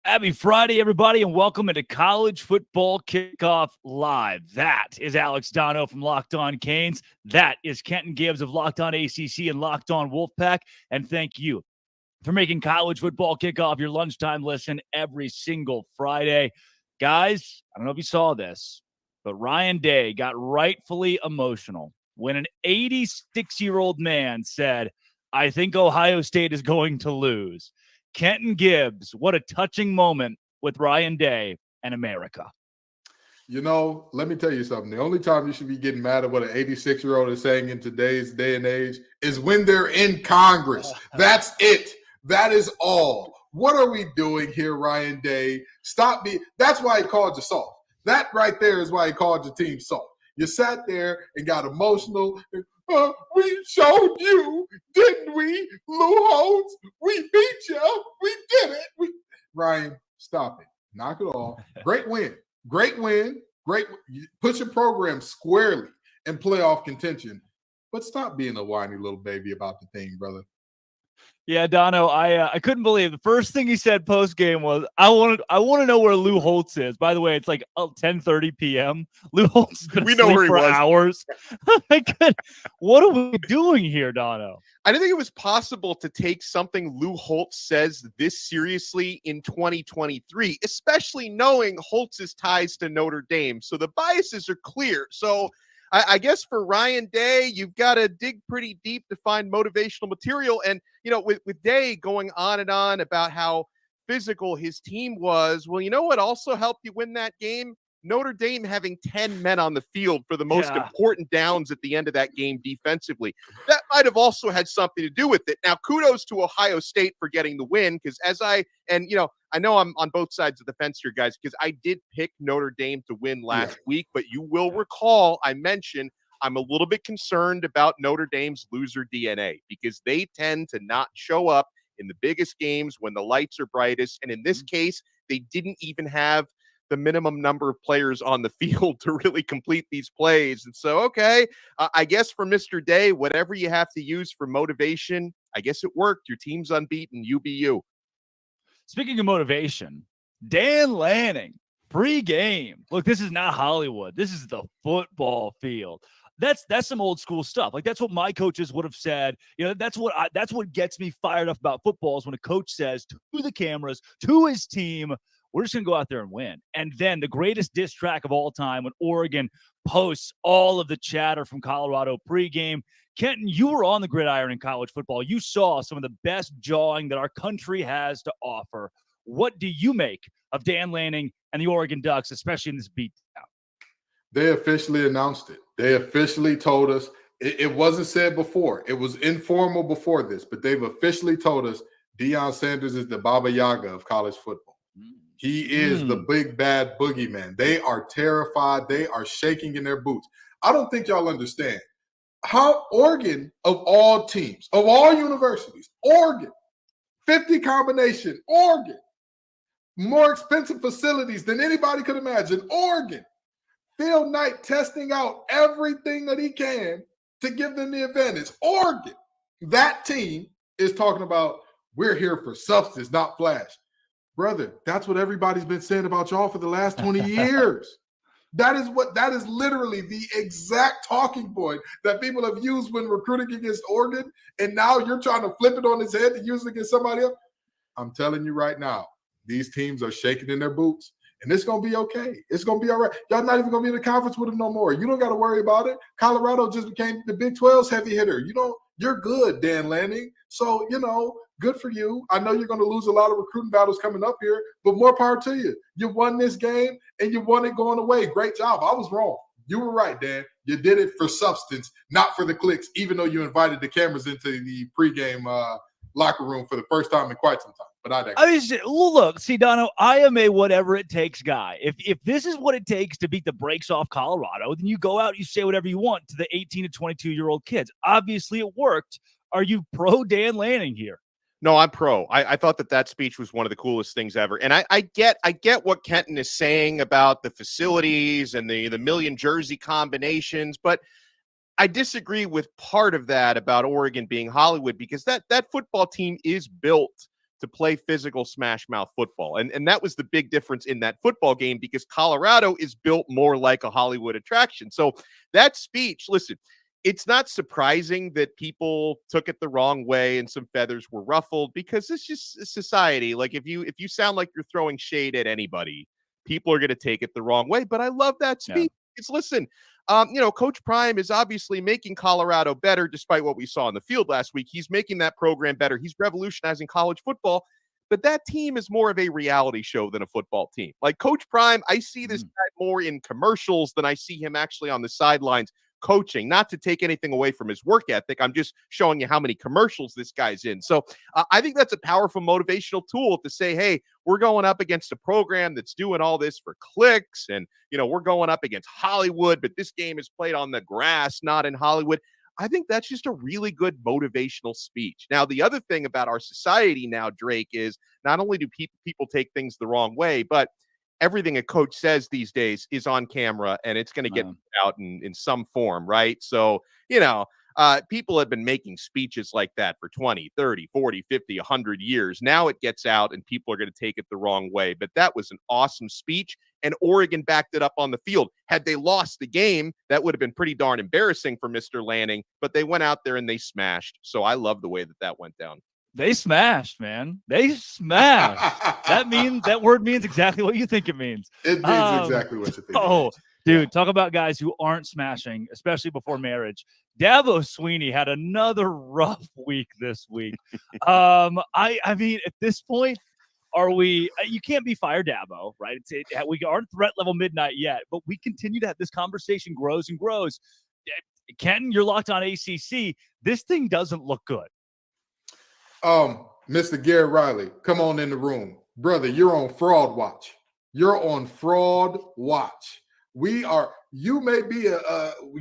Happy Friday, everybody, and welcome into College Football Kickoff Live. That is Alex Dono from Locked On Canes. That is Kenton Gibbs of Locked On ACC and Locked On Wolfpack. And thank you for making College Football Kickoff your lunchtime listen every single Friday. Guys, I don't know if you saw this, but Ryan Day got rightfully emotional when an 86-year-old man said, "I think Ohio State is going to lose." Kenton Gibbs, what a touching moment with Ryan Day and America. You know, let me tell you something. The only time you should be getting mad at what an 86-year-old is saying in today's day and age is when they're in Congress. That's it. That is all. What are we doing here, Ryan Day? Stop me. That's why he called you soft. That right there is why he called your team soft. You sat there and got emotional. We showed you, didn't we? Lou Holtz, we beat you. We did it. Ryan, stop it. Knock it off. Great win. Great win. Great. Put your program squarely in playoff contention. But stop being a whiny little baby about the thing, brother. Yeah, Dono, I couldn't believe the first thing he said post game was, I want to know where Lou Holtz is. By the way, it's like 10:30 p.m. Lou Holtz has been asleep for hours. What are we doing here, Dono? I didn't think it was possible to take something Lou Holtz says this seriously in 2023, especially knowing Holtz's ties to Notre Dame. So the biases are clear. So I guess for Ryan Day, you've got to dig pretty deep to find motivational material. And, you know, with Day going on and on about how physical his team was, well, you know what also helped you win that game? Notre Dame having 10 men on the field for the most important downs at the end of that game defensively. That might have also had something to do with it. Now, kudos to Ohio State for getting the win, because I know I'm on both sides of the fence here, guys, because I did pick Notre Dame to win last week, but you will recall I mentioned I'm a little bit concerned about Notre Dame's loser DNA because they tend to not show up in the biggest games when the lights are brightest. And in this case, they didn't even have the minimum number of players on the field to really complete these plays. And so, okay, I guess for Mr. Day, whatever you have to use for motivation, I guess it worked. Your team's unbeaten. You be you. Speaking of motivation, Dan Lanning, pre-game. Look, this is not Hollywood. This is the football field. That's some old school stuff. Like, that's what my coaches would have said. You know, that's what gets me fired up about football is when a coach says to the cameras, to his team, we're just going to go out there and win. And then the greatest diss track of all time when Oregon posts all of the chatter from Colorado pregame. Kenton, you were on the gridiron in college football. You saw some of the best jawing that our country has to offer. What do you make of Dan Lanning and the Oregon Ducks, especially in this beatdown? They officially announced it. They officially told us. It wasn't said before. It was informal before this, but they've officially told us Deion Sanders is the Baba Yaga of college football. He is the big bad boogeyman. They are terrified. They are shaking in their boots. I don't think y'all understand how Oregon, of all teams, of all universities, Oregon, 50 combination, Oregon, more expensive facilities than anybody could imagine, Oregon, Phil Knight testing out everything that he can to give them the advantage. Oregon, that team is talking about, we're here for substance, not flash. Brother, that's what everybody's been saying about y'all for the last 20 years. That is literally the exact talking point that people have used when recruiting against Oregon, and now you're trying to flip it on its head to use it against somebody else. I'm telling you right now, these teams are shaking in their boots, and it's going to be okay. It's going to be all right. Y'all not even going to be in the conference with them no more. You don't got to worry about it. Colorado just became the Big 12's heavy hitter. You're good, Dan Lanning. So, good for you. I know you're going to lose a lot of recruiting battles coming up here, but more power to you. You won this game, and you won it going away. Great job. I was wrong. You were right, Dan. You did it for substance, not for the clicks, even though you invited the cameras into the pregame locker room for the first time in quite some time. But look, see, Dono, I am a whatever it takes guy. If this is what it takes to beat the brakes off Colorado, then you go out, you say whatever you want to the 18 to 22-year-old kids. Obviously, it worked. Are you pro Dan Lanning here? No, I'm pro. I thought that speech was one of the coolest things ever. And I get what Kenton is saying about the facilities and the million jersey combinations, but I disagree with part of that about Oregon being Hollywood, because that football team is built to play physical smash mouth football. And that was the big difference in that football game, because Colorado is built more like a Hollywood attraction. So that speech, listen, it's not surprising that people took it the wrong way and some feathers were ruffled, because it's just society. Like if you sound like you're throwing shade at anybody, people are going to take it the wrong way. But I love that speech. It's listen, Coach Prime is obviously making Colorado better, despite what we saw in the field last week. He's making that program better. He's revolutionizing college football. But that team is more of a reality show than a football team. Like Coach Prime, I see this guy more in commercials than I see him actually on the sidelines coaching. Not to take anything away from his work ethic, I'm just showing you how many commercials this guy's in. So I think that's a powerful motivational tool to say, hey, we're going up against a program that's doing all this for clicks, and we're going up against Hollywood, but this game is played on the grass, not in Hollywood. I think that's just a really good motivational speech. Now, the other thing about our society now, Drake, is not only do people take things the wrong way, but everything a coach says these days is on camera, and it's going to get out in some form, right? So, people have been making speeches like that for 20, 30, 40, 50, 100 years. Now it gets out, and people are going to take it the wrong way. But that was an awesome speech, and Oregon backed it up on the field. Had they lost the game, that would have been pretty darn embarrassing for Mr. Lanning, but they went out there and they smashed. So I love the way that went down. They smashed, man. They smashed. That word means exactly what you think it means. It means exactly what you think. Dude, talk about guys who aren't smashing, especially before marriage. Dabo Swinney had another rough week this week. I mean, at this point, you can't be fire Dabo, right? We aren't threat level midnight yet, but we continue to have this conversation grows and grows. Kenton, you're locked on ACC. This thing doesn't look good. Mr. Garrett Riley, come on in the room. Brother, you're on fraud watch. You're on fraud watch. You may be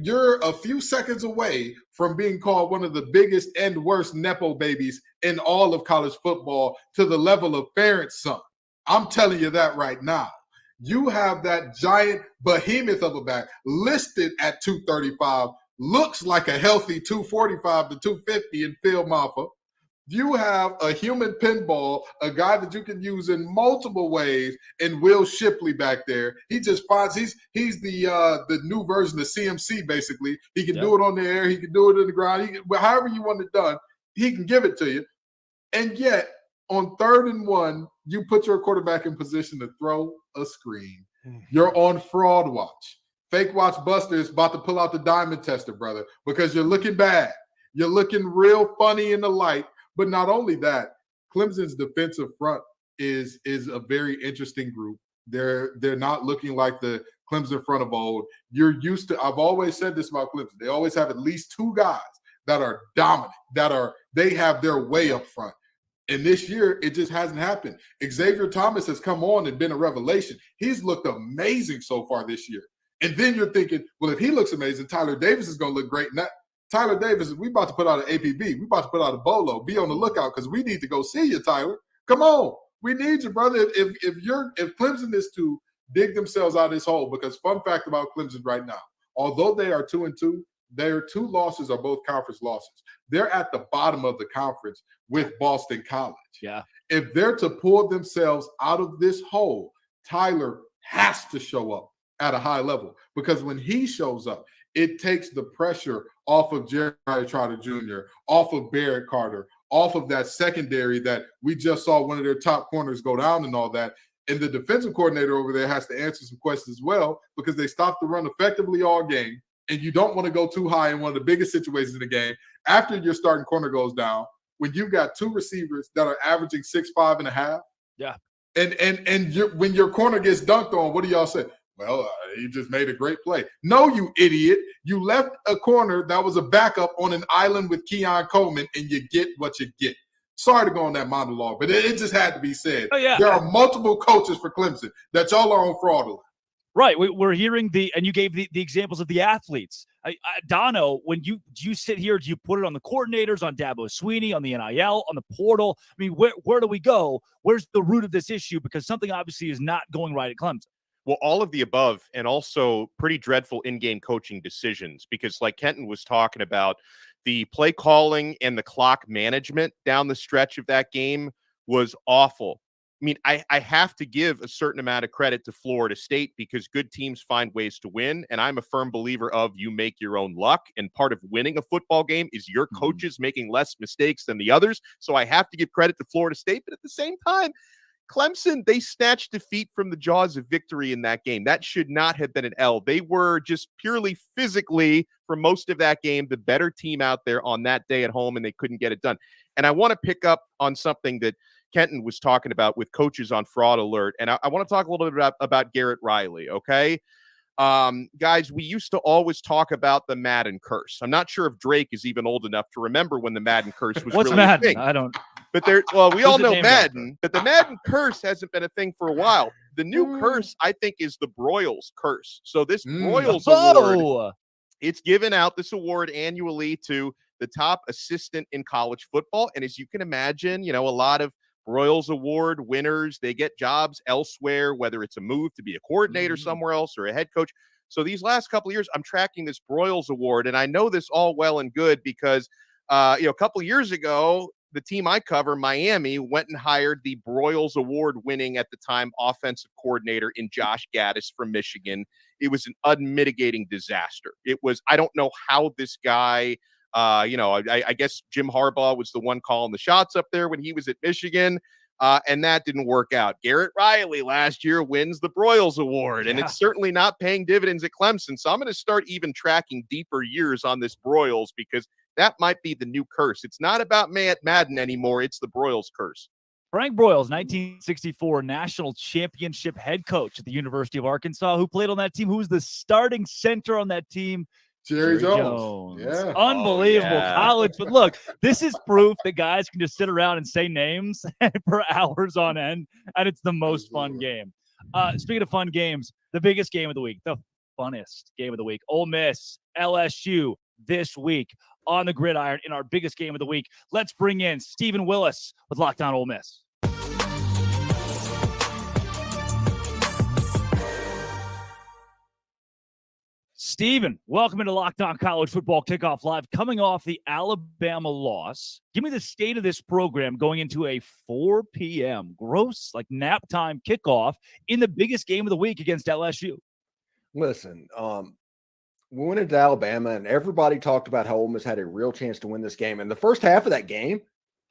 you're a few seconds away from being called one of the biggest and worst Nepo babies in all of college football, to the level of Ferentz son. I'm telling you that right now. You have that giant behemoth of a back listed at 235, looks like a healthy 245 to 250 in Phil Maffa. You have a human pinball, a guy that you can use in multiple ways, and Will Shipley back there. He just finds he's the new version of CMC, basically. He can do it on the air, he can do it in the ground, however you want it done, he can give it to you. And yet, on 3rd and 1, you put your quarterback in position to throw a screen. You're on fraud watch. Fake watch Buster is about to pull out the diamond tester, brother, because you're looking bad. You're looking real funny in the light. But not only that, Clemson's defensive front is a very interesting group. They're not looking like the Clemson front of old. You're used to, I've always said this about Clemson, they always have at least 2 guys that are dominant, they have their way up front. And this year, it just hasn't happened. Xavier Thomas has come on and been a revelation. He's looked amazing so far this year. And then you're thinking, well, if he looks amazing, Tyler Davis is going to look great. And Tyler Davis, we about to put out an APB. We about to put out a bolo. Be on the lookout, because we need to go see you, Tyler. Come on. We need you, brother. If Clemson is to dig themselves out of this hole, because fun fact about Clemson right now, although they are 2-2, their 2 losses are both conference losses. They're at the bottom of the conference with Boston College. Yeah. If they're to pull themselves out of this hole, Tyler has to show up at a high level, because when he shows up, it takes the pressure off of Jeremiah Trotter Jr., off of Barrett Carter, off of that secondary that we just saw one of their top corners go down and all that. And the defensive coordinator over there has to answer some questions as well, because they stopped the run effectively all game. And you don't want to go too high in one of the biggest situations in the game after your starting corner goes down, when you've got 2 receivers that are averaging 6'5" and a half. Yeah. And when your corner gets dunked on, what do y'all say? Well, he just made a great play. No, you idiot. You left a corner that was a backup on an island with Keon Coleman, and you get what you get. Sorry to go on that monologue, but it just had to be said. Oh, yeah. There are multiple coaches for Clemson that y'all are on fraudulent. Right. We're hearing and you gave the examples of the athletes. Dono, when you sit here, do you put it on the coordinators, on Dabo Swinney, on the NIL, on the portal? I mean, where do we go? Where's the root of this issue? Because something obviously is not going right at Clemson. Well, all of the above, and also pretty dreadful in-game coaching decisions, because like Kenton was talking about, the play calling and the clock management down the stretch of that game was awful. I mean, I have to give a certain amount of credit to Florida State because good teams find ways to win. And I'm a firm believer of you make your own luck. And part of winning a football game is your coaches making less mistakes than the others. So I have to give credit to Florida State. But at the same time, Clemson, they snatched defeat from the jaws of victory in that game. That should not have been an L. They were just purely physically, for most of that game, the better team out there on that day at home, and they couldn't get it done. And I want to pick up on something that Kenton was talking about with coaches on fraud alert. And I want to talk a little bit about Garrett Riley, okay? Guys, we used to always talk about the Madden curse. I'm not sure if Drake is even old enough to remember when the Madden curse was What's really Madden? a thing. I don't. But we all know Madden, but the Madden curse hasn't been a thing for a while. The new curse, I think, is the Broyles curse. So this Broyles award, it's given out, this award, annually to the top assistant in college football. And as you can imagine, a lot of Broyles Award winners, they get jobs elsewhere, whether it's a move to be a coordinator somewhere else or a head coach. So these last couple of years, I'm tracking this Broyles Award, and I know this all well and good because, a couple of years ago, the team I cover, Miami, went and hired the Broyles Award-winning at the time offensive coordinator in Josh Gaddis from Michigan. It was an unmitigating disaster. It was, I don't know how this guy. I guess Jim Harbaugh was the one calling the shots up there when he was at Michigan, and that didn't work out. Garrett Riley last year wins the Broyles Award, and it's certainly not paying dividends at Clemson. So I'm going to start even tracking deeper years on this Broyles because that might be the new curse. It's not about Madden anymore. It's the Broyles curse. Frank Broyles, 1964 national championship head coach at the University of Arkansas, who played on that team, who was the starting center on that team. Jerry Jones. Yeah. Unbelievable college. But look, this is proof that guys can just sit around and say names for hours on end, and it's the most fun game. Speaking of fun games, the biggest game of the week, the funnest game of the week, Ole Miss, LSU this week on the gridiron in our biggest game of the week. Let's bring in Stephen Willis with Locked On Ole Miss. Steven, welcome into Locked On College Football Kickoff Live. Coming off the Alabama loss, give me the state of this program going into a 4 p.m. gross, like nap time kickoff in the biggest game of the week against LSU. Listen, we went into Alabama, and everybody talked about how Ole Miss had a real chance to win this game. And the first half of that game,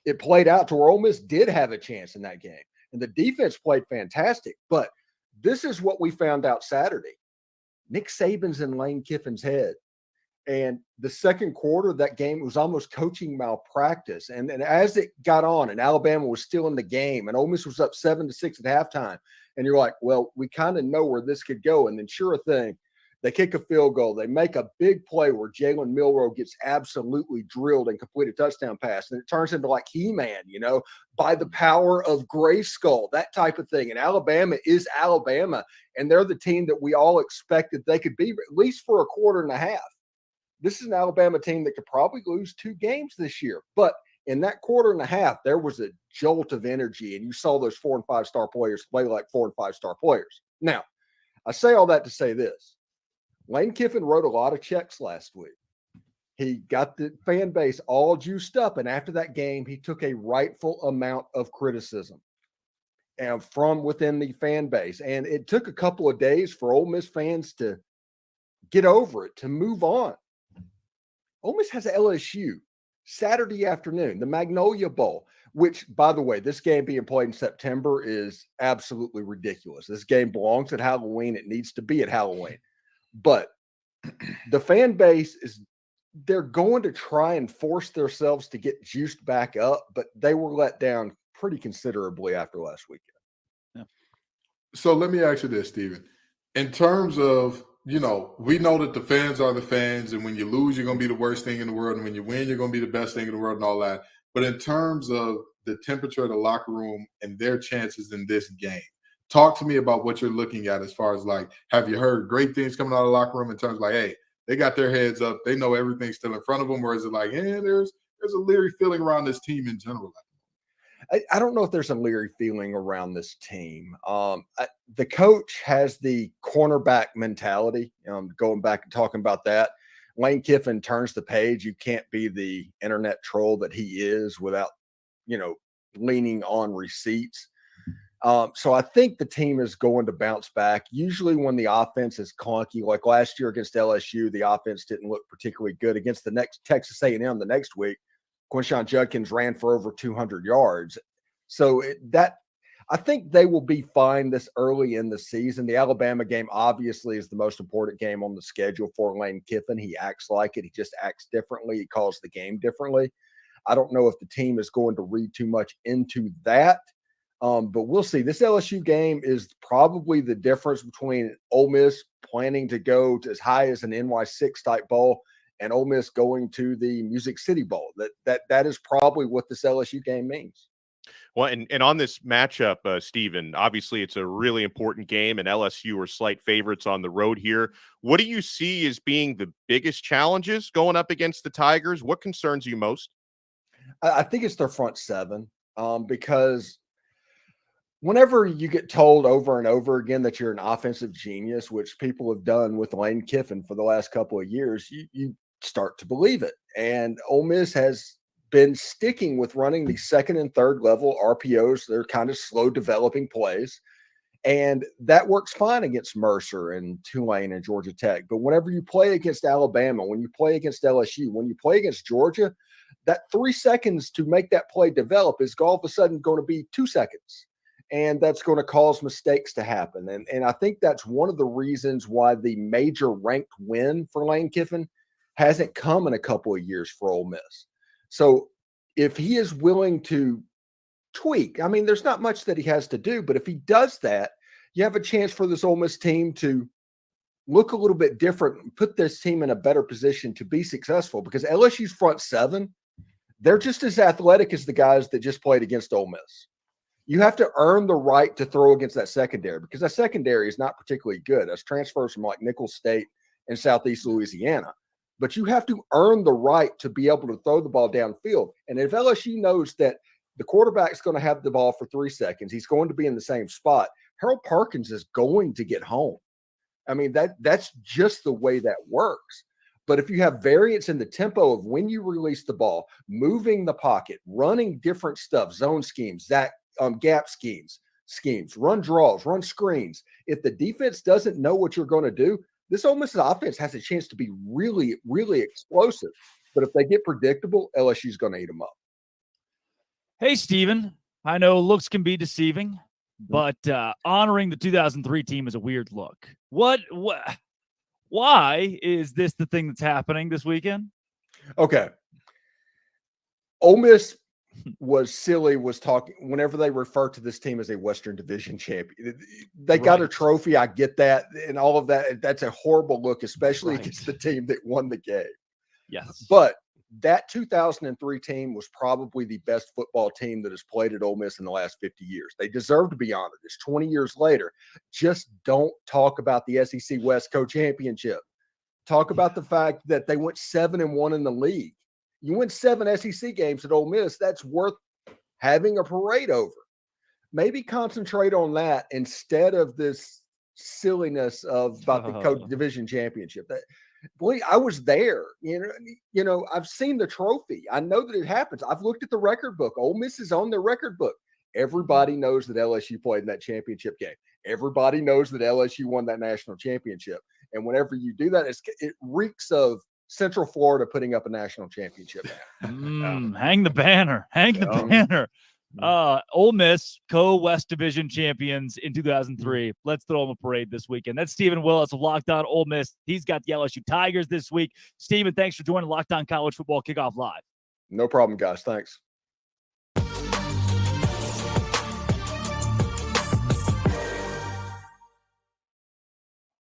it played out to where Ole Miss did have a chance in that game. And the defense played fantastic. But this is what we found out Saturday. Nick Saban's in Lane Kiffin's head. And the second quarter of that game, it was almost coaching malpractice. And as it got on and Alabama was still in the game and Ole Miss was up 7-6 at halftime, and you're like, well, we kind of know where this could go. And then sure thing, they kick a field goal. They make a big play where Jalen Milroe gets absolutely drilled and complete a touchdown pass. And it turns into like He-Man, by the power of Grayskull, that type of thing. And Alabama is Alabama. And they're the team that we all expected they could be, at least for a quarter and a half. This is an Alabama team that could probably lose 2 games this year. But in that quarter and a half, there was a jolt of energy. And you saw those 4- and 5-star players play like 4- and 5-star players. Now, I say all that to say this. Lane Kiffin wrote a lot of checks last week. He got the fan base all juiced up. And after that game, he took a rightful amount of criticism and from within the fan base. And it took a couple of days for Ole Miss fans to get over it, to move on. Ole Miss has LSU Saturday afternoon, the Magnolia Bowl, which, by the way, this game being played in September is absolutely ridiculous. This game belongs at Halloween. It needs to be at Halloween. But the fan base they're going to try and force themselves to get juiced back up, but they were let down pretty considerably after last weekend. Yeah. So let me ask you this, Stephen. In terms of, we know that the fans are the fans, and when you lose, you're going to be the worst thing in the world, and when you win, you're going to be the best thing in the world and all that. But in terms of the temperature of the locker room and their chances in this game, talk to me about what you're looking at as far as, like, have you heard great things coming out of the locker room in terms of, like, hey, they got their heads up, they know everything's still in front of them, or is it like, there's a leery feeling around this team in general? I don't know if there's a leery feeling around this team. The coach has the cornerback mentality. Going back and talking about that, Lane Kiffin turns the page. You can't be the internet troll that he is without, leaning on receipts. So I think the team is going to bounce back. Usually when the offense is clunky, like last year against LSU, the offense didn't look particularly good. Against the next Texas A&M the next week, Quinshon Judkins ran for over 200 yards. So I think they will be fine this early in the season. The Alabama game obviously is the most important game on the schedule for Lane Kiffin. He acts like it. He just acts differently. He calls the game differently. I don't know if the team is going to read too much into that. But we'll see. This LSU game is probably the difference between Ole Miss planning to go to as high as an NY6 type bowl and Ole Miss going to the Music City Bowl. That is probably what this LSU game means. Well, and on this matchup, Stephen, obviously it's a really important game, and LSU are slight favorites on the road here. What do you see as being the biggest challenges going up against the Tigers? What concerns you most? I think it's their front seven, because whenever you get told over and over again that you're an offensive genius, which people have done with Lane Kiffin for the last couple of years, you start to believe it. And Ole Miss has been sticking with running the second and third level RPOs. They're kind of slow developing plays. And that works fine against Mercer and Tulane and Georgia Tech. But whenever you play against Alabama, when you play against LSU, when you play against Georgia, that 3 seconds to make that play develop is all of a sudden going to be 2 seconds. And that's going to cause mistakes to happen. And I think that's one of the reasons why the major ranked win for Lane Kiffin hasn't come in a couple of years for Ole Miss. So if he is willing to tweak, I mean, there's not much that he has to do, but if he does that, you have a chance for this Ole Miss team to look a little bit different and put this team in a better position to be successful, because LSU's front seven, they're just as athletic as the guys that just played against Ole Miss. You have to earn the right to throw against that secondary, because that secondary is not particularly good. That's transfers from like Nicholls State and Southeast Louisiana. But you have to earn the right to be able to throw the ball downfield. And if LSU knows that the quarterback's going to have the ball for 3 seconds, he's going to be in the same spot, Harold Perkins is going to get home. I mean, that's just the way that works. But if you have variance in the tempo of when you release the ball, moving the pocket, running different stuff, zone schemes, gap schemes, run draws, run screens. If the defense doesn't know what you're going to do, this Ole Miss offense has a chance to be really, really explosive. But if they get predictable, LSU's going to eat them up. Hey, Stephen, I know looks can be deceiving, but honoring the 2003 team is a weird look. Why is this the thing that's happening this weekend? Okay. Ole Miss was talking whenever they refer to this team as a Western Division champion. They got a trophy. I get that and all of that. That's a horrible look, especially against the team that won the game. Yes. But that 2003 team was probably the best football team that has played at Ole Miss in the last 50 years. They deserve to be honored. It's 20 years later. Just don't talk about the SEC West co-championship. Talk about the fact that they went 7-1 in the league. You win 7 SEC games at Ole Miss, that's worth having a parade over. Maybe concentrate on that instead of this silliness about the co-division championship. Boy, I was there. You know, I've seen the trophy. I know that it happens. I've looked at the record book. Ole Miss is on their record book. Everybody knows that LSU played in that championship game. Everybody knows that LSU won that national championship. And whenever you do that, it reeks of Central Florida putting up a national championship. Hang the banner. Hang the banner. Ole Miss, co-West Division champions in 2003. Let's throw them a parade this weekend. That's Stephen Willis of Locked On Ole Miss. He's got the LSU Tigers this week. Stephen, thanks for joining Locked On College Football Kickoff Live. No problem, guys. Thanks.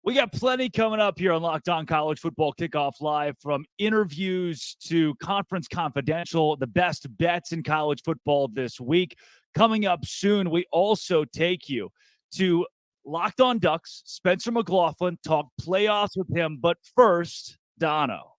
We got plenty coming up here on Locked On College Football Kickoff Live, from interviews to Conference Confidential, the best bets in college football this week. Coming up soon, we also take you to Locked On Ducks, Spencer McLaughlin, talk playoffs with him. But first, Dono.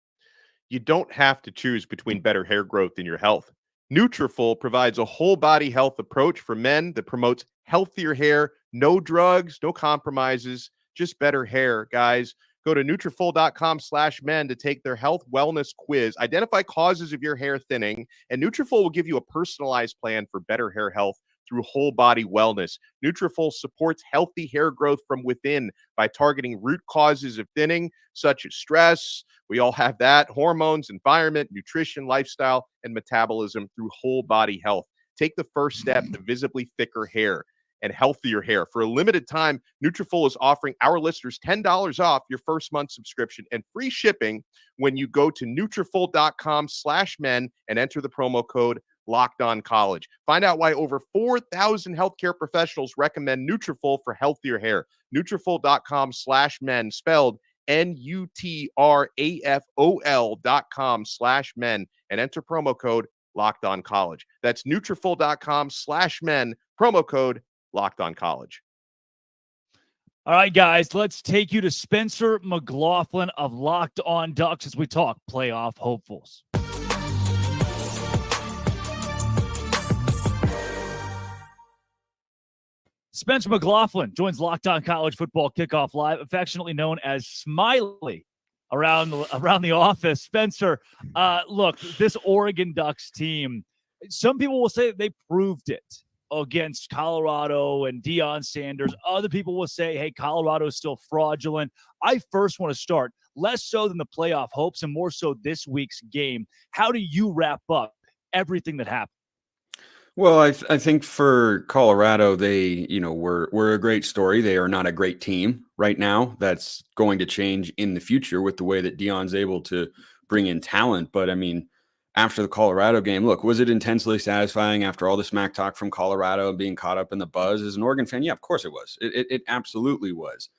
You don't have to choose between better hair growth and your health. Nutrafol provides a whole body health approach for men that promotes healthier hair, no drugs, no compromises, just better hair, guys. Go to Nutrafol.com/men to take their health wellness quiz. Identify causes of your hair thinning, and Nutrafol will give you a personalized plan for better hair health through whole body wellness. Nutrafol supports healthy hair growth from within by targeting root causes of thinning, such as stress. We all have that. Hormones, environment, nutrition, lifestyle, and metabolism through whole body health. Take the first step to visibly thicker hair and healthier hair. For a limited time, Nutrafol is offering our listeners $10 off your first month subscription and free shipping when you go to Nutrafol.com/men and enter the promo code Locked On College. Find out why over 4,000 healthcare professionals recommend Nutrafol for healthier hair. Nutrafol.com/men, spelled Nutrafol.com/men, and enter promo code Locked On College. That's Nutrafol.com/men, promo code Locked On College. All right, guys, let's take you to Spencer McLaughlin of Locked On Ducks as we talk playoff hopefuls. Spencer McLaughlin joins Locked On College Football Kickoff Live, affectionately known as Smiley around the office. Spencer, look, this Oregon Ducks team, some people will say they proved it against Colorado and Deion Sanders. Other people will say, hey, Colorado is still fraudulent. I first want to start, less so than the playoff hopes and more so this week's game. How do you wrap up everything that happened? Well, I think for Colorado, they, were a great story. They are not a great team right now. That's going to change in the future with the way that Deion's able to bring in talent. But I mean, after the Colorado game, look, was it intensely satisfying after all the smack talk from Colorado and being caught up in the buzz as an Oregon fan? Yeah, of course it was. It absolutely was.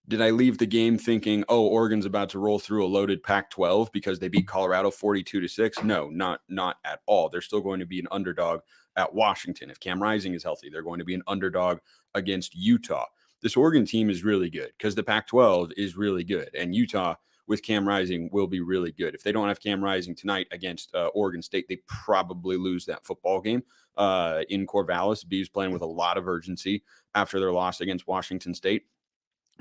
Did I leave the game thinking, oh, Oregon's about to roll through a loaded Pac-12 because they beat Colorado 42-6? No, not at all. They're still going to be an underdog at Washington. If Cam Rising is healthy, they're going to be an underdog against Utah. This Oregon team is really good because the Pac-12 is really good, and Utah with Cam Rising will be really good. If they don't have Cam Rising tonight against Oregon State, they probably lose that football game in Corvallis. Bees playing with a lot of urgency after their loss against Washington State.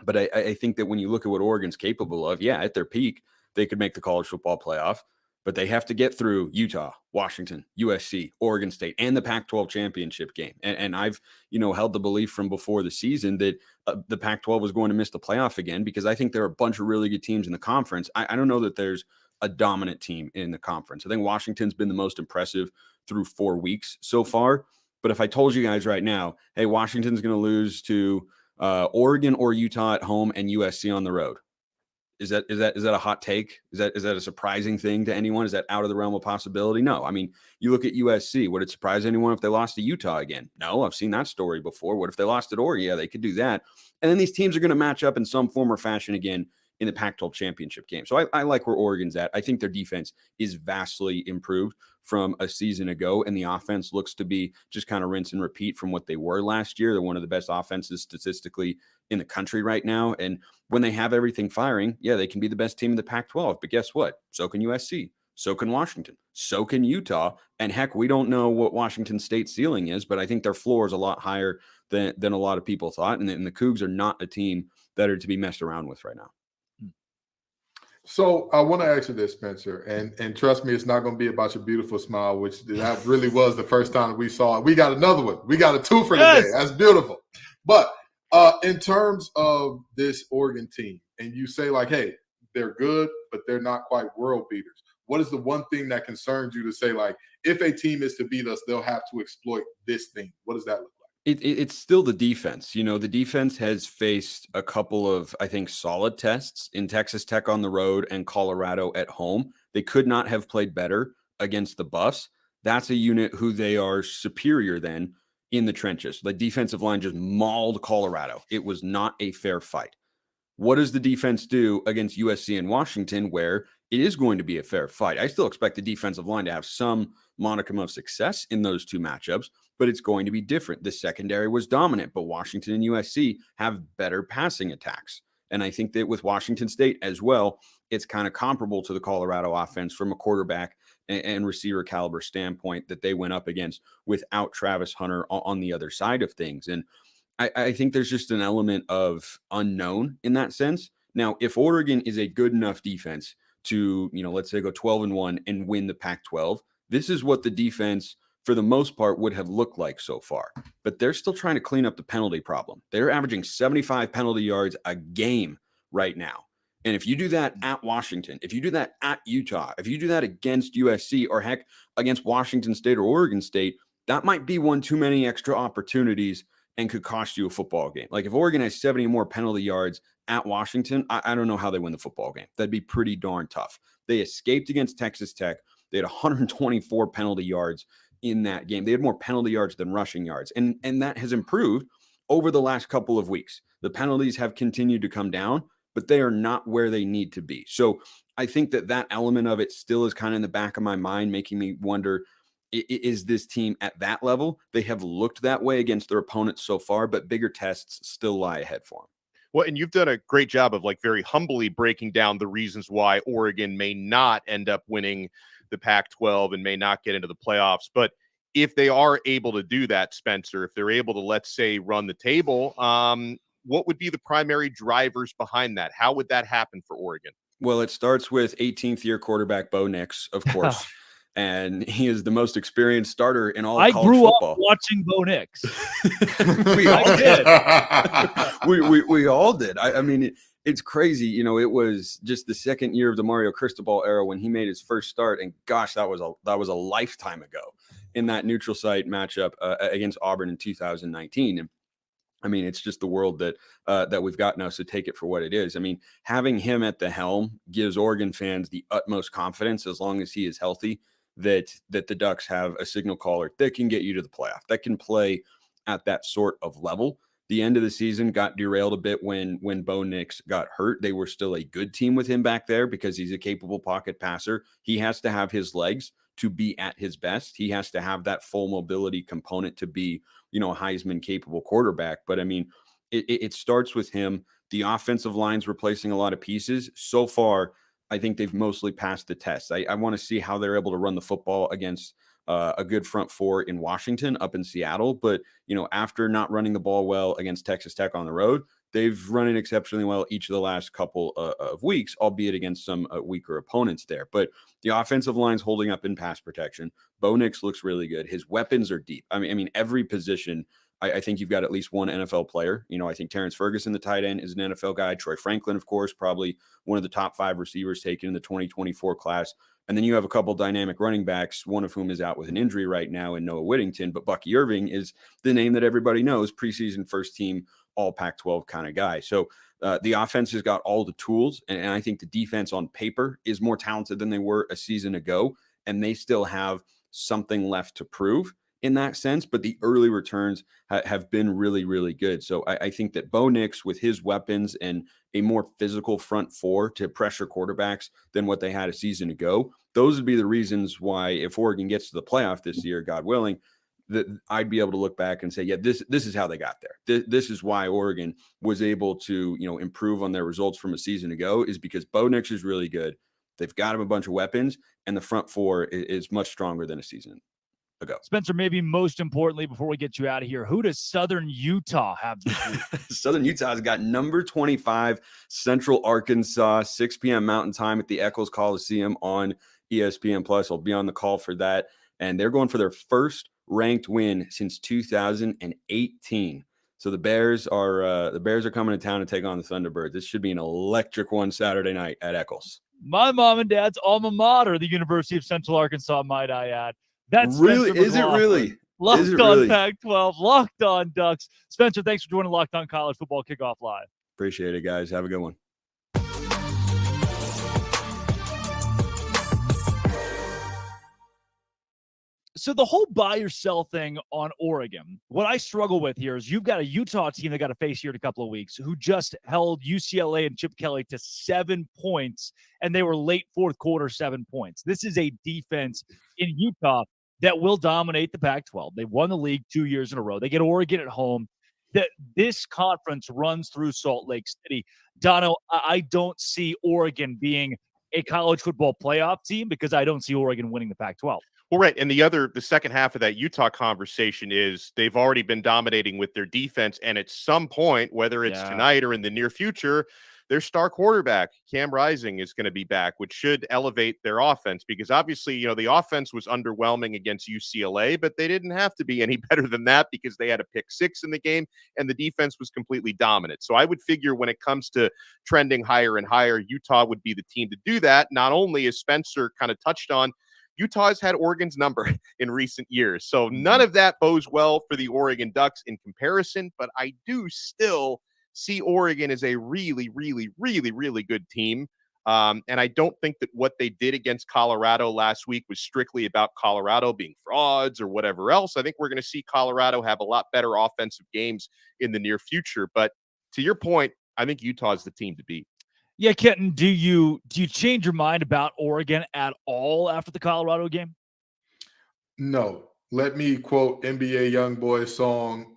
But I think that when you look at what Oregon's capable of, yeah, at their peak, they could make the college football playoff, but they have to get through Utah, Washington, USC, Oregon State, and the Pac-12 championship game. And I've, held the belief from before the season that the Pac-12 was going to miss the playoff again because I think there are a bunch of really good teams in the conference. I don't know that there's a dominant team in the conference. I think Washington's been the most impressive through 4 weeks so far. But if I told you guys right now, hey, Washington's going to lose to Oregon or Utah at home and USC on the road, is that a hot take? Is that a surprising thing to anyone? Is that out of the realm of possibility? No. I mean, you look at USC. Would it surprise anyone if they lost to Utah again? No, I've seen that story before. What if they lost at Oregon? Yeah, they could do that. And then these teams are going to match up in some form or fashion again in the Pac-12 championship game. So I like where Oregon's at. I think their defense is vastly improved from a season ago, and the offense looks to be just kind of rinse and repeat from what they were last year. They're one of the best offenses statistically in the country right now. And when they have everything firing, yeah, they can be the best team in the Pac-12. But guess what? So can USC. So can Washington. So can Utah. And heck, we don't know what Washington State's ceiling is, but I think their floor is a lot higher than a lot of people thought. And the Cougs are not a team that are to be messed around with right now. So I want to ask you this, Spencer, and trust me, it's not going to be about your beautiful smile, which that really was the first time that we saw it. We got another one. We got a two for today. That's beautiful. But in terms of this Oregon team, and you say like, hey, they're good, but they're not quite world beaters. What is the one thing that concerns you to say like, if a team is to beat us, they'll have to exploit this thing? What does that look like? It's still the defense. The defense has faced a couple of, I think, solid tests in Texas Tech on the road and Colorado at home. They could not have played better against the Buffs. That's a unit who they are superior than in the trenches. The defensive line just mauled Colorado. It was not a fair fight. What does the defense do against USC and Washington, where it is going to be a fair fight? I still expect the defensive line to have some modicum of success in those two matchups, but it's going to be different. The secondary was dominant, but Washington and USC have better passing attacks. And I think that with Washington State as well, it's kind of comparable to the Colorado offense from a quarterback and receiver caliber standpoint that they went up against without Travis Hunter on the other side of things. And I think there's just an element of unknown in that sense. Now, if Oregon is a good enough defense to, let's say go 12-1 and win the Pac-12, this is what the defense for the most part would have looked like so far. But they're still trying to clean up the penalty problem. They're averaging 75 penalty yards a game right now. And if you do that at Washington, if you do that at Utah, if you do that against USC, or heck, against Washington State or Oregon State, that might be one too many extra opportunities and could cost you a football game. Like if Oregon has 70 more penalty yards at Washington, I don't know how they win the football game. That'd be pretty darn tough. They escaped against Texas Tech. They had 124 penalty yards in that game. They had more penalty yards than rushing yards. And that has improved over the last couple of weeks. The penalties have continued to come down, but they are not where they need to be. So I think that element of it still is kind of in the back of my mind, making me wonder, is this team at that level? They have looked that way against their opponents so far, but bigger tests still lie ahead for them. Well, and you've done a great job of very humbly breaking down the reasons why Oregon may not end up winning the Pac-12 and may not get into the playoffs. But if they are able to do that, Spencer, if they're able to, let's say, run the table, what would be the primary drivers behind that? How would that happen for Oregon? Well, it starts with 18th year quarterback Bo Nix, of course. And he is the most experienced starter in all of college football. Up watching Bo Nix. We all did. we all did. I mean, it's crazy. It was just the second year of the Mario Cristobal era when he made his first start. And gosh, that was a lifetime ago in that neutral site matchup against Auburn in 2019. And I mean, it's just the world that we've got now, so take it for what it is. I mean, having him at the helm gives Oregon fans the utmost confidence, as long as he is healthy, that the Ducks have a signal caller that can get you to the playoff, that can play at that sort of level. The end of the season got derailed a bit when Bo Nix got hurt. They were still a good team with him back there because he's a capable pocket passer. He has to have his legs to be at his best. He has to have that full mobility component to be, a Heisman capable quarterback. But I mean, it starts with him. The offensive line's replacing a lot of pieces. So far, I think they've mostly passed the test. I want to see how they're able to run the football against a good front four in Washington, up in Seattle. But, after not running the ball well against Texas Tech on the road, they've run it exceptionally well each of the last couple of weeks, albeit against some weaker opponents there. But the offensive line's holding up in pass protection. Bo Nix looks really good. His weapons are deep. I mean, every position, I think you've got at least one NFL player. I think Terrence Ferguson, the tight end, is an NFL guy. Troy Franklin, of course, probably one of the top 5 receivers taken in the 2024 class. And then you have a couple dynamic running backs, one of whom is out with an injury right now in Noah Whittington. But Bucky Irving is the name that everybody knows, preseason first team, all Pac-12 kind of guy. So the offense has got all the tools. And I think the defense on paper is more talented than they were a season ago. And they still have something left to prove in that sense, but the early returns have been really, really good. So I think that Bo Nix, with his weapons and a more physical front four to pressure quarterbacks than what they had a season ago, those would be the reasons why, if Oregon gets to the playoff this year, God willing, that I'd be able to look back and say, yeah, this is how they got there. This is why Oregon was able to, improve on their results from a season ago, is because Bo Nix is really good. They've got him a bunch of weapons, and the front four is much stronger than a season ago. Spencer, maybe most importantly, before we get you out of here, who does Southern Utah have this week? Southern Utah's got number 25 Central Arkansas, 6 p.m. Mountain Time at the Eccles Coliseum on ESPN Plus. I'll be on the call for that, and they're going for their first ranked win since 2018. So the Bears are coming to town to take on the Thunderbirds. This should be an electric one Saturday night at Eccles. My mom and dad's alma mater, the University of Central Arkansas, might I add. That's really, Spencer is it McLaughlin. really? Locked Is it on really? Pac-12, Locked on Ducks. Spencer, thanks for joining Locked on College Football Kickoff Live. Appreciate it, guys. Have a good one. So the whole buy or sell thing on Oregon, what I struggle with here is you've got a Utah team that got to face here in a couple of weeks who just held UCLA and Chip Kelly to 7 points, and they were late fourth quarter 7 points. This is a defense in Utah that will dominate the Pac-12. They won the league 2 years in a row. They get Oregon at home. This conference runs through Salt Lake City. Dono, I don't see Oregon being a college football playoff team because I don't see Oregon winning the Pac-12. Well, right. And the second half of that Utah conversation is they've already been dominating with their defense. And at some point, whether it's tonight or in the near future, their star quarterback, Cam Rising, is going to be back, which should elevate their offense because obviously, the offense was underwhelming against UCLA, but they didn't have to be any better than that because they had a pick 6 in the game and the defense was completely dominant. So I would figure when it comes to trending higher and higher, Utah would be the team to do that. Not only, as Spencer kind of touched on, Utah's had Oregon's number in recent years. So none of that bodes well for the Oregon Ducks in comparison, but I do still see Oregon as a really, really, really, really good team. And I don't think that what they did against Colorado last week was strictly about Colorado being frauds or whatever else. I think we're going to see Colorado have a lot better offensive games in the near future. But to your point, I think Utah is the team to beat. Yeah, Kenton, do you change your mind about Oregon at all after the Colorado game? No. Let me quote NBA YoungBoy's song,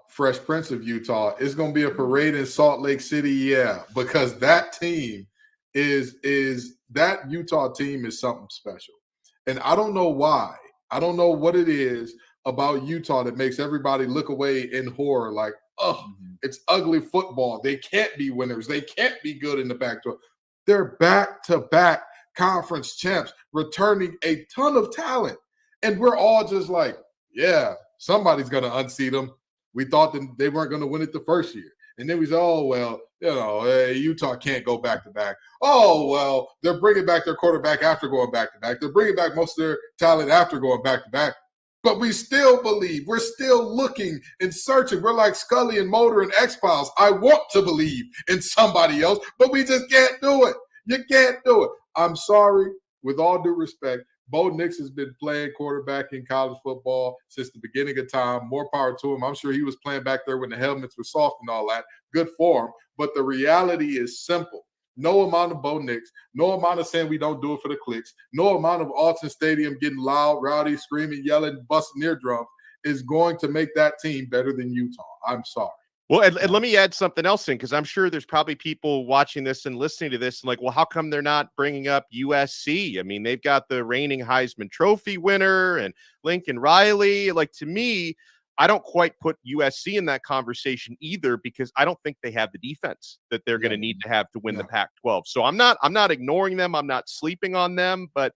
Fresh Prince of Utah. It's going to be a parade in Salt Lake City, yeah, because that team that Utah team is something special. And I don't know why. I don't know what it is about Utah that makes everybody look away in horror like, it's ugly football. They can't be winners. They can't be good in the Pac-12. They're back-to-back conference champs, returning a ton of talent. And we're all just like, yeah, somebody's going to unseat them. We thought that they weren't going to win it the first year. And then we said, oh, well, Utah can't go back-to-back. Oh, well, they're bringing back their quarterback after going back-to-back. They're bringing back most of their talent after going back-to-back. But we still believe. We're still looking and searching. We're like Scully and Mulder and X-Files. I want to believe in somebody else, but we just can't do it. You can't do it. I'm sorry. With all due respect, Bo Nix has been playing quarterback in college football since the beginning of time. More power to him. I'm sure he was playing back there when the helmets were soft and all that. Good for him. But the reality is simple. No amount of Bo Nix, no amount of saying we don't do it for the clicks, no amount of Alton Stadium getting loud, rowdy, screaming, yelling, busting eardrums is going to make that team better than Utah. I'm sorry. Well, and let me add something else in, because I'm sure there's probably people watching this and listening to this and like, well, how come they're not bringing up USC? I mean, they've got the reigning Heisman Trophy winner and Lincoln Riley. Like, to me, I don't quite put USC in that conversation either, because I don't think they have the defense that they're going to need to have to win the Pac-12. So I'm not ignoring them. I'm not sleeping on them, but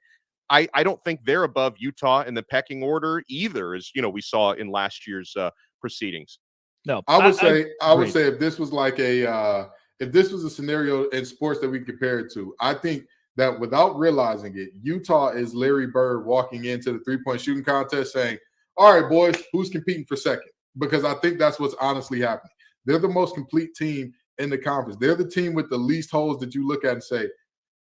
I don't think they're above Utah in the pecking order either, as we saw in last year's proceedings. No, I would say if this was like if this was a scenario in sports that we compare it to, I think that without realizing it, Utah is Larry Bird walking into the 3-point shooting contest saying, all right, boys, who's competing for second? Because I think that's what's honestly happening. They're the most complete team in the conference. They're the team with the least holes that you look at and say,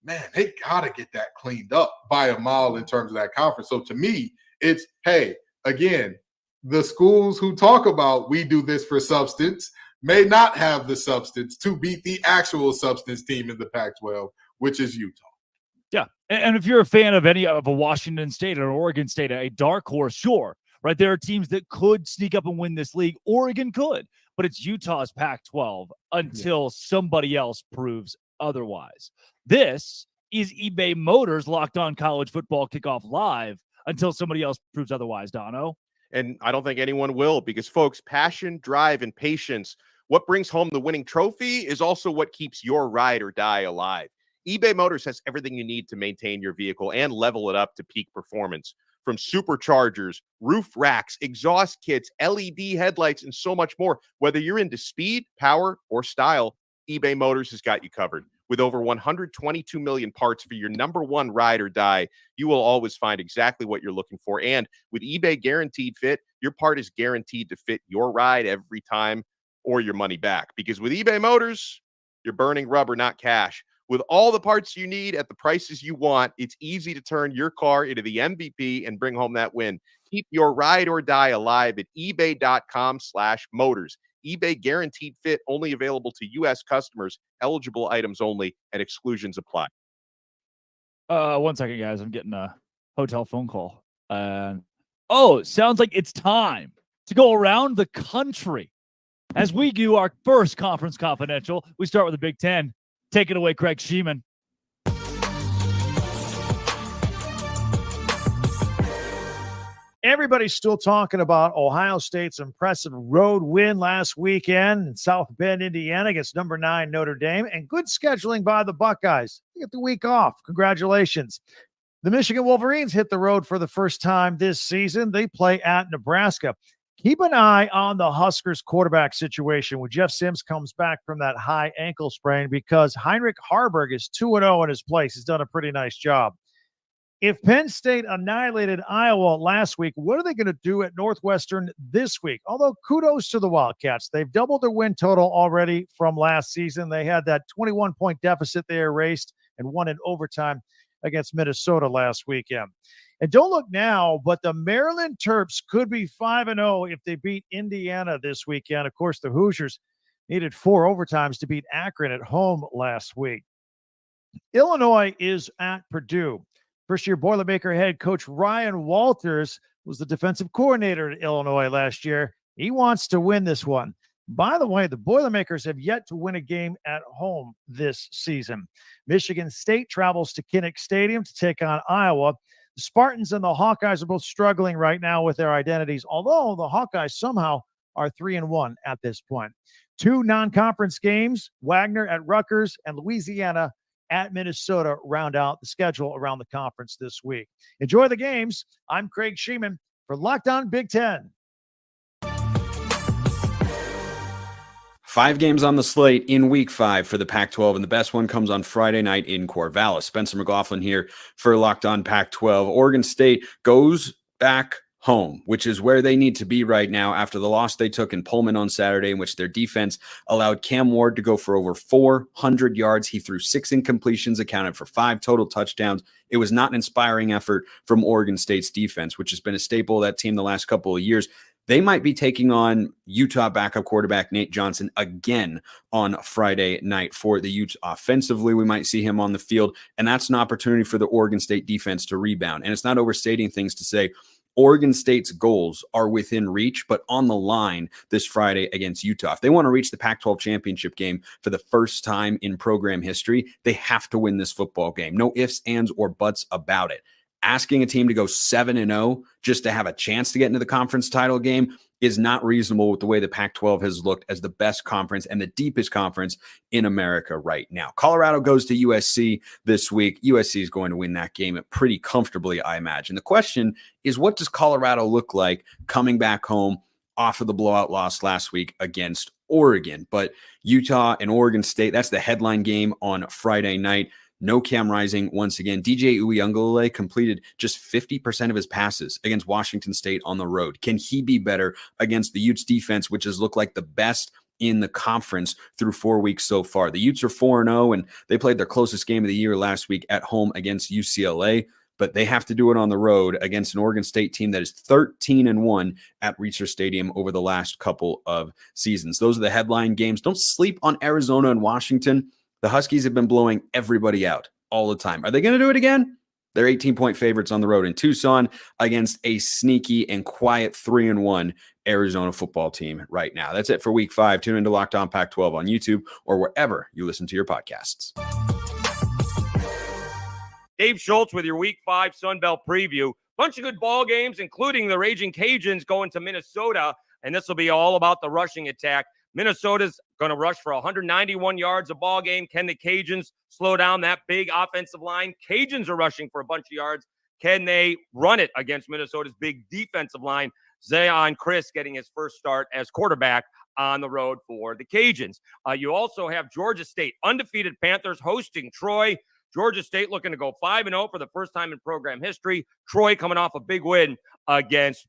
man, they got to get that cleaned up by a mile in terms of that conference. So to me, it's, hey, again, the schools who talk about we do this for substance may not have the substance to beat the actual substance team in the Pac-12, which is Utah. Yeah, and if you're a fan of any of a Washington State or Oregon State, a dark horse, sure. Right, there are teams that could sneak up and win this league. Oregon could, but it's Utah's Pac-12 until somebody else proves otherwise. This is eBay Motors Locked On College Football Kickoff Live until somebody else proves otherwise, Dono. And I don't think anyone will, because, folks, passion, drive, and patience, what brings home the winning trophy is also what keeps your ride or die alive. eBay Motors has everything you need to maintain your vehicle and level it up to peak performance. From superchargers, roof racks, exhaust kits, LED headlights, and so much more. Whether you're into speed, power, or style, eBay Motors has got you covered. With over 122 million parts for your number one ride or die, you will always find exactly what you're looking for. And with eBay Guaranteed Fit, your part is guaranteed to fit your ride every time or your money back. Because with eBay Motors, you're burning rubber, not cash. With all the parts you need at the prices you want, it's easy to turn your car into the MVP and bring home that win. Keep your ride or die alive at ebay.com/motors. eBay Guaranteed Fit, only available to U.S. customers, eligible items only, and exclusions apply. 1 second, guys. I'm getting a hotel phone call. Sounds like it's time to go around the country as we do our first Conference Confidential. We start with the Big Ten. Take it away, Craig Sheeman. Everybody's still talking about Ohio State's impressive road win last weekend in South Bend, Indiana against number 9 Notre Dame, and good scheduling by the Buckeyes. They get the week off. Congratulations. The Michigan Wolverines hit the road for the first time this season. They play at Nebraska. Keep an eye on the Huskers quarterback situation when Jeff Sims comes back from that high ankle sprain, because Heinrich Harburg is 2-0 in his place. He's done a pretty nice job. If Penn State annihilated Iowa last week, what are they going to do at Northwestern this week? Although kudos to the Wildcats. They've doubled their win total already from last season. They had that 21-point deficit they erased and won in overtime against Minnesota last weekend. And don't look now, but the Maryland Terps could be 5-0 if they beat Indiana this weekend. Of course, the Hoosiers needed 4 overtimes to beat Akron at home last week. Illinois is at Purdue. First-year Boilermaker head coach Ryan Walters was the defensive coordinator at Illinois last year. He wants to win this one. By the way, the Boilermakers have yet to win a game at home this season. Michigan State travels to Kinnick Stadium to take on Iowa. The Spartans and the Hawkeyes are both struggling right now with their identities, although the Hawkeyes somehow are 3-1 at this point. 2 non-conference games, Wagner at Rutgers and Louisiana at Minnesota, round out the schedule around the conference this week. Enjoy the games. I'm Craig Sheeman for Locked On Big Ten. 5 games on the slate in week 5 for the Pac-12, and the best one comes on Friday night in Corvallis. Spencer McLaughlin here for Locked On Pac-12. Oregon State goes back home, which is where they need to be right now after the loss they took in Pullman on Saturday, in which their defense allowed Cam Ward to go for over 400 yards. He threw 6 incompletions, accounted for 5 total touchdowns. It was not an inspiring effort from Oregon State's defense, which has been a staple of that team the last couple of years. They might be taking on Utah backup quarterback Nate Johnson again on Friday night for the Utes. Offensively, we might see him on the field, and that's an opportunity for the Oregon State defense to rebound. And it's not overstating things to say Oregon State's goals are within reach, but on the line this Friday against Utah. If they want to reach the Pac-12 championship game for the first time in program history, they have to win this football game. No ifs, ands, or buts about it. Asking a team to go 7-0 just to have a chance to get into the conference title game is not reasonable with the way the Pac-12 has looked as the best conference and the deepest conference in America right now. Colorado goes to USC this week. USC is going to win that game pretty comfortably, I imagine. The question is, what does Colorado look like coming back home off of the blowout loss last week against Oregon? But Utah and Oregon State, that's the headline game on Friday night. No Cam Rising once again. DJ Uiagalelei completed just 50% of his passes against Washington State on the road. Can he be better against the Utes defense, which has looked like the best in the conference through 4 weeks so far? The Utes are 4-0, and they played their closest game of the year last week at home against UCLA, but they have to do it on the road against an Oregon State team that is 13-1 at Reser Stadium over the last couple of seasons. Those are the headline games. Don't sleep on Arizona and Washington. The Huskies have been blowing everybody out all the time. Are they going to do it again? They're 18-point favorites on the road in Tucson against a sneaky and quiet 3-1 Arizona football team right now. That's it for week 5. Tune into Locked On Pac-12 on YouTube or wherever you listen to your podcasts. Dave Schultz with your week 5 Sun Belt preview. Bunch of good ball games, including the Raging Cajuns going to Minnesota, and this will be all about the rushing attack. Minnesota's going to rush for 191 yards a ball game. Can the Cajuns slow down that big offensive line? Cajuns are rushing for a bunch of yards. Can they run it against Minnesota's big defensive line? Zion Chris getting his first start as quarterback on the road for the Cajuns. You also have Georgia State, undefeated Panthers hosting Troy. Georgia State looking to go 5-0 for the first time in program history. Troy coming off a big win against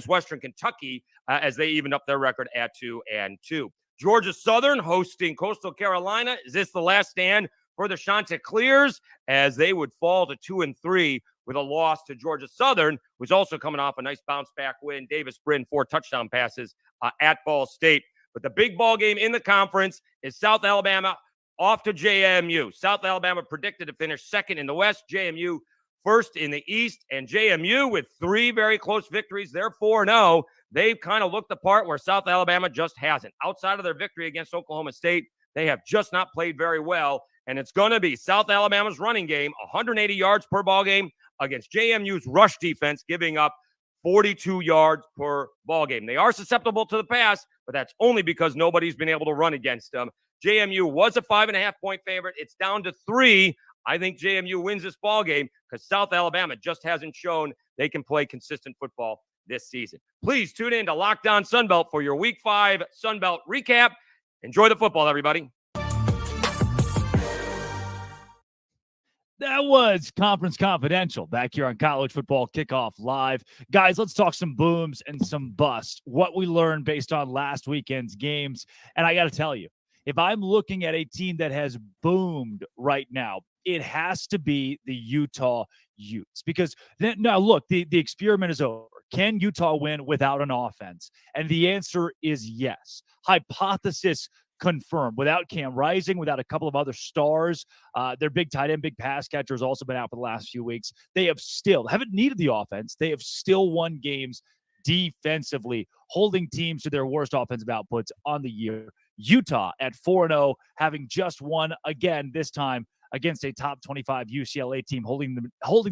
Western Kentucky as they evened up their record at 2-2. Georgia Southern hosting Coastal Carolina. Is this the last stand for the Chanticleers as they would fall to 2-3 with a loss to Georgia Southern, who's also coming off a nice bounce back win? Davis Brin, 4 touchdown passes at Ball State. But the big ball game in the conference is South Alabama off to JMU. South Alabama predicted to finish second in the West. JMU first in the East. And JMU with 3 very close victories. They're 4-0. They've kind of looked the part where South Alabama just hasn't. Outside of their victory against Oklahoma State, they have just not played very well. And it's going to be South Alabama's running game, 180 yards per ball game against JMU's rush defense, giving up 42 yards per ball game. They are susceptible to the pass, but that's only because nobody's been able to run against them. JMU was a 5.5-point favorite. It's down to 3. I think JMU wins this ball game because South Alabama just hasn't shown they can play consistent football this season. Please tune in to Locked On Sunbelt for your Week 5 Sunbelt recap. Enjoy the football, everybody. That was Conference Confidential back here on College Football Kickoff Live. Guys, let's talk some booms and some busts. What we learned based on last weekend's games. And I got to tell you, if I'm looking at a team that has boomed right now, it has to be the Utah Utes. Because now, look, the experiment is over. Can Utah win without an offense? And the answer is yes. Hypothesis confirmed. Without Cam Rising, without a couple of other stars, their big tight end, big pass catcher has also been out for the last few weeks. They haven't needed the offense. They have still won games defensively, holding teams to their worst offensive outputs on the year. Utah at 4-0, having just won again, this time against a top 25 UCLA team, holding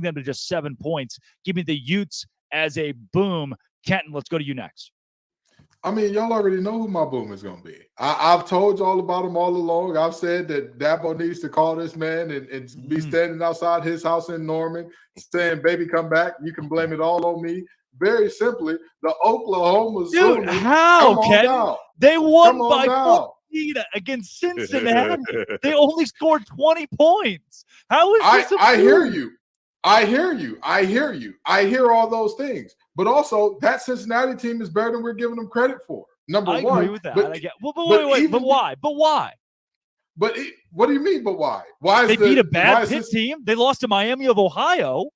them to just 7 points. Give me the Utes as a boom. Kenton, let's go to you next. I mean, y'all already know who my boom is going to be. I've told y'all about him all along. I've said that Dabo needs to call this man and be standing outside his house in Norman saying, baby, come back. You can blame it all on me. Very simply, the Oklahoma Dude, Sooners, how, Ken? They won by 14 against Cincinnati. They only scored 20 points. How is this? I hear you. I hear all those things. But also, that Cincinnati team is better than we're giving them credit for. Number one. I agree with that. But why? But what do you mean, but why? Why they beat a bad Pitt team? They lost to Miami of Ohio.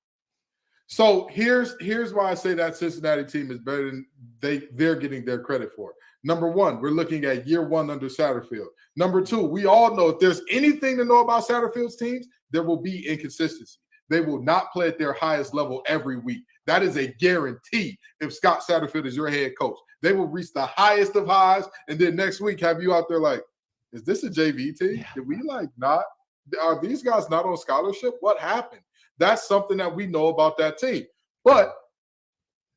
So here's why I say that Cincinnati team is better than they're getting their credit for. Number one, we're looking at year one under Satterfield. Number two, we all know if there's anything to know about Satterfield's teams, there will be inconsistency. They will not play at their highest level every week. That is a guarantee if Scott Satterfield is your head coach. They will reach the highest of highs, and then next week have you out there like, is this a JV team? Yeah. Did we not? Are these guys not on scholarship? What happened? That's something that we know about that team. But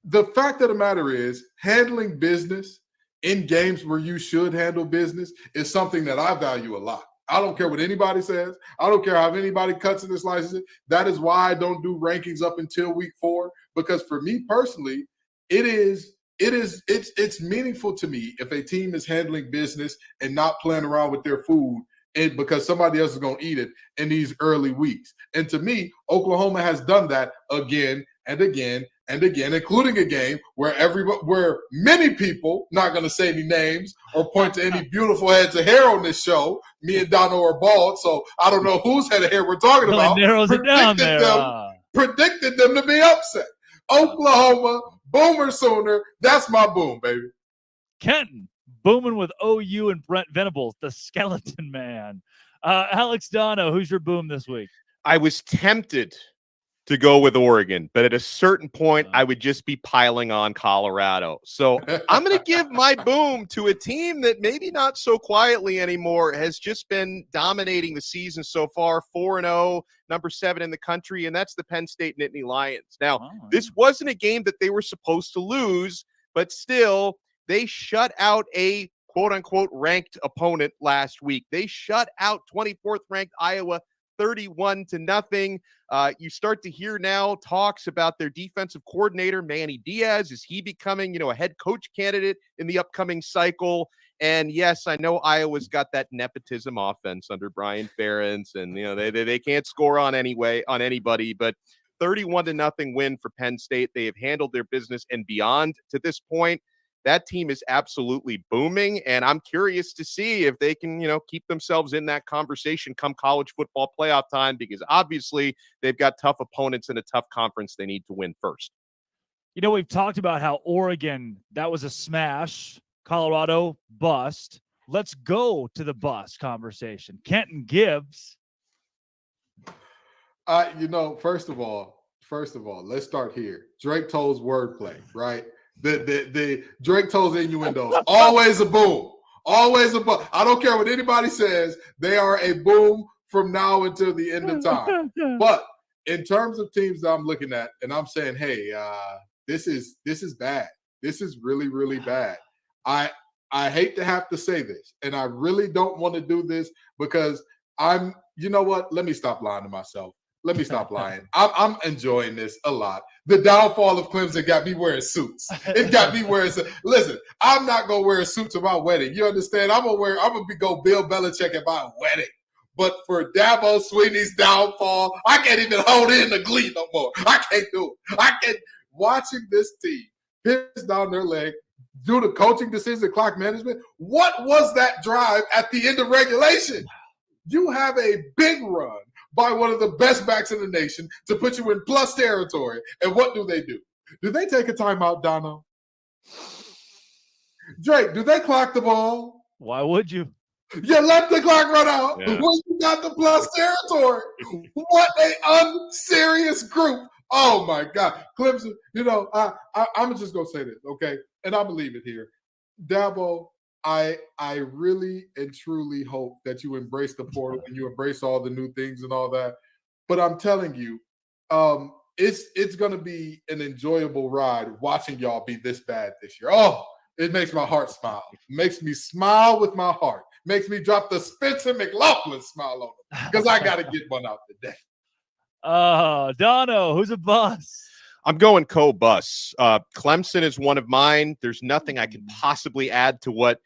the fact of the matter is, handling business in games where you should handle business is something that I value a lot. I don't care what anybody says. I don't care how anybody cuts it and slices it. That is why I don't do rankings up until week 4, because for me personally, it's meaningful to me if a team is handling business and not playing around with their food and because somebody else is going to eat it in these early weeks. And to me, Oklahoma has done that again and again and again, including a game where many people, not going to say any names or point to any beautiful heads of hair on this show. Me and Dono are bald, so I don't know whose head of hair we're talking about. Narrows it down there. Predicted them to be upset. Oklahoma, Boomer Sooner. That's my boom, baby. Kenton, booming with OU and Brent Venables, the skeleton man. Alex Dono, who's your boom this week? I was tempted to go with Oregon, but at a certain point, I would just be piling on Colorado. So I'm going to give my boom to a team that maybe not so quietly anymore has just been dominating the season so far, 4-0, number 7 in the country, and that's the Penn State Nittany Lions. Now, this wasn't a game that they were supposed to lose, but still, they shut out a quote-unquote ranked opponent last week. They shut out 24th ranked Iowa 31-0. You start to hear now talks about their defensive coordinator, Manny Diaz. Is he becoming, a head coach candidate in the upcoming cycle? And yes, I know Iowa's got that nepotism offense under Brian Ferentz, and they can't score on anybody, but 31-0 win for Penn State. They have handled their business and beyond to this point. That team is absolutely booming, and I'm curious to see if they can, keep themselves in that conversation come college football playoff time, because obviously they've got tough opponents in a tough conference they need to win first. We've talked about how Oregon, that was a smash. Colorado, bust. Let's go to the bust conversation. Kenton Gibbs. First of all, let's start here. Drake Toll's wordplay, right? The Drake Toll's innuendos, always a boom, always a boom. I don't care what anybody says; they are a boom from now until the end of time. But in terms of teams that I'm looking at, and I'm saying, hey, this is bad. This is really, really bad. I hate to have to say this, and I really don't want to do this because you know what? Let me stop lying to myself. Let me stop lying. I'm enjoying this a lot. The downfall of Clemson got me wearing suits. It got me wearing listen, I'm not gonna wear a suit to my wedding. You understand? I'm gonna go Bill Belichick at my wedding. But for Dabo Swinney's downfall, I can't even hold in the glee no more. I can't do it. I can't. Watching this team piss down their leg, do the coaching decisions and clock management. What was that drive at the end of regulation? You have a big run by one of the best backs in the nation to put you in plus territory. And what do? Do they take a timeout, Dono? Drake, do they clock the ball? Why would you? You let the clock run out Yeah. when you got the plus territory. What a unserious group. Oh, my God. Clemson, I'm just going to say this, okay? And I'm going to leave it here. Dabo, I really and truly hope that you embrace the portal and you embrace all the new things and all that. But I'm telling you, it's going to be an enjoyable ride watching y'all be this bad this year. Oh, it makes my heart smile. It makes me smile with my heart. Makes me drop the Spencer McLaughlin smile on them because I got to get one out today. Dono, who's a bust? I'm going co-bus. Clemson is one of mine. There's nothing I can possibly add to what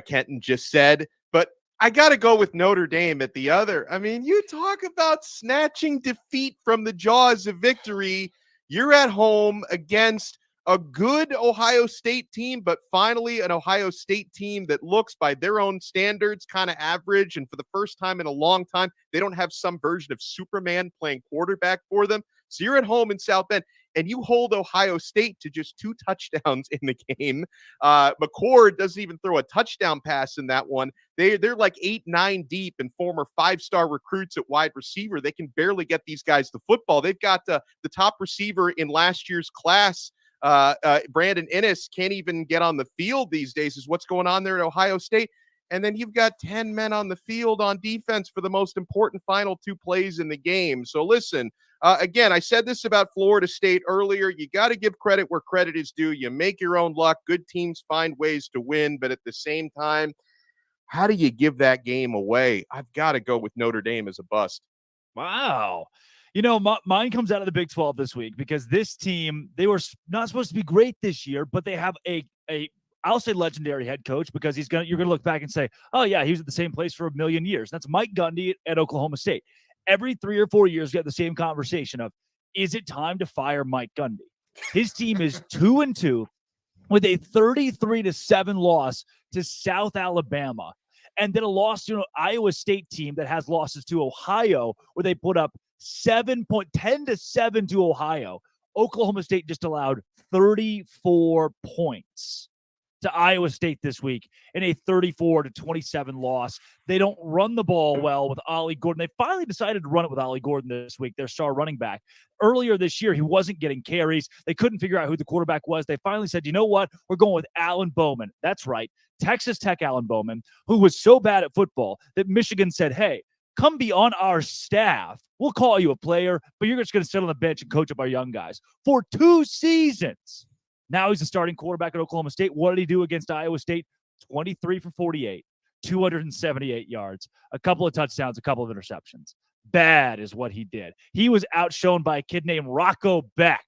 Kenton just said, but I got to go with Notre Dame at the other. I mean, you talk about snatching defeat from the jaws of victory. You're at home against a good Ohio State team, but finally an Ohio State team that looks by their own standards kind of average. And for the first time in a long time, they don't have some version of Superman playing quarterback for them. So you're at home in South Bend and you hold Ohio State to just 2 touchdowns in the game. McCord doesn't even throw a touchdown pass in that one. They're like 8-9 deep and former 5-star recruits at wide receiver. They can barely get these guys the football. They've got the top receiver in last year's class. Brandon Ennis can't even get on the field these days is what's going on there at Ohio State. And then you've got 10 men on the field on defense for the most important final 2 plays in the game. So listen, again, I said this about Florida State earlier. You got to give credit where credit is due. You make your own luck. Good teams find ways to win. But at the same time, how do you give that game away? I've got to go with Notre Dame as a bust. Wow. Mine comes out of the Big 12 this week because this team, they were not supposed to be great this year, but they have I'll say legendary head coach because you're going to look back and say, oh yeah, he was at the same place for a million years. That's Mike Gundy at Oklahoma State. Every 3 or 4 years, we have the same conversation of, is it time to fire Mike Gundy? His team is 2-2 with a 33-7 loss to South Alabama. And then a loss to an Iowa State team that has losses to Ohio, where they put up 10-7 to Ohio. Oklahoma State just allowed 34 points to Iowa State this week in a 34-27 loss. They don't run the ball well with Ollie Gordon. They finally decided to run it with Ollie Gordon this week, their star running back. Earlier this year, he wasn't getting carries. They couldn't figure out who the quarterback was. They finally said, you know what? We're going with Alan Bowman. That's right. Texas Tech Alan Bowman, who was so bad at football that Michigan said, hey, come be on our staff. We'll call you a player, but you're just going to sit on the bench and coach up our young guys for 2 seasons. Now he's a starting quarterback at Oklahoma State. What did he do against Iowa State? 23 for 48, 278 yards, a couple of touchdowns, a couple of interceptions. Bad is what he did. He was outshone by a kid named Rocco Becht,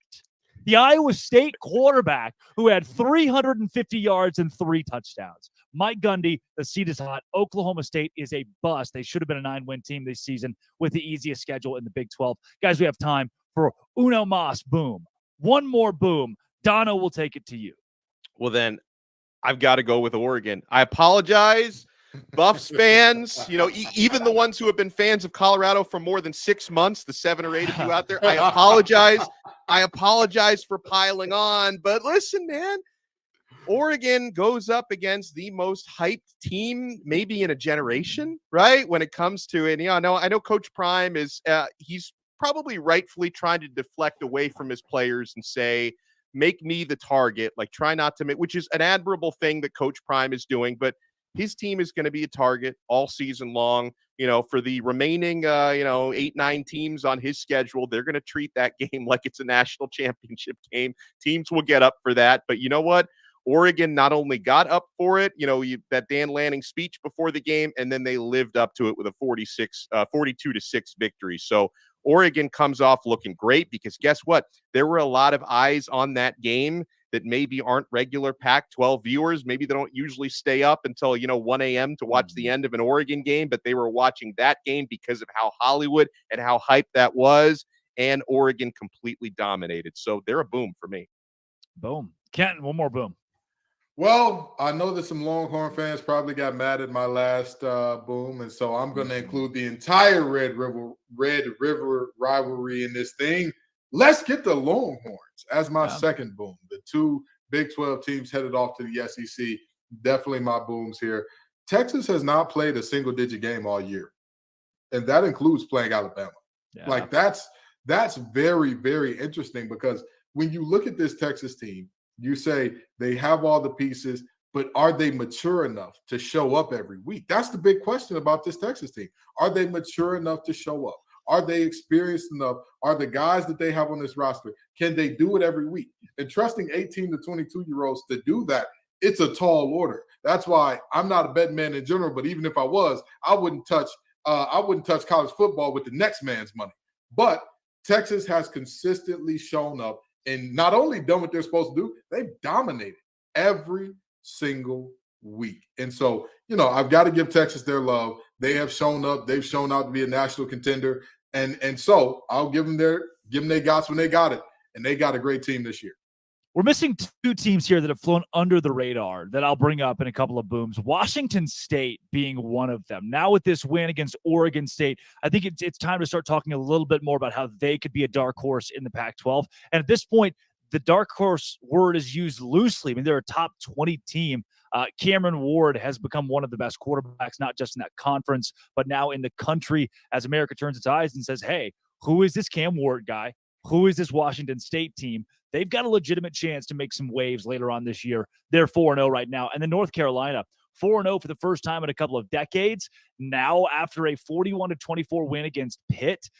the Iowa State quarterback who had 350 yards and 3 touchdowns. Mike Gundy, the seat is hot. Oklahoma State is a bust. They should have been a 9-win team this season with the easiest schedule in the Big 12. Guys, we have time for uno mas boom. One more boom. Dono will take it to you. Well, then I've got to go with Oregon. I apologize, Buffs fans, even the ones who have been fans of Colorado for more than 6 months, the 7 or 8 of you out there, I apologize. I apologize for piling on. But listen, man, Oregon goes up against the most hyped team maybe in a generation, right? When it comes to it. I know Coach Prime is he's probably rightfully trying to deflect away from his players and say, make me the target, like try not to make, which is an admirable thing that Coach Prime is doing, but his team is going to be a target all season long. for the remaining, 8-9 teams on his schedule, they're going to treat that game like it's a national championship game. Teams will get up for that. But you know what? Oregon not only got up for it, that Dan Lanning speech before the game, and then they lived up to it with a 42-6 victory. So Oregon comes off looking great because guess what? There were a lot of eyes on that game that maybe aren't regular Pac-12 viewers. Maybe they don't usually stay up until, 1 a.m. to watch the end of an Oregon game, but they were watching that game because of how Hollywood and how hype that was, and Oregon completely dominated. So they're a boom for me. Boom. Kenton, one more boom. Well, I know that some Longhorn fans probably got mad at my last boom, and so I'm going to include the entire Red River rivalry in this thing. Let's get the Longhorns as my second boom. The two Big 12 teams headed off to the SEC. Definitely my booms here. Texas has not played a single-digit game all year, and that includes playing Alabama. Yeah. Like that's very, very interesting because when you look at this Texas team, you say they have all the pieces, but are they mature enough to show up every week? That's the big question about this Texas team. Are they mature enough to show up? Are they experienced enough? Are the guys that they have on this roster, can they do it every week? And trusting 18 to 22-year-olds to do that, it's a tall order. That's why I'm not a betting man in general, but even if I was, I wouldn't touch college football with the next man's money. But Texas has consistently shown up and not only done what they're supposed to do, they've dominated every single week. And so, I've got to give Texas their love. They have shown up. They've shown out to be a national contender. And so I'll give them their gots when they got it. And they got a great team this year. We're missing two teams here that have flown under the radar that I'll bring up in a couple of booms. Washington State being one of them. Now with this win against Oregon State, I think it's time to start talking a little bit more about how they could be a dark horse in the Pac-12. And at this point, the dark horse word is used loosely. I mean, they're a top 20 team. Cameron Ward has become one of the best quarterbacks, not just in that conference, but now in the country as America turns its eyes and says, hey, who is this Cam Ward guy? Who is this Washington State team? They've got a legitimate chance to make some waves later on this year. They're 4-0 right now. And then North Carolina, 4-0 for the first time in a couple of decades. Now, after a 41-24 win against Pitt,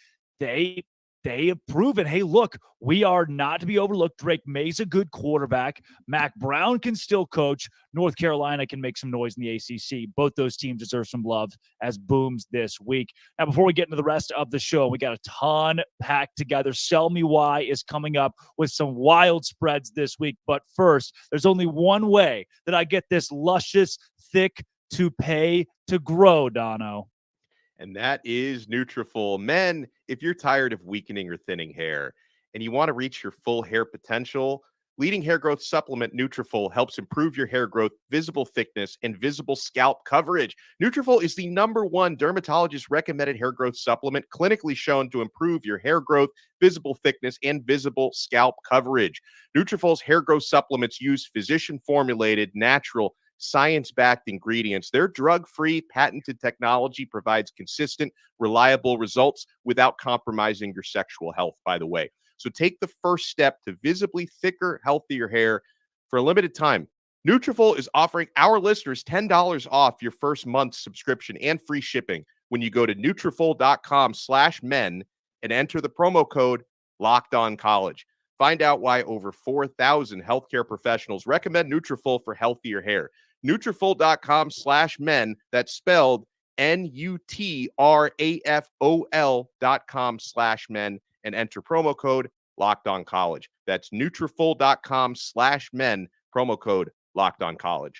they have proven, hey, look, we are not to be overlooked. Drake May's a good quarterback. Mac Brown can still coach. North Carolina can make some noise in the ACC. Both those teams deserve some love as booms this week. Now, before we get into the rest of the show, we got a ton packed together. Sell Me Why is coming up with some wild spreads this week. But first, there's only one way that I get this luscious, thick toupee to grow, Dono. And that is Nutrafol. Men, if you're tired of weakening or thinning hair and you want to reach your full hair potential, leading hair growth supplement Nutrafol helps improve your hair growth, visible thickness, and visible scalp coverage. Nutrafol is the #1 dermatologist recommended hair growth supplement clinically shown to improve your hair growth, visible thickness, and visible scalp coverage. Nutrafol's hair growth supplements use physician-formulated, natural, science-backed ingredients. Their drug-free, patented technology provides consistent, reliable results without compromising your sexual health, by the way. So take the first step to visibly thicker, healthier hair for a limited time. Nutrafol is offering our listeners $10 off your first month's subscription and free shipping when you go to Nutrafol.com/men and enter the promo code LOCKEDONCollege. Find out why over 4,000 healthcare professionals recommend Nutrafol for healthier hair. Nutrafol.com/men. That's spelled Nutrafol.com/men and enter promo code LOCKEDONCollege. That's Nutrafol.com/men, promo code LOCKEDONCollege.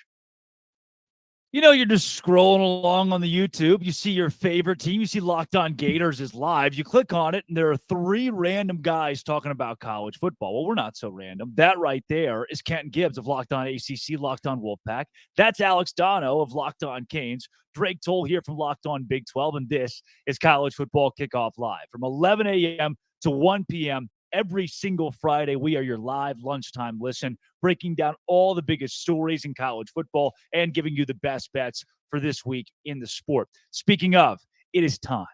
You're just scrolling along on the YouTube. You see your favorite team. You see Locked On Gators is live. You click on it, and there are 3 random guys talking about college football. Well, we're not so random. That right there is Kenton Gibbs of Locked On ACC, Locked On Wolfpack. That's Alex Dono of Locked On Canes. Drake Toll here from Locked On Big 12, and this is College Football Kickoff Live. From 11 a.m. to 1 p.m., every single Friday, we are your live lunchtime listen, breaking down all the biggest stories in college football and giving you the best bets for this week in the sport. Speaking of, it is time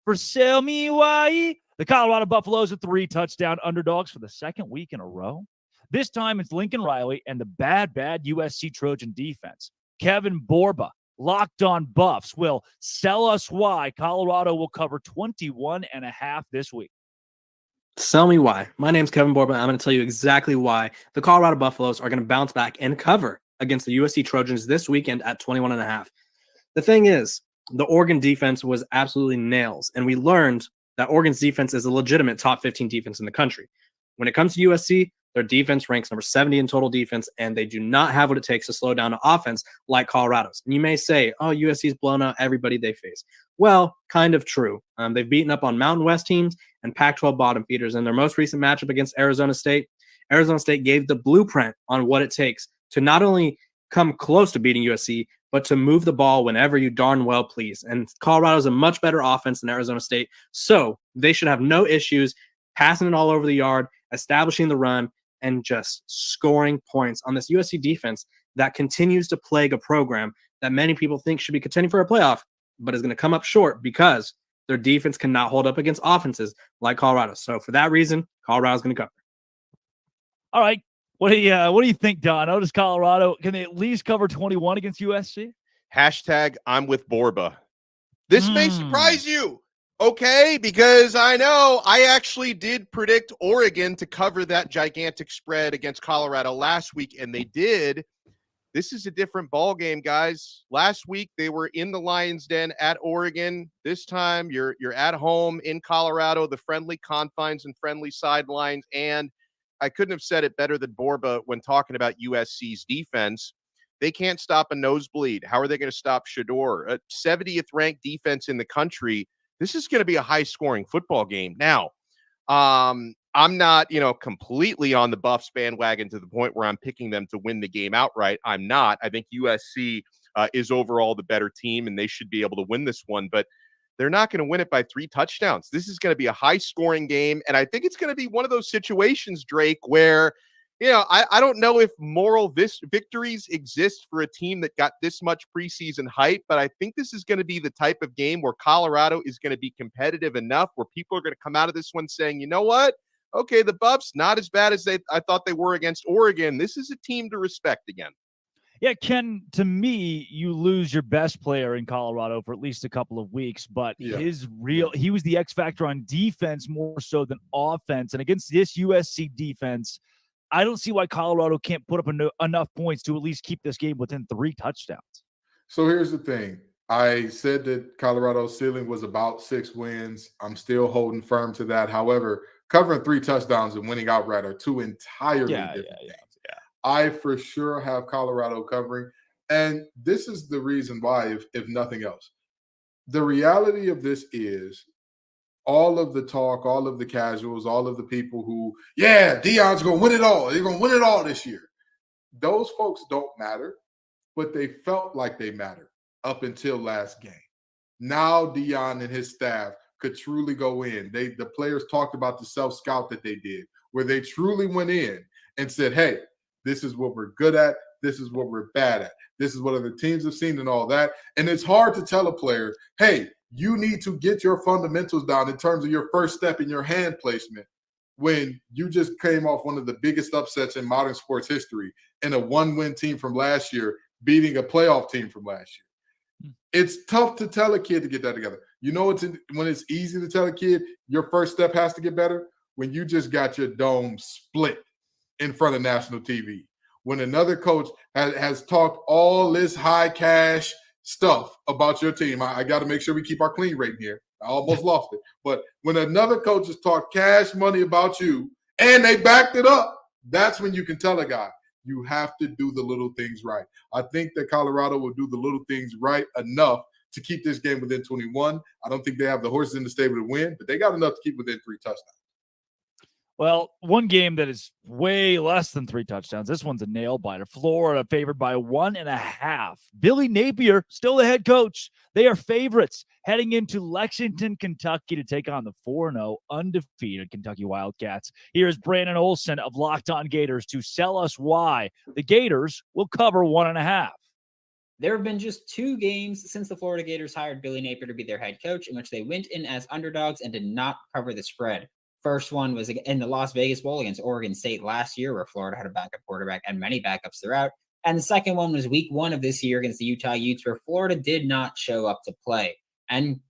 for Sell Me Why. The Colorado Buffaloes are 3-touchdown underdogs for the second week in a row. This time it's Lincoln Riley and the bad USC Trojan defense. Kevin Borba Locked On Buffs will sell us why Colorado will cover 21.5 this week. Tell me why. My name's Kevin Borba. I'm going to tell you exactly why the Colorado Buffaloes are going to bounce back and cover against the USC Trojans this weekend at 21.5. The thing is, the Oregon defense was absolutely nails, and we learned that Oregon's defense is a legitimate top 15 defense in the country. When it comes to USC, their defense ranks number 70 in total defense, and they do not have what it takes to slow down an offense like Colorado's. And you may say, oh, USC's blown out everybody they face. Well, kind of true. They've beaten up on Mountain West teams and Pac-12 bottom feeders. In their most recent matchup against Arizona State gave the blueprint on what it takes to not only come close to beating USC, but to move the ball whenever you darn well please. And Colorado's a much better offense than Arizona State, so they should have no issues passing it all over the yard, establishing the run, and just scoring points on this USC defense that continues to plague a program that many people think should be contending for a playoff, but is going to come up short because their defense cannot hold up against offenses like Colorado. So for that reason, Colorado's going to cover. All right. What do you think, Don? Notice Colorado, can they at least cover 21 against USC? Hashtag I'm with Borba. This may surprise you. Okay, because I know I actually did predict Oregon to cover that gigantic spread against Colorado last week, and they did. This is a different ball game, guys. Last week they were in the Lions' Den at Oregon. This time you're at home in Colorado, the friendly confines and friendly sidelines, and I couldn't have said it better than Borba when talking about USC's defense. They can't stop a nosebleed. How are they going to stop Shador? A 70th ranked defense in the country. This is going to be a high-scoring football game. Now, I'm not, completely on the Buffs bandwagon to the point where I'm picking them to win the game outright. I'm not. I think USC is overall the better team, and they should be able to win this one. But they're not going to win it by 3 touchdowns. This is going to be a high-scoring game, and I think it's going to be one of those situations, Drake, where I don't know if moral victories exist for a team that got this much preseason hype, but I think this is going to be the type of game where Colorado is going to be competitive enough where people are going to come out of this one saying, you know what? Okay, the Buffs, not as bad as I thought they were against Oregon. This is a team to respect again. Yeah, Ken, to me, you lose your best player in Colorado for at least a couple of weeks, but he was the X factor on defense more so than offense. And against this USC defense, I don't see why Colorado can't put up enough points to at least keep this game within 3 touchdowns. So here's the thing. I said that Colorado's ceiling was about 6 wins. I'm still holding firm to that. However, covering 3 touchdowns and winning outright are 2 entirely different things. I for sure have Colorado covering. And this is the reason why, if nothing else. The reality of this is all of the talk, all of the casuals, all of the people who, Deion's going to win it all. They're going to win it all this year. Those folks don't matter, but they felt like they mattered up until last game. Now Deion and his staff could truly go in. The players talked about the self-scout that they did, where they truly went in and said, hey, this is what we're good at. This is what we're bad at. This is what other teams have seen and all that. And it's hard to tell a player, hey, you need to get your fundamentals down in terms of your first step in your hand placement when you just came off one of the biggest upsets in modern sports history and a 1-win team from last year beating a playoff team from last year. It's tough to tell a kid to get that together. You know, when it's easy to tell a kid your first step has to get better when you just got your dome split in front of national TV. When another coach has talked all this high cash stuff about your team. I got to make sure we keep our clean rate here. I almost lost it. But when another coach has talked cash money about you and they backed it up, that's when you can tell a guy, you have to do the little things right. I think that Colorado will do the little things right enough to keep this game within 21. I don't think they have the horses in the stable to win, but they got enough to keep within 3 touchdowns. Well, one game that is way less than 3 touchdowns. This one's a nail biter. Florida favored by 1.5. Billy Napier, still the head coach. They are favorites heading into Lexington, Kentucky to take on the 4-0 undefeated Kentucky Wildcats. Here's Brandon Olson of Locked On Gators to sell us why the Gators will cover 1.5. There have been just 2 games since the Florida Gators hired Billy Napier to be their head coach in which they went in as underdogs and did not cover the spread. First one was in the Las Vegas Bowl against Oregon State last year, where Florida had a backup quarterback and many backups throughout. And the second one was week 1 of this year against the Utah Utes, where Florida did not show up to play. And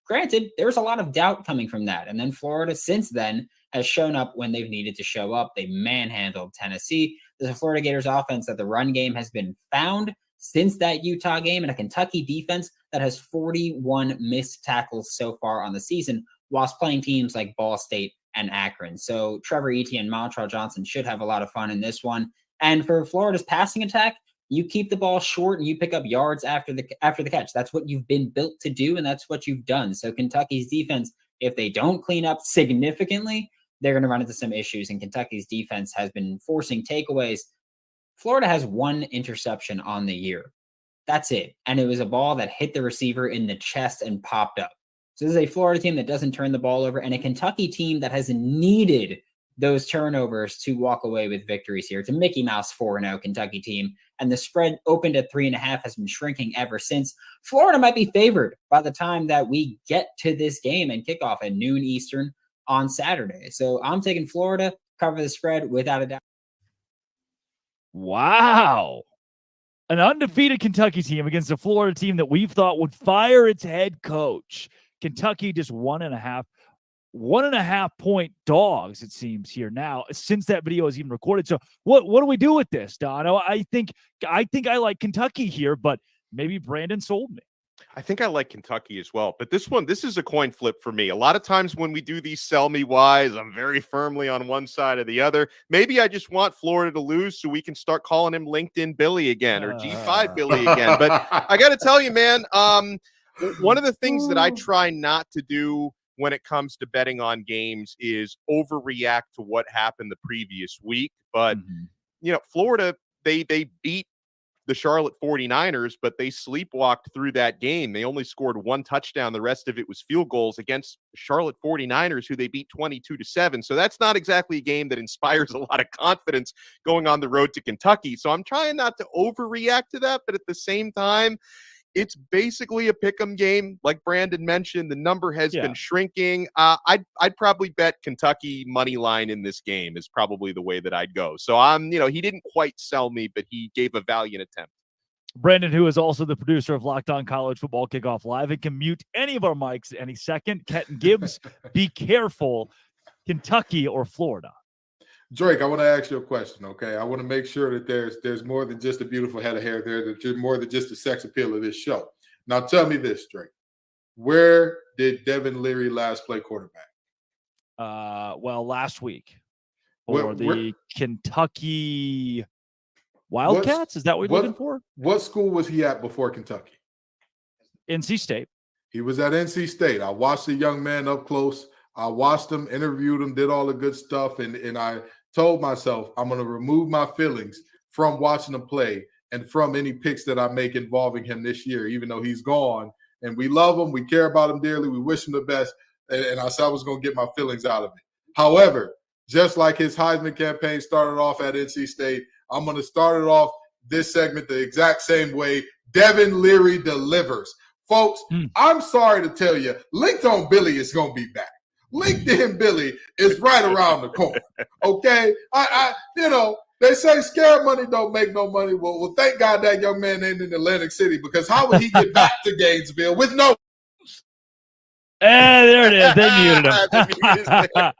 granted, there was a lot of doubt coming from that. And then Florida since then has shown up when they've needed to show up. They manhandled Tennessee. There's a Florida Gators offense that the run game has been found since that Utah game, and a Kentucky defense that has 41 missed tackles so far on the season, whilst playing teams like Ball State and Akron. So Trevor Etienne and Montrell Johnson should have a lot of fun in this one. And for Florida's passing attack, you keep the ball short and you pick up yards after the catch. That's what you've been built to do, and that's what you've done. So Kentucky's defense, if they don't clean up significantly, they're going to run into some issues, and Kentucky's defense has been forcing takeaways. Florida has 1 interception on the year. That's it. And it was a ball that hit the receiver in the chest and popped up. So this is a Florida team that doesn't turn the ball over, and a Kentucky team that has needed those turnovers to walk away with victories here. It's a Mickey Mouse 4-0 Kentucky team, and the spread opened at 3.5 has been shrinking ever since. Florida might be favored by the time that we get to this game and kickoff at noon Eastern on Saturday. So I'm taking Florida, cover the spread without a doubt. Wow. An undefeated Kentucky team against a Florida team that we've thought would fire its head coach. Kentucky just 1.5 point dogs, it seems, here now since that video is even recorded. So what do we do with this, Dono? I think I like Kentucky here, but maybe Brandon sold me. I think I like Kentucky as well, but this is a coin flip for me. A lot of times when we do these sell me whys, I'm very firmly on one side or the other. Maybe I just want Florida to lose so we can start calling him LinkedIn Billy again or G5 Billy again. But I got to tell you, man, one of the things that I try not to do when it comes to betting on games is overreact to what happened the previous week. But, Florida, they beat the Charlotte 49ers, but they sleepwalked through that game. They only scored 1 touchdown. The rest of it was field goals against the Charlotte 49ers, who they beat 22-7. So that's not exactly a game that inspires a lot of confidence going on the road to Kentucky. So I'm trying not to overreact to that, but at the same time, it's basically a pick'em game. Like Brandon mentioned, the number has been shrinking. I'd probably bet Kentucky money line in this game is probably the way that I'd go. So he didn't quite sell me, but he gave a valiant attempt. Brandon, who is also the producer of Locked On College Football Kickoff Live and can mute any of our mics at any second. Kenton Gibbs, be careful. Kentucky or Florida? Drake, I want to ask you a question, okay? I want to make sure that there's more than just a beautiful head of hair there, that you're more than just the sex appeal of this show. Now, tell me this, Drake. Where did Devin Leary last play quarterback? Last week for the Kentucky Wildcats. Is that what you're looking for? What school was he at before Kentucky? NC State. He was at NC State. I watched the young man up close. I watched him, interviewed him, did all the good stuff, and I told myself I'm going to remove my feelings from watching him play and from any picks that I make involving him this year, even though he's gone. And we love him. We care about him dearly. We wish him the best. And I said I was going to get my feelings out of it. However, just like his Heisman campaign started off at NC State, I'm going to start it off this segment the exact same way. Devin Leary delivers. Folks, I'm sorry to tell you, LinkedIn Billy is going to be back. LinkedIn Billy is right around the corner. Okay, they say scared money don't make no money. Well, thank God that young man ain't in Atlantic City, because how would he get back to Gainesville with no? There it is. They muted him.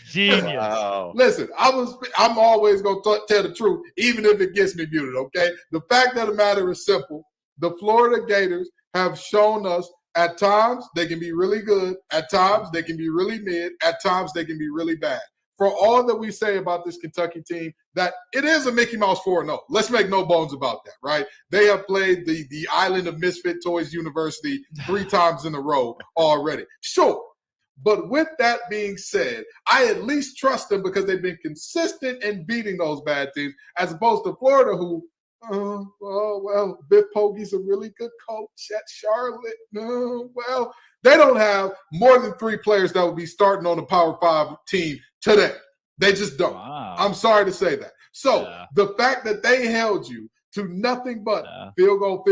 Genius. Wow. Listen, I'm always gonna tell the truth, even if it gets me muted. Okay, the fact of the matter is simple. The Florida Gators have shown us. At times, they can be really good. At times, they can be really mid. At times, they can be really bad. For all that we say about this Kentucky team, that it is a Mickey Mouse 4-0. Let's make no bones about that, right? They have played the Island of Misfit Toys University 3 times in a row already. Sure. But with that being said, I at least trust them because they've been consistent in beating those bad teams, as opposed to Florida, who Biff Pogge's a really good coach at Charlotte. They don't have more than 3 players that will be starting on a Power 5 team today. They just don't. Wow. I'm sorry to say that. So the fact that they held you to nothing but field goal,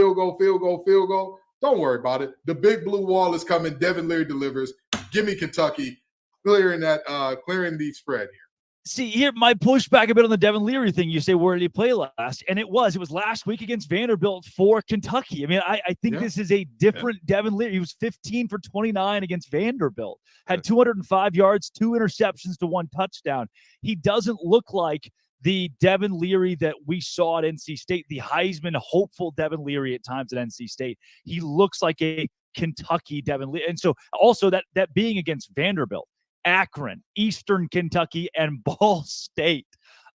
don't worry about it. The big blue wall is coming. Devin Leary delivers. Give me Kentucky clearing the spread here. See, here, my pushback a bit on the Devin Leary thing. You say, where did he play last? And it was last week against Vanderbilt for Kentucky. I mean, I think this is a different Devin Leary. He was 15 for 29 against Vanderbilt, had 205 yards, 2 interceptions to 1 touchdown. He doesn't look like the Devin Leary that we saw at NC State, the Heisman hopeful Devin Leary at times at NC State. He looks like a Kentucky Devin Leary. And so also that being against Vanderbilt, Akron, Eastern Kentucky, and Ball State.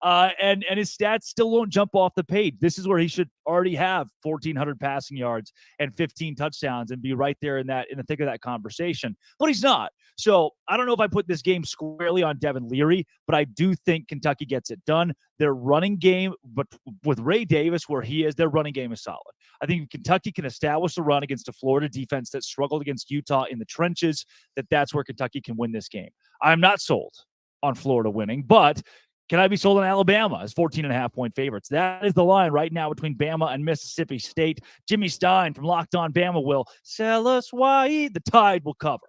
And his stats still won't jump off the page. This is where he should already have 1,400 passing yards and 15 touchdowns and be right there in the thick of that conversation. But he's not. So I don't know if I put this game squarely on Devin Leary, but I do think Kentucky gets it done. Their running game, but with Ray Davis where he is, their running game is solid. I think Kentucky can establish the run against a Florida defense that struggled against Utah in the trenches, that's where Kentucky can win this game. I'm not sold on Florida winning, but can I be sold on Alabama as 14.5-point favorites? That is the line right now between Bama and Mississippi State. Jimmy Stein from Locked On Bama will sell us why the Tide will cover.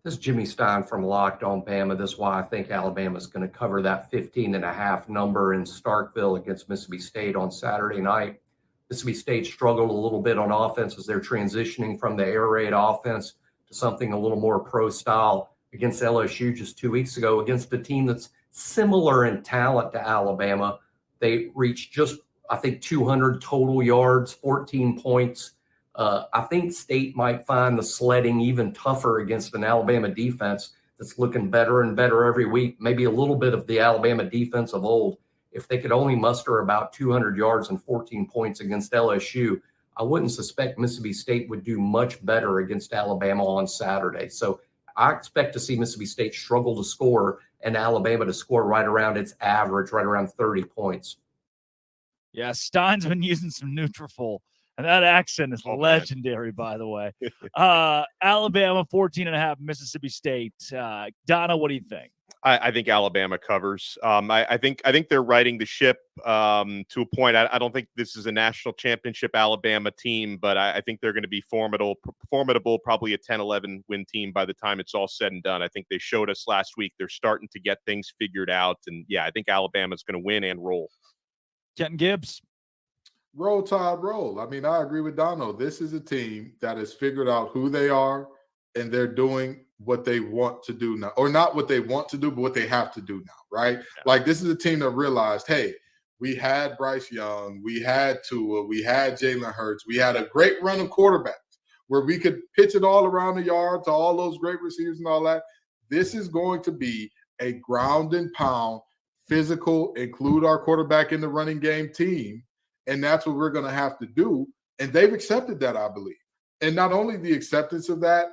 This is Jimmy Stein from Locked On Bama. This is why I think Alabama is going to cover that 15.5 number in Starkville against Mississippi State on Saturday night. Mississippi State struggled a little bit on offense as they're transitioning from the air raid offense to something a little more pro style against LSU just 2 weeks ago against a team that's similar in talent to Alabama. They reached just, I think, 200 total yards, 14 points. I think State might find the sledding even tougher against an Alabama defense that's looking better and better every week. Maybe a little bit of the Alabama defense of old. If they could only muster about 200 yards and 14 points against LSU, I wouldn't suspect Mississippi State would do much better against Alabama on Saturday. So I expect to see Mississippi State struggle to score and Alabama to score right around its average, right around 30 points. Yeah, Stein's been using some Nutrafol, and that accent is legendary, by the way. Alabama, 14.5, Mississippi State. Donna, what do you think? I think Alabama covers. I think they're riding the ship to a point. I don't think this is a national championship Alabama team, but I think they're going to be formidable, probably a 10-11 win team by the time it's all said and done. I think they showed us last week they're starting to get things figured out. And, yeah, I think Alabama's going to win and roll. Kenton Gibbs. Roll, Tide, roll. I mean, I agree with Dono. This is a team that has figured out who they are, and they're doing what they want to do now, or not what they want to do, but what they have to do now, right? Yeah. Like, this is a team that realized, hey, we had Bryce Young, we had Tua, we had Jalen Hurts, we had a great run of quarterbacks where we could pitch it all around the yard to all those great receivers and all that. This is going to be a ground and pound, physical, include our quarterback in the running game team, and that's what we're going to have to do. And they've accepted that, I believe. And not only the acceptance of that,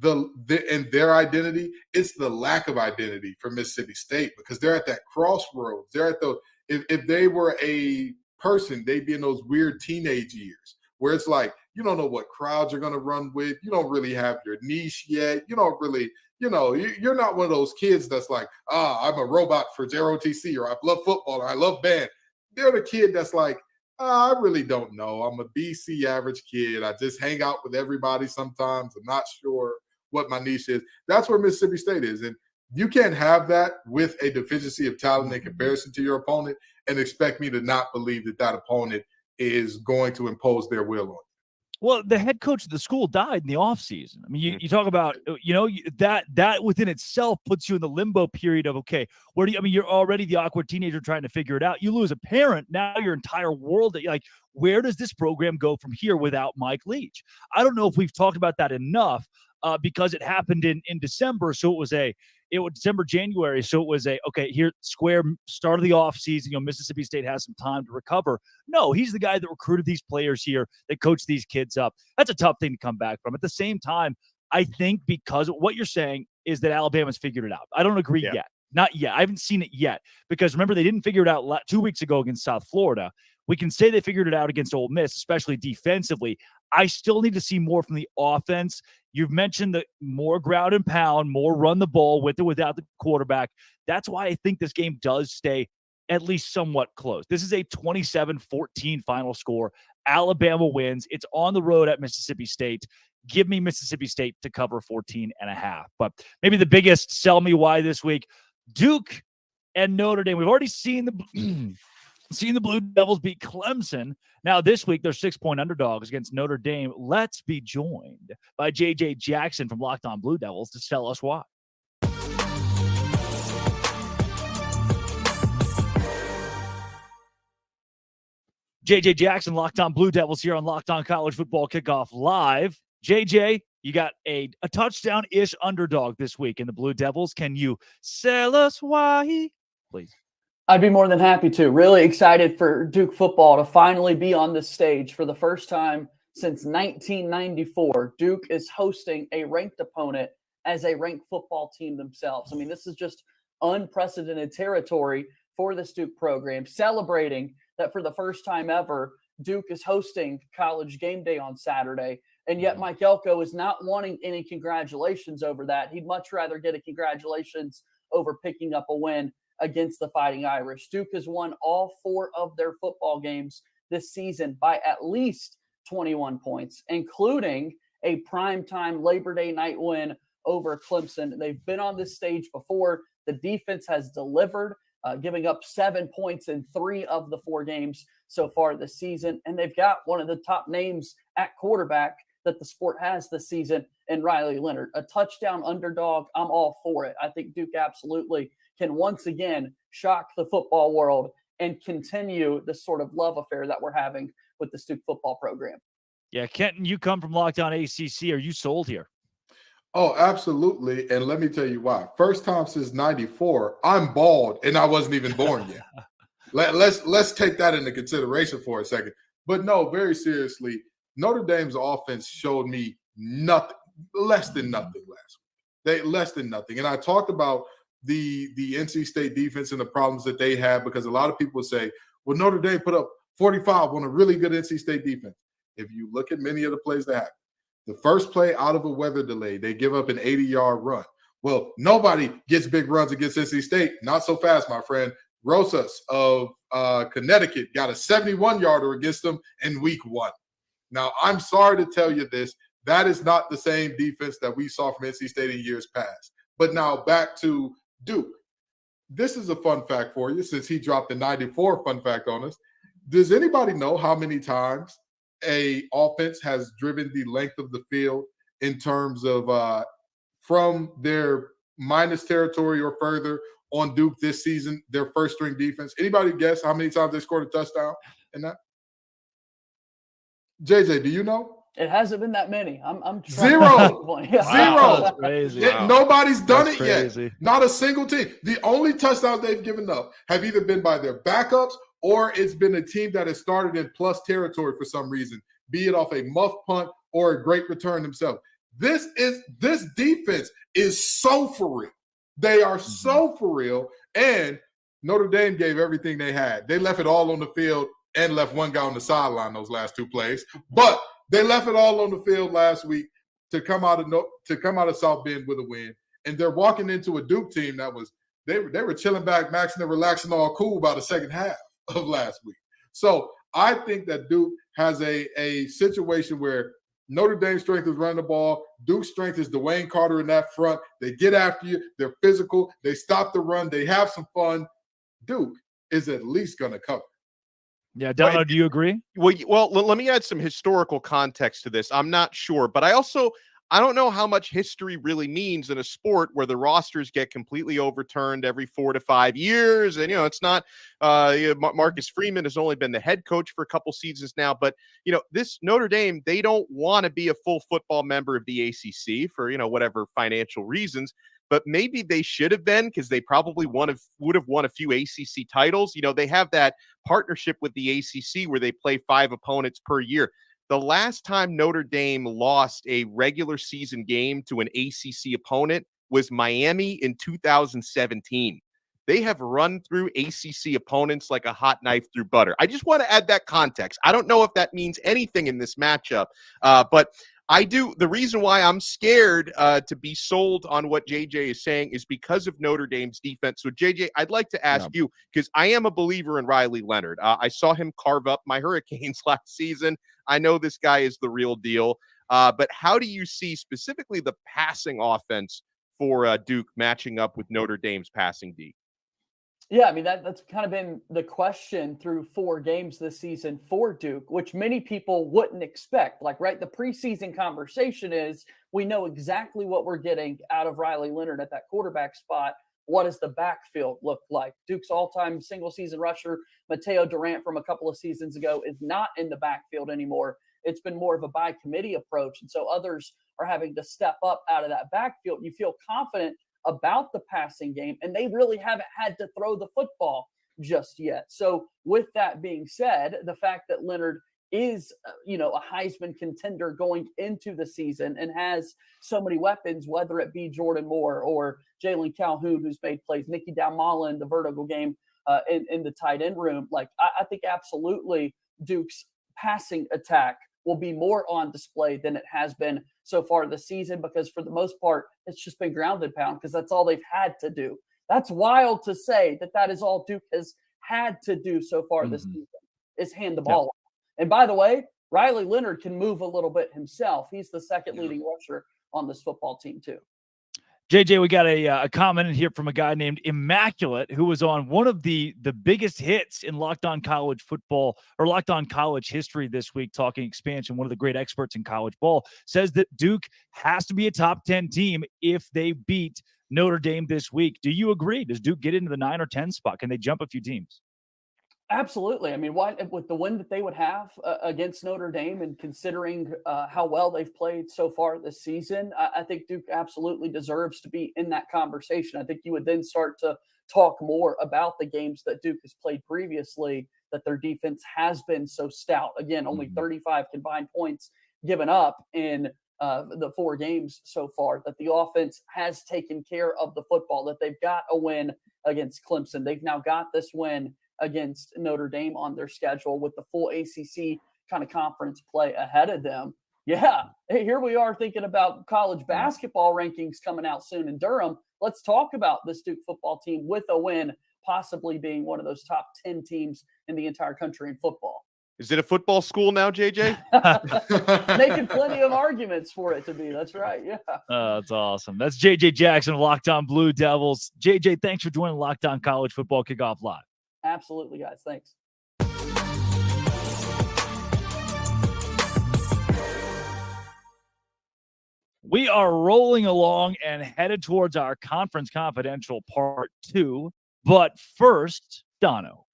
and their identity, it's the lack of identity for Mississippi State, because they're at that crossroads. They're at the if they were a person, they'd be in those weird teenage years where it's like you don't know what crowds you're going to run with. You don't really have your niche yet. You don't really, you're not one of those kids that's like, I'm a robot for JROTC, or I love football, or I love band. They're the kid that's like, I really don't know. I'm a BC average kid. I just hang out with everybody sometimes. I'm not sure what my niche is. That's where Mississippi State is. And you can't have that with a deficiency of talent in comparison to your opponent and expect me to not believe that opponent is going to impose their will on you. Well, the head coach of the school died in the offseason. I mean, you talk about, that within itself puts you in the limbo period of, okay, you're already the awkward teenager trying to figure it out. You lose a parent. Now your entire world, like, where does this program go from here without Mike Leach? I don't know if we've talked about that enough. Because it happened in December. So it was December, January. So it was here, square start of the offseason, Mississippi State has some time to recover. No, he's the guy that recruited these players here, that coached these kids up. That's a tough thing to come back from. At the same time, I think because what you're saying is that Alabama's figured it out. I don't agree yet. Not yet. I haven't seen it yet, because remember, they didn't figure it out 2 weeks ago against South Florida. We can say they figured it out against Ole Miss, especially defensively. I still need to see more from the offense. You've mentioned the more ground and pound, more run the ball with or without the quarterback. That's why I think this game does stay at least somewhat close. This is a 27-14 final score. Alabama wins. It's on the road at Mississippi State. Give me Mississippi State to cover 14.5. But maybe the biggest sell me why this week, Duke and Notre Dame. We've already seen the Blue Devils beat Clemson. Now this week they're 6-point underdogs against Notre Dame. Let's be joined by JJ Jackson from Locked On Blue Devils to tell us why. JJ Jackson, Locked On Blue Devils here on Locked On College Football Kickoff Live. JJ, you got a touchdown-ish underdog this week in the Blue Devils. Can you sell us why, please? I'd be more than happy to. Really excited for Duke football to finally be on this stage for the first time since 1994. Duke is hosting a ranked opponent as a ranked football team themselves. I mean, this is just unprecedented territory for this Duke program, celebrating that for the first time ever, Duke is hosting College Game Day on Saturday. And yet Mike Elko is not wanting any congratulations over that. He'd much rather get a congratulations over picking up a win against the Fighting Irish. Duke has won all 4 of their football games this season by at least 21 points, including a primetime Labor Day night win over Clemson. They've been on this stage before. The defense has delivered, giving up 7 points in 3 of the 4 games so far this season. And they've got one of the top names at quarterback that the sport has this season in Riley Leonard. A touchdown underdog, I'm all for it. I think Duke absolutely can once again shock the football world and continue the sort of love affair that we're having with the Duke football program. Yeah, Kenton, you come from Locked On ACC. Are you sold here? Oh, absolutely. And let me tell you why. First time since 94, I'm bald and I wasn't even born yet. Let's take that into consideration for a second. But no, very seriously, Notre Dame's offense showed me nothing, less than nothing last week. Less than nothing. And I talked about the NC State defense and the problems that they have, because a lot of people say, well, Notre Dame put up 45 on a really good NC State defense. If you look at many of the plays that happen, the first play out of a weather delay, they give up an 80-yard run. Well, nobody gets big runs against NC State. Not so fast, my friend. Rosas of Connecticut got a 71-yarder against them in week 1. Now, I'm sorry to tell you this. That is not the same defense that we saw from NC State in years past. But now back to Duke. This is a fun fact for you, since he dropped the 94 fun fact on us. Does anybody know how many times a offense has driven the length of the field in terms of from their minus territory or further on Duke this season, their first string defense? Anybody guess how many times they scored a touchdown in that? JJ, do you know? It hasn't been that many. I'm zero. Yeah. Zero. Crazy. Wow. Nobody's done That's it crazy. yet. Not a single team. The only touchdowns they've given up have either been by their backups or it's been a team that has started in plus territory for some reason, be it off a muff punt or a great return themselves. This defense is so for real. They are so for real. And Notre Dame gave everything they had. They left it all on the field and left one guy on the sideline those last 2 plays. But they left it all on the field last week to come out of South Bend with a win. And they're walking into a Duke team that was they were chilling back, maxing and relaxing, all cool by the second half of last week. So I think that Duke has a situation where Notre Dame's strength is running the ball. Duke's strength is Dwayne Carter in that front. They get after you. They're physical. They stop the run. They have some fun. Duke is at least going to cover. Yeah, Delano, do you agree? Well, let me add some historical context to this. I'm not sure, but I don't know how much history really means in a sport where the rosters get completely overturned every 4 to 5 years. And, it's not Marcus Freeman has only been the head coach for a couple seasons now. But, this Notre Dame, they don't want to be a full football member of the ACC for, whatever financial reasons. But maybe they should have been, because they probably would have won a few ACC titles. They have that partnership with the ACC where they play 5 opponents per year. The last time Notre Dame lost a regular season game to an ACC opponent was Miami in 2017. They have run through ACC opponents like a hot knife through butter. I just want to add that context. I don't know if that means anything in this matchup, but I do. The reason why I'm scared to be sold on what JJ is saying is because of Notre Dame's defense. So, JJ, I'd like to ask you, because I am a believer in Riley Leonard. I saw him carve up my Hurricanes last season. I know this guy is the real deal. But how do you see specifically the passing offense for Duke matching up with Notre Dame's passing D? Yeah, I mean that's kind of been the question through 4 games this season for Duke, which many people wouldn't expect. Like, right, the preseason conversation is we know exactly what we're getting out of Riley Leonard at that quarterback spot. What does the backfield look like? Duke's all-time single-season rusher, Mateo Durant, from a couple of seasons ago, is not in the backfield anymore. It's been more of a by committee approach, and so others are having to step up out of that backfield. You feel confident about the passing game, and they really haven't had to throw the football just yet. So, with that being said, the fact that Leonard is, a Heisman contender going into the season and has so many weapons, whether it be Jordan Moore or Jalen Calhoun, who's made plays, Nicky Dalmala in the vertical game in the tight end room, like I think absolutely Duke's passing attack will be more on display than it has been so far this season, because for the most part, it's just been ground and pound because that's all they've had to do. That's wild to say that is all Duke has had to do so far this season is hand the ball off. And by the way, Riley Leonard can move a little bit himself. He's the second leading rusher on this football team too. JJ, we got a comment in here from a guy named Immaculate, who was on one of the biggest hits in Locked On College Football or Locked On College history this week, talking expansion. One of the great experts in college ball says that Duke has to be a top 10 team if they beat Notre Dame this week. Do you agree? Does Duke get into the 9 or 10 spot? Can they jump a few teams? Absolutely. I mean, with the win that they would have against Notre Dame, and considering how well they've played so far this season, I think Duke absolutely deserves to be in that conversation. I think you would then start to talk more about the games that Duke has played previously, that their defense has been so stout. Again, only 35 combined points given up in the 4 games so far, that the offense has taken care of the football, that they've got a win against Clemson. They've now got this win against Notre Dame on their schedule with the full ACC kind of conference play ahead of them. Yeah, hey, here we are thinking about college basketball rankings coming out soon in Durham. Let's talk about this Duke football team with a win, possibly being one of those top 10 teams in the entire country in football. Is it a football school now, JJ? Making plenty of arguments for it to be. That's right. Yeah. That's awesome. That's JJ Jackson of Locked On Blue Devils. JJ, thanks for joining Locked On College Football Kickoff Live. Absolutely, guys. Thanks. We are rolling along and headed towards our Conference Confidential Part 2. But first, Dono.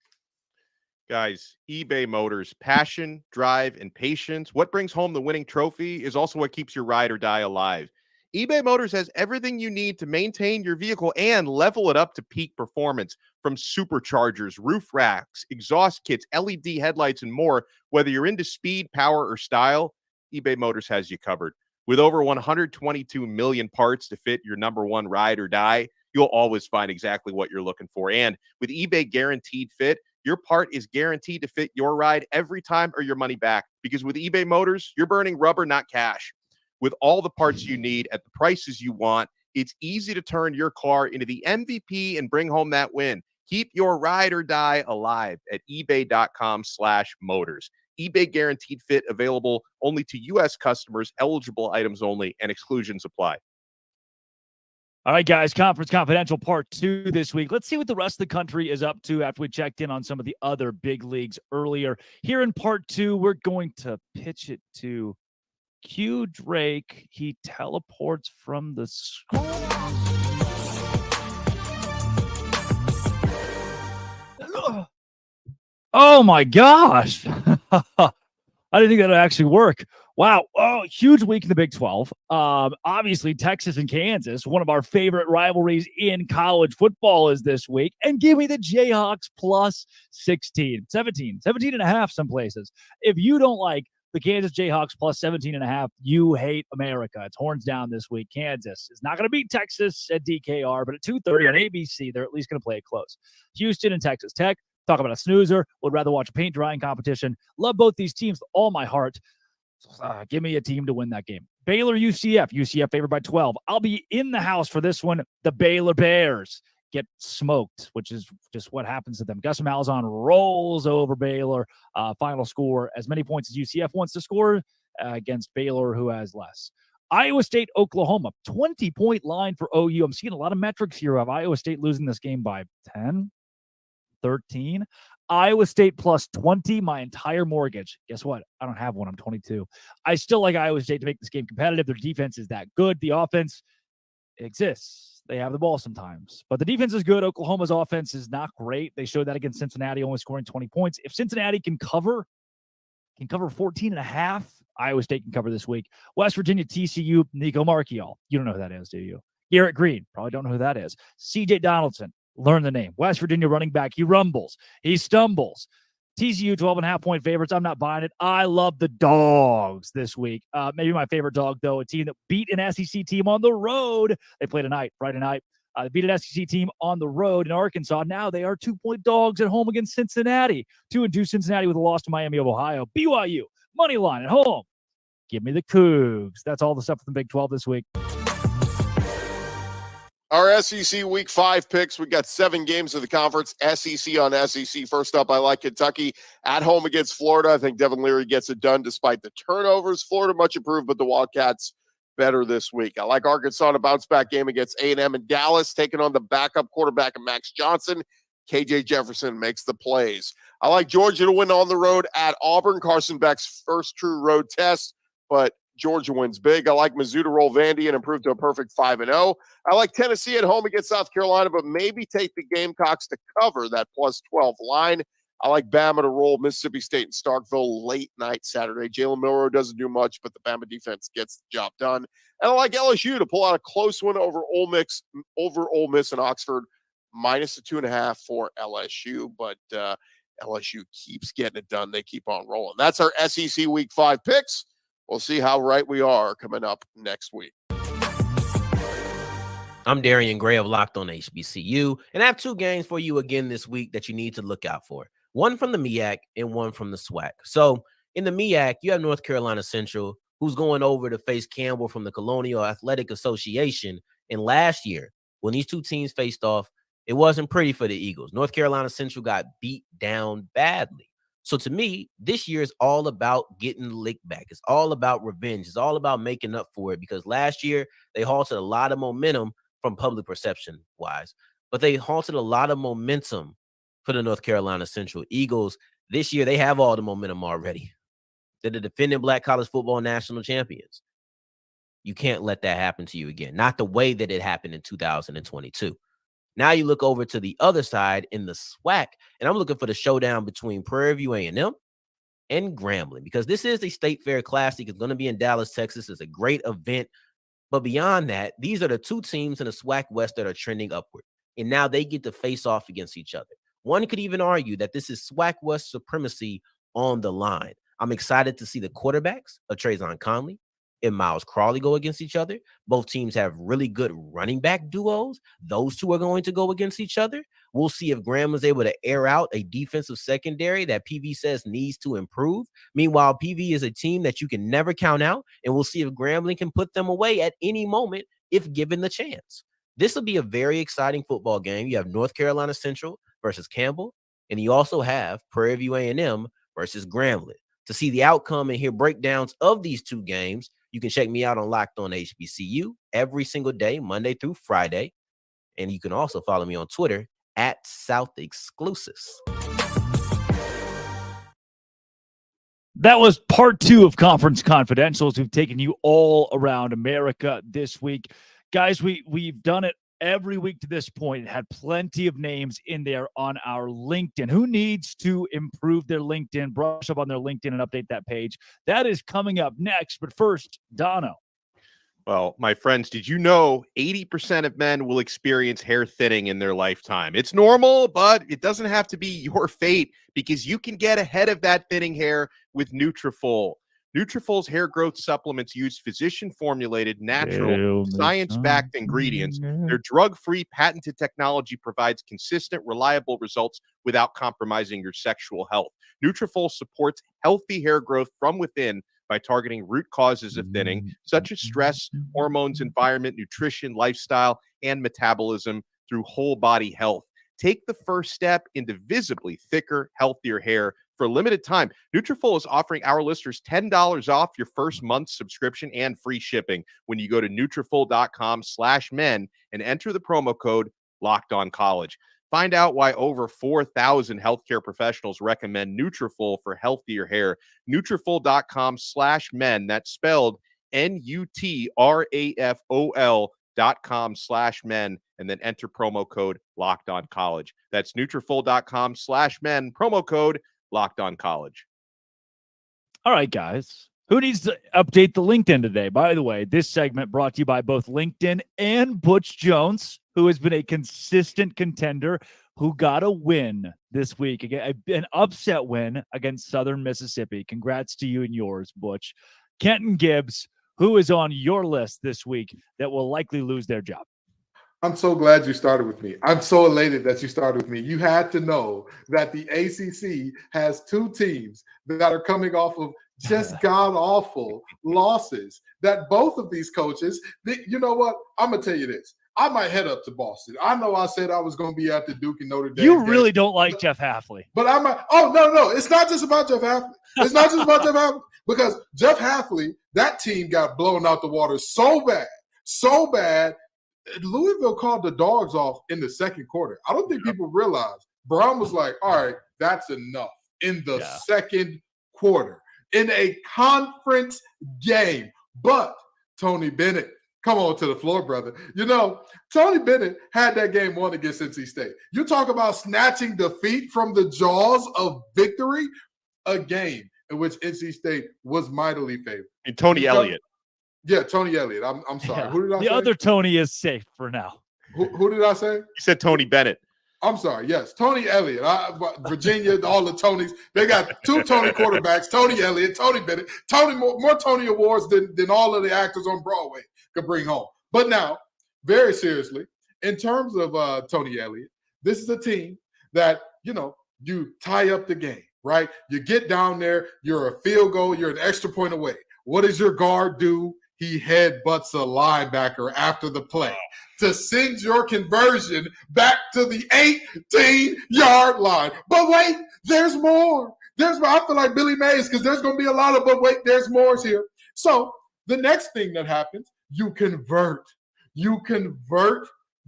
Guys, eBay Motors, passion, drive, and patience. What brings home the winning trophy is also what keeps your ride or die alive. eBay Motors has everything you need to maintain your vehicle and level it up to peak performance, from superchargers, roof racks, exhaust kits, LED headlights, and more. Whether you're into speed, power, or style, eBay Motors has you covered. With over 122 million parts to fit your number one ride or die, you'll always find exactly what you're looking for. And with eBay Guaranteed Fit, your part is guaranteed to fit your ride every time or your money back. Because with eBay Motors, you're burning rubber, not cash. With all the parts you need at the prices you want, it's easy to turn your car into the MVP and bring home that win. Keep your ride or die alive at ebay.com/motors. eBay Guaranteed Fit, available only to U.S. customers, eligible items only, and exclusions apply. All right, guys, Conference Confidential Part 2 this week. Let's see what the rest of the country is up to after we checked in on some of the other big leagues earlier. Here in Part 2, we're going to pitch it to Q Drake. He teleports from the school. Oh my gosh. I didn't think that would actually work. Wow. Oh, huge week in the Big 12. Obviously, Texas and Kansas, one of our favorite rivalries in college football, is this week. And give me the Jayhawks plus 17 and a half some places. If you don't like the Kansas Jayhawks plus 17 and a half, you hate America. It's horns down this week. Kansas is not going to beat Texas at DKR, but at 2:30 on ABC, they're at least going to play it close. Houston and Texas Tech. Talk about a snoozer. Would rather watch a paint drying competition. Love both these teams with all my heart. Give me a team to win that game. Baylor, UCF. UCF favored by 12. I'll be in the house for this one. The Baylor Bears get smoked, which is just what happens to them. Gus Malzahn rolls over Baylor. Final score, as many points as UCF wants to score against Baylor, who has less. Iowa State, Oklahoma. 20-point line for OU. I'm seeing a lot of metrics here of Iowa State losing this game by 10. 13. Iowa State plus 20, my entire mortgage. Guess what? I don't have one. I'm 22. I still like Iowa State to make this game competitive. Their defense is that good. The offense exists. They have the ball sometimes, but the defense is good. Oklahoma's offense is not great. They showed that against Cincinnati, only scoring 20 points. If Cincinnati can cover 14 and a half, Iowa State can cover this week. West Virginia, TCU, Nico Marchiol. You don't know who that is, do you? Garrett Green. Probably don't know who that is. CJ Donaldson. Learn the name. West Virginia running back. He rumbles. He stumbles. TCU 12.5-point favorites. I'm not buying it. I love the dogs this week. Maybe my favorite dog, though, a team that beat an SEC team on the road. They play tonight, Friday night. They beat an SEC team on the road in Arkansas. Now they are 2-point dogs at home against Cincinnati. 2-2 Cincinnati with a loss to Miami of Ohio. BYU, money line at home. Give me the Cougs. That's all the stuff from the Big 12 this week. Our SEC Week 5 picks. We got 7 games of the conference. SEC on SEC. First up, I like Kentucky at home against Florida. I think Devin Leary gets it done despite the turnovers. Florida much improved, but the Wildcats better this week. I like Arkansas in a bounce-back game against A&M in Dallas, taking on the backup quarterback of Max Johnson. KJ Jefferson makes the plays. I like Georgia to win on the road at Auburn. Carson Beck's first true road test, but Georgia wins big. I like Mizzou to roll Vandy and improve to a perfect 5-0. I like Tennessee at home against South Carolina, but maybe take the Gamecocks to cover that plus 12 line. I like Bama to roll Mississippi State and Starkville late night Saturday. Jalen Milroe doesn't do much, but the Bama defense gets the job done. And I like LSU to pull out a close one over Ole Miss and Oxford, minus the 2.5 for LSU. But LSU keeps getting it done. They keep on rolling. That's our SEC Week 5 picks. We'll see how right we are coming up next week. I'm Darian Gray of Locked on HBCU, and I have 2 games for you again this week that you need to look out for. One from the MEAC and one from the SWAC. So in the MEAC, you have North Carolina Central, who's going over to face Campbell from the Colonial Athletic Association. And last year, when these 2 teams faced off, it wasn't pretty for the Eagles. North Carolina Central got beat down badly. So to me, this year is all about getting licked back. It's all about revenge. It's all about making up for it, because last year they halted a lot of momentum from public perception wise, but they halted a lot of momentum for the North Carolina Central Eagles. This year, they have all the momentum already. They're the defending Black college football national champions. You can't let that happen to you again. Not the way that it happened in 2022. Now you look over to the other side in the SWAC, and I'm looking for the showdown between Prairie View A&M and Grambling, because this is a State Fair Classic. It's going to be in Dallas, Texas. It's a great event. But beyond that, these are the 2 teams in the SWAC West that are trending upward. And now they get to face off against each other. One could even argue that this is SWAC West supremacy on the line. I'm excited to see the quarterbacks of Trayvon Conley and Miles Crawley go against each other. Both teams have really good running back duos. Those 2 are going to go against each other. We'll see if Graham was able to air out a defensive secondary that PV says needs to improve. Meanwhile, PV is a team that you can never count out, and we'll see if Grambling can put them away at any moment if given the chance. This will be a very exciting football game. You have North Carolina Central versus Campbell, and you also have Prairie View A&M versus Grambling. To see the outcome and hear breakdowns of these 2 games, you can check me out on Locked on HBCU every single day, Monday through Friday. And you can also follow me on Twitter at South Exclusives. That was part 2 of Conference Confidentials. We've taken you all around America this week. Guys, we've done it every week to this point. It had plenty of names in there on our LinkedIn. Who needs to improve their LinkedIn, brush up on their LinkedIn and update that page? That is coming up next. But first, Dono. Well, my friends, did you know 80% of men will experience hair thinning in their lifetime? It's normal, but it doesn't have to be your fate, because you can get ahead of that thinning hair with Nutrafol. Nutrafol's hair growth supplements use physician-formulated, natural, science-backed ingredients. Their drug-free, patented technology provides consistent, reliable results without compromising your sexual health. Nutrafol supports healthy hair growth from within by targeting root causes of thinning, such as stress, hormones, environment, nutrition, lifestyle, and metabolism through whole body health. Take the first step into visibly thicker, healthier hair. For a limited time, Nutrafol is offering our listeners $10 off your first month's subscription and free shipping when you go to Nutrafol.com/men and enter the promo code LOCKEDONCollege. Find out why over 4,000 healthcare professionals recommend Nutrafol for healthier hair. Nutrafol.com/men. That's spelled Nutrafol.com/men, and then enter promo code LockedOnCollege. That's Nutrafol.com/men, promo code LockedOnCollege. All right, guys. Who needs to update the LinkedIn today? By the way, this segment brought to you by both LinkedIn and Butch Jones, who has been a consistent contender, who got a win this week, an upset win against Southern Mississippi. Congrats to you and yours, Butch. Kenton Gibbs, who is on your list this week that will likely lose their job? I'm so glad you started with me. I'm so elated that you started with me. You had to know that the ACC has two teams that are coming off of just god-awful losses, that both of these coaches, you know what? I'm going to tell you this. I might head up to Boston. I know I said I was going to be at the Duke and Notre Dame. You really don't like Jeff Hafley. But I might. Oh, no. It's not just about Jeff Hafley. It's not just about Jeff Hafley. Because Jeff Hafley, that team got blown out the water so bad. Louisville called the dogs off in the second quarter. I don't think people realize. Brown was like, all right, that's enough in the second quarter in a conference game. But Tony Bennett, come on to the floor, brother. You know, Tony Bennett had that game won against NC State. You talk about snatching defeat from the jaws of victory, a game in which NC State was mightily favored. And Tony Elliott. Yeah, Tony Elliott. I'm sorry. Yeah. Who did I say? The other Tony is safe for now. Who did I say? You said Tony Bennett. I'm sorry. Yes, Tony Elliott. Virginia, all the Tonys. They got two Tony quarterbacks, Tony Elliott, Tony Bennett. More Tony awards than all of the actors on Broadway could bring home. But now, very seriously, in terms of Tony Elliott, this is a team that, you tie up the game, right? You get down there, you're a field goal, you're an extra point away. What does your guard do? He headbutts a linebacker after the play to send your conversion back to the 18-yard line. But wait, there's more. I feel like Billy Mays because there's going to be a lot of, but wait, there's more here. So the next thing that happens, you convert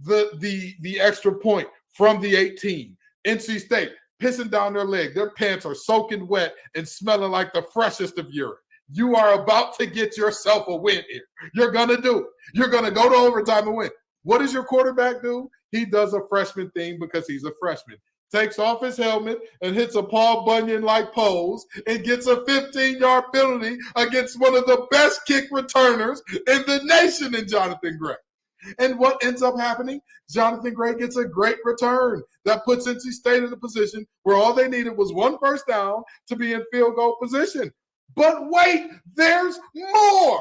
the extra point from the 18. NC State pissing down their leg. Their pants are soaking wet and smelling like the freshest of urine. You are about to get yourself a win here. You're going to do it. You're going to go to overtime and win. What does your quarterback do? He does a freshman thing because he's a freshman. Takes off his helmet and hits a Paul Bunyan-like pose and gets a 15-yard penalty against one of the best kick returners in the nation in Jonathan Gray. And what ends up happening? Jonathan Gray gets a great return that puts NC State in a position where all they needed was one first down to be in field goal position. But wait, there's more.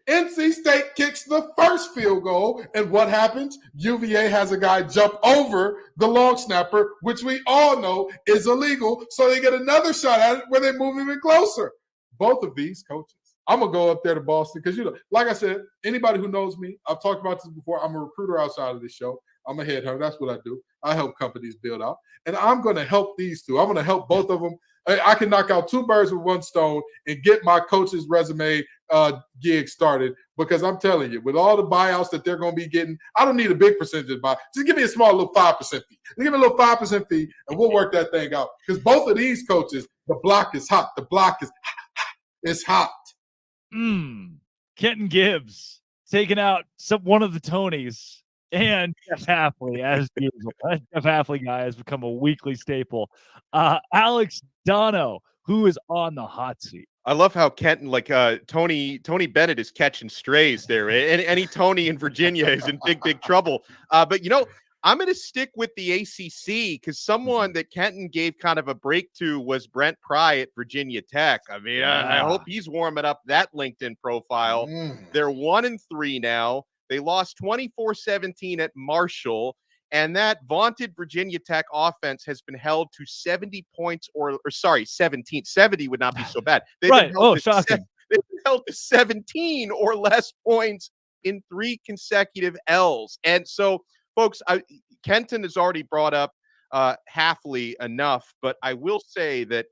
NC State kicks the first field goal, and what happens? UVA has a guy jump over the long snapper, which we all know is illegal, so they get another shot at it where they move even closer. Both of these coaches. I'm going to go up there to Boston because, like I said, anybody who knows me, I've talked about this before, I'm a recruiter outside of this show. I'm a headhunter. That's what I do. I help companies build out, and I'm going to help these two. I'm going to help both of them. I can knock out two birds with one stone and get my coach's resume gig started because I'm telling you, with all the buyouts that they're going to be getting, I don't need a big percentage of buy. Just give me a small little 5% fee. Give me a little 5% fee, and we'll work that thing out. Because both of these coaches, the block is hot. The block is hot. Kenton Gibbs taking out one of the Tonys. And Jeff Hafley, as usual. Jeff Hafley guy has become a weekly staple. Alex Dono, who is on the hot seat. I love how Kenton, Tony Bennett is catching strays there. Any Tony in Virginia is in big trouble. But I'm going to stick with the ACC because someone that Kenton gave kind of a break to was Brent Pry at Virginia Tech. I mean, I hope he's warming up that LinkedIn profile. They're 1-3 now. They lost 24-17 at Marshall, and that vaunted Virginia Tech offense has been held to 70 points or 17. 70 would not be so bad. Shocking. They've been held to 17 or less points in 3 consecutive L's. And so, folks, Kenton has already brought up Hafley enough, but I will say that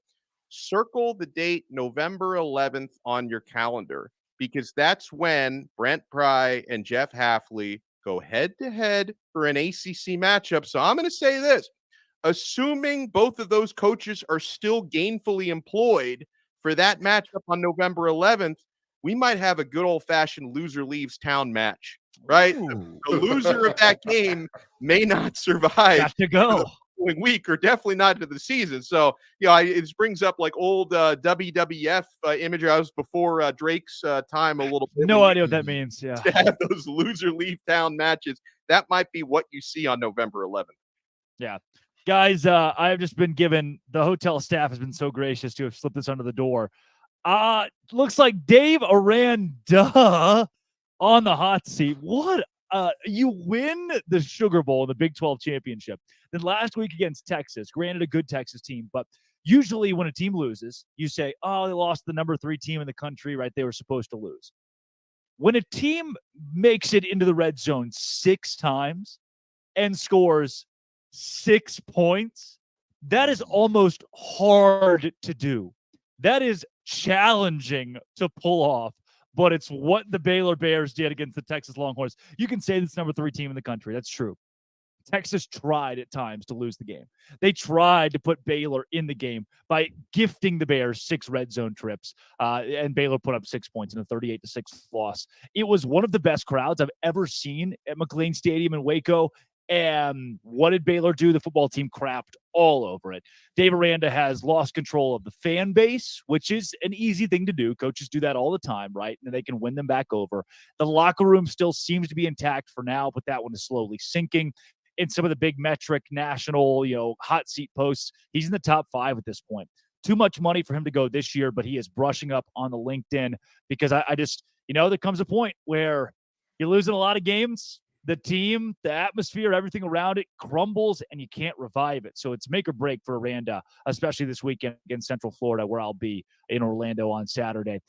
circle the date November 11th on your calendar, because that's when Brent Pry and Jeff Hafley go head to head for an ACC matchup. So I'm going to say this, assuming both of those coaches are still gainfully employed for that matchup on November 11th, we might have a good old-fashioned loser leaves town match, right? The loser of that game may not survive Got to go. the following week, or definitely not into the season. So, it brings up like old WWF imagery. I was before Drake's time a little bit. No idea what that means. Yeah. To have those loser leave town matches, that might be what you see on November 11th. Yeah. Guys, I have just been given, the hotel staff has been so gracious to have slipped this under the door. Looks like Dave Aranda on the hot seat. What? You win the Sugar Bowl, the Big 12 championship. Then last week against Texas, granted a good Texas team, but usually when a team loses, you say, oh, they lost the number 3 team in the country, right? They were supposed to lose. When a team makes it into the red zone 6 times and scores 6 points, that is almost hard to do. That is challenging to pull off, but it's what the Baylor Bears did against the Texas Longhorns. You can say this number 3 team in the country. That's true. Texas tried at times to lose the game. They tried to put Baylor in the game by gifting the Bears 6 red zone trips, and Baylor put up 6 points in a 38-6 loss. It was one of the best crowds I've ever seen at McLean Stadium in Waco. And what did Baylor do? The football team crapped all over it. Dave Aranda has lost control of the fan base, which is an easy thing to do. Coaches do that all the time, right? And they can win them back over. The locker room still seems to be intact for now, but that one is slowly sinking. In some of the big metric national, hot seat posts, he's in the top 5 at this point. Too much money for him to go this year, but he is brushing up on the LinkedIn because I just, there comes a point where you're losing a lot of games. The team, the atmosphere, everything around it crumbles, and you can't revive it. So it's make or break for Aranda, especially this weekend against Central Florida, where I'll be in Orlando on Saturday.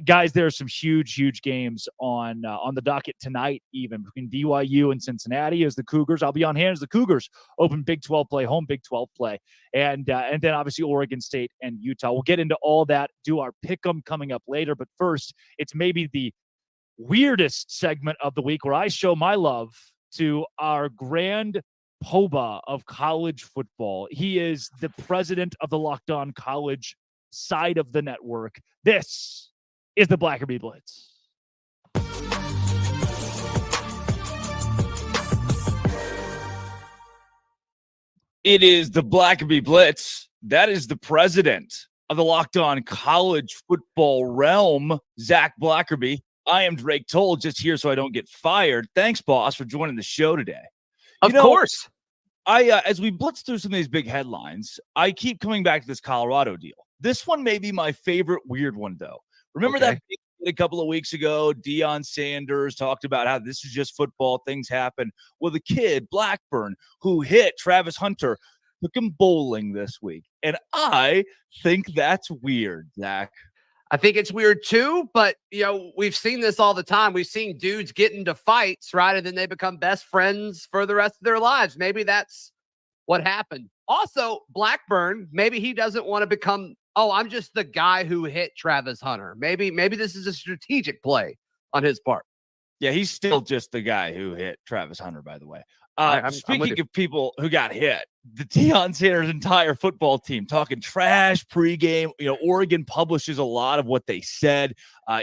Guys, there are some huge games on the docket tonight, even between BYU and Cincinnati as the Cougars. I'll be on hand as the Cougars open Big 12 play, home Big 12 play, and then obviously Oregon State and Utah. We'll get into all that, do our pick'em coming up later. But first, it's maybe the weirdest segment of the week where I show my love to our grand Poba of college football. He is the president of the Locked On College side of the network. This is the Blackerby Blitz. It is the Blackerby Blitz. That is the president of the Locked On College football realm, Zach Blackerby. I am Drake Toll, just here so I don't get fired. Thanks, boss, for joining the show today. Of course. As we blitz through some of these big headlines, I keep coming back to this Colorado deal. This one may be my favorite weird one, though. Remember that a couple of weeks ago, Deion Sanders talked about how this is just football, things happen. Well, the kid, Blackburn, who hit Travis Hunter, took him bowling this week. And I think that's weird, Zach. I think it's weird too, but we've seen this all the time. We've seen dudes get into fights, right? And then they become best friends for the rest of their lives. Maybe that's what happened. Also, Blackburn, maybe he doesn't want to become, I'm just the guy who hit Travis Hunter. Maybe this is a strategic play on his part. Yeah, he's still just the guy who hit Travis Hunter, by the way. Speaking of people who got hit, the Deion Sanders entire football team talking trash pregame. Oregon publishes a lot of what they said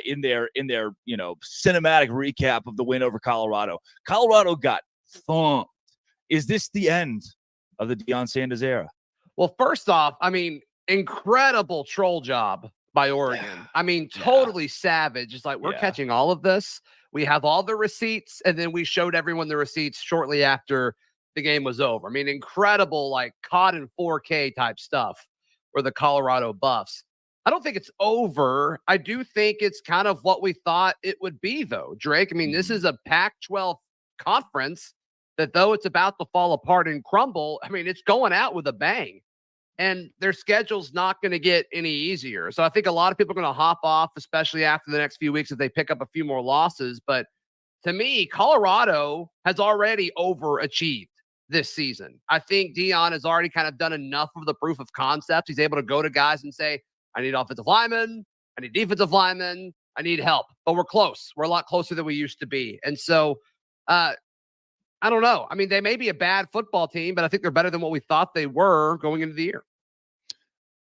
in their cinematic recap of the win over Colorado. Colorado got thumped. Is this the end of the Deion Sanders era? Well, first off, incredible troll job by Oregon. Totally savage. It's like, we're catching all of this. We have all the receipts, and then we showed everyone the receipts shortly after the game was over. Incredible, like caught in 4K type stuff for the Colorado Buffs. I don't think it's over. I do think it's kind of what we thought it would be, though, Drake. This is a Pac-12 conference that, though it's about to fall apart and crumble, it's going out with a bang. And their schedule's not going to get any easier. So I think a lot of people are going to hop off, especially after the next few weeks, if they pick up a few more losses. But to me, Colorado has already overachieved this season. I think Deion has already kind of done enough of the proof of concept. He's able to go to guys and say, I need offensive linemen, I need defensive linemen, I need help. But we're close. We're a lot closer than we used to be. And so I don't know. I mean, they may be a bad football team, but I think they're better than what we thought they were going into the year.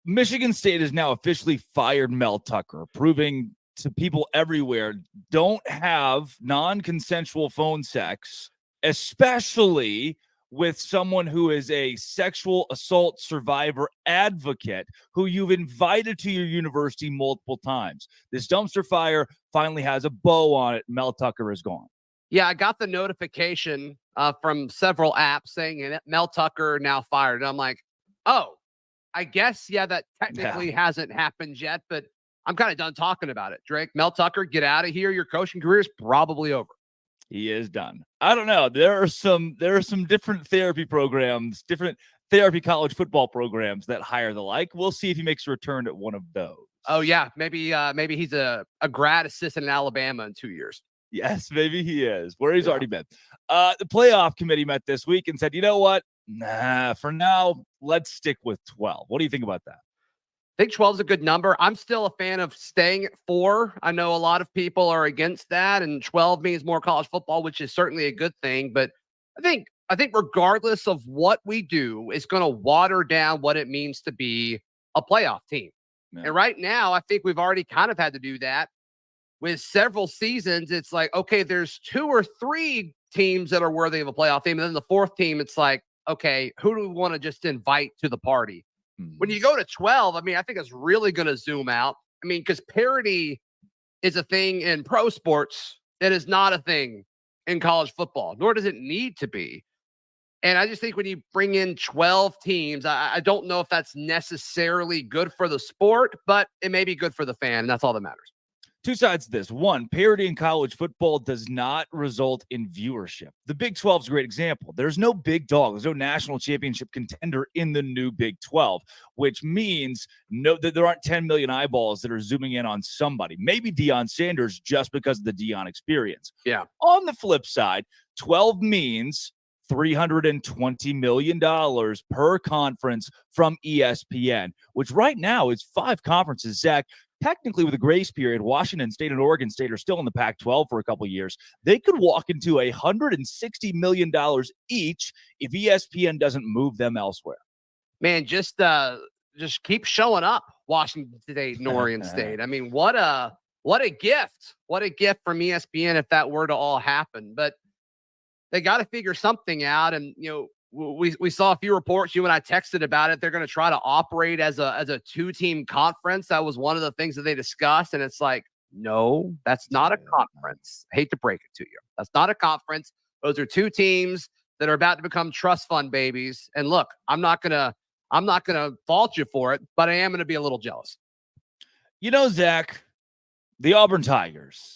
Michigan State has now officially fired Mel Tucker, proving to people everywhere, don't have non-consensual phone sex, especially with someone who is a sexual assault survivor advocate who you've invited to your university multiple times. This dumpster fire finally has a bow on it. Mel Tucker is gone. Yeah, I got the notification from several apps saying Mel Tucker now fired. And I'm like, oh, I guess, yeah, that technically hasn't happened yet, but I'm kind of done talking about it. Drake, Mel Tucker, get out of here. Your coaching career is probably over. He is done. I don't know. There are some different therapy programs, different therapy college football programs that hire the like. We'll see if he makes a return at one of those. Oh yeah, maybe he's a grad assistant in Alabama in 2 years. Yes, maybe he is, where he's already been. The playoff committee met this week and said, you know what? Nah, for now, let's stick with 12. What do you think about that? I think 12 is a good number. I'm still a fan of staying at 4. I know a lot of people are against that, and 12 means more college football, which is certainly a good thing. But I think regardless of what we do, it's going to water down what it means to be a playoff team. Yeah. And right now, I think we've already kind of had to do that. With several seasons, it's like, okay, there's 2 or 3 teams that are worthy of a playoff team. And then the 4th team, it's like, okay, who do we want to just invite to the party? When you go to 12, I mean, I think it's really going to zoom out. I mean, because parity is a thing in pro sports. It is not a thing in college football, nor does it need to be. And I just think when you bring in 12 teams, I don't know if that's necessarily good for the sport, but it may be good for the fan. And that's all that matters. Two sides to this. One, parity in college football does not result in viewership. The Big 12 is a great example. There's no big dog. There's no national championship contender in the new Big 12, which means that there aren't 10 million eyeballs that are zooming in on somebody. Maybe Deion Sanders just because of the Deion experience. Yeah. On the flip side, 12 means $320 million per conference from ESPN, which right now is 5 conferences, Zach. Technically, with a grace period, Washington State and Oregon State are still in the Pac-12 for a couple of years. They could walk into $160 million each if ESPN doesn't move them elsewhere. Man, just keep showing up, Washington State and Oregon State. I mean, what a gift. What a gift from ESPN if that were to all happen. But they got to figure something out. And, you know, we saw a few reports. You and I texted about it. They're going to try to operate as a 2-team conference. That was one of the things that they discussed. And it's like, no, that's not a conference. I hate to break it to you. That's not a conference. Those are 2 teams that are about to become trust fund babies. And look, I'm not gonna fault you for it, but I am going to be a little jealous. You know, Zach, the Auburn Tigers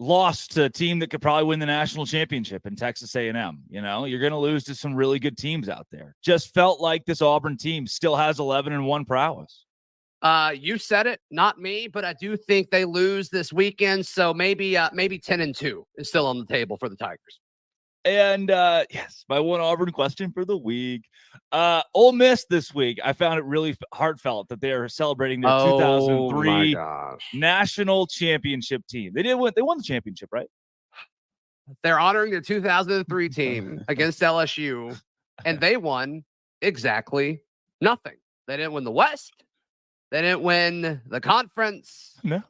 lost to a team that could probably win the national championship in Texas A&M. You know, you're going to lose to some really good teams out there. Just felt like this Auburn team still has 11-1 prowess. You said it, not me, but I do think they lose this weekend. So maybe 10-2 is still on the table for the Tigers. And yes, my one Auburn question for the week. Ole Miss this week, I found it really heartfelt that they are celebrating their 2003 national championship team. They won the championship, right? They're honoring their 2003 team against LSU, and they won exactly nothing. They didn't win the West. They didn't win the conference. No,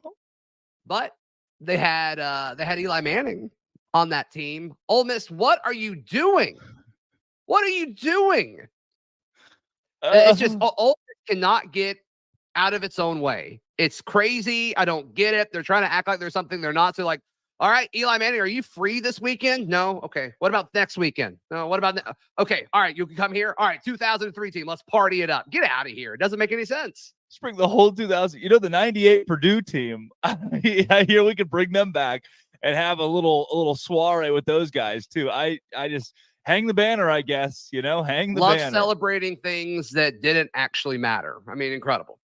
but they had Eli Manning on that team. Ole Miss, what are you doing? What are you doing? It's just Ole Miss cannot get out of its own way. It's crazy. I don't get it. They're trying to act like there's something they're not. So like, all right, Eli Manning, are you free this weekend? No. Okay. What about next weekend? No. What about okay. All right. You can come here. All right. 2003 team. Let's party it up. Get out of here. It doesn't make any sense. Just bring the whole 2000. You know, the 98 Purdue team. I hear we could bring them back and have a little soiree with those guys too. I just hang the banner, I guess, you know, hang the banner. Love celebrating things that didn't actually matter. I mean, incredible.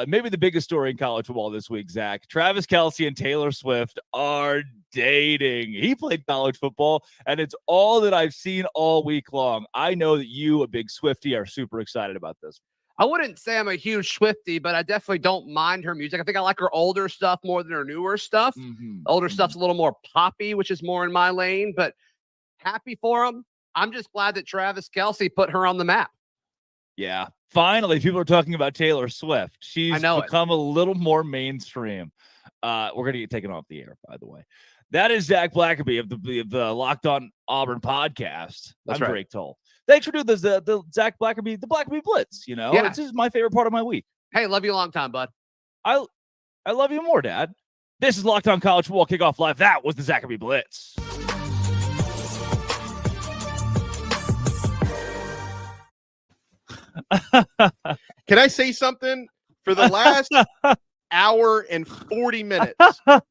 Maybe the biggest story in college football this week, Zach. Travis Kelce and Taylor Swift are dating. He played college football, and it's all that I've seen all week long. I know that you, a big Swiftie, are super excited about this. I wouldn't say I'm a huge Swiftie, but I definitely don't mind her music. I think I like her older stuff more than her newer stuff. Older stuff's a little more poppy, which is more in my lane. But Happy for him. I'm just glad that Travis Kelce put her on the map. Yeah. Finally, people are talking about Taylor Swift. She's become a little more mainstream. We're going to get taken off the air, by the way. That is Zach Blackerby of the Locked On Auburn podcast. That's I'm right. Drake Toll. Thanks for doing this, the Zach Blackerby, the Blackerby Blitz. This is my favorite part of my week. Hey, love you a long time, bud. I love you more, Dad. This is Locked On College Football Kickoff Live. That was the Blackerby Blitz. Can I say something? For the last hour and 40 minutes,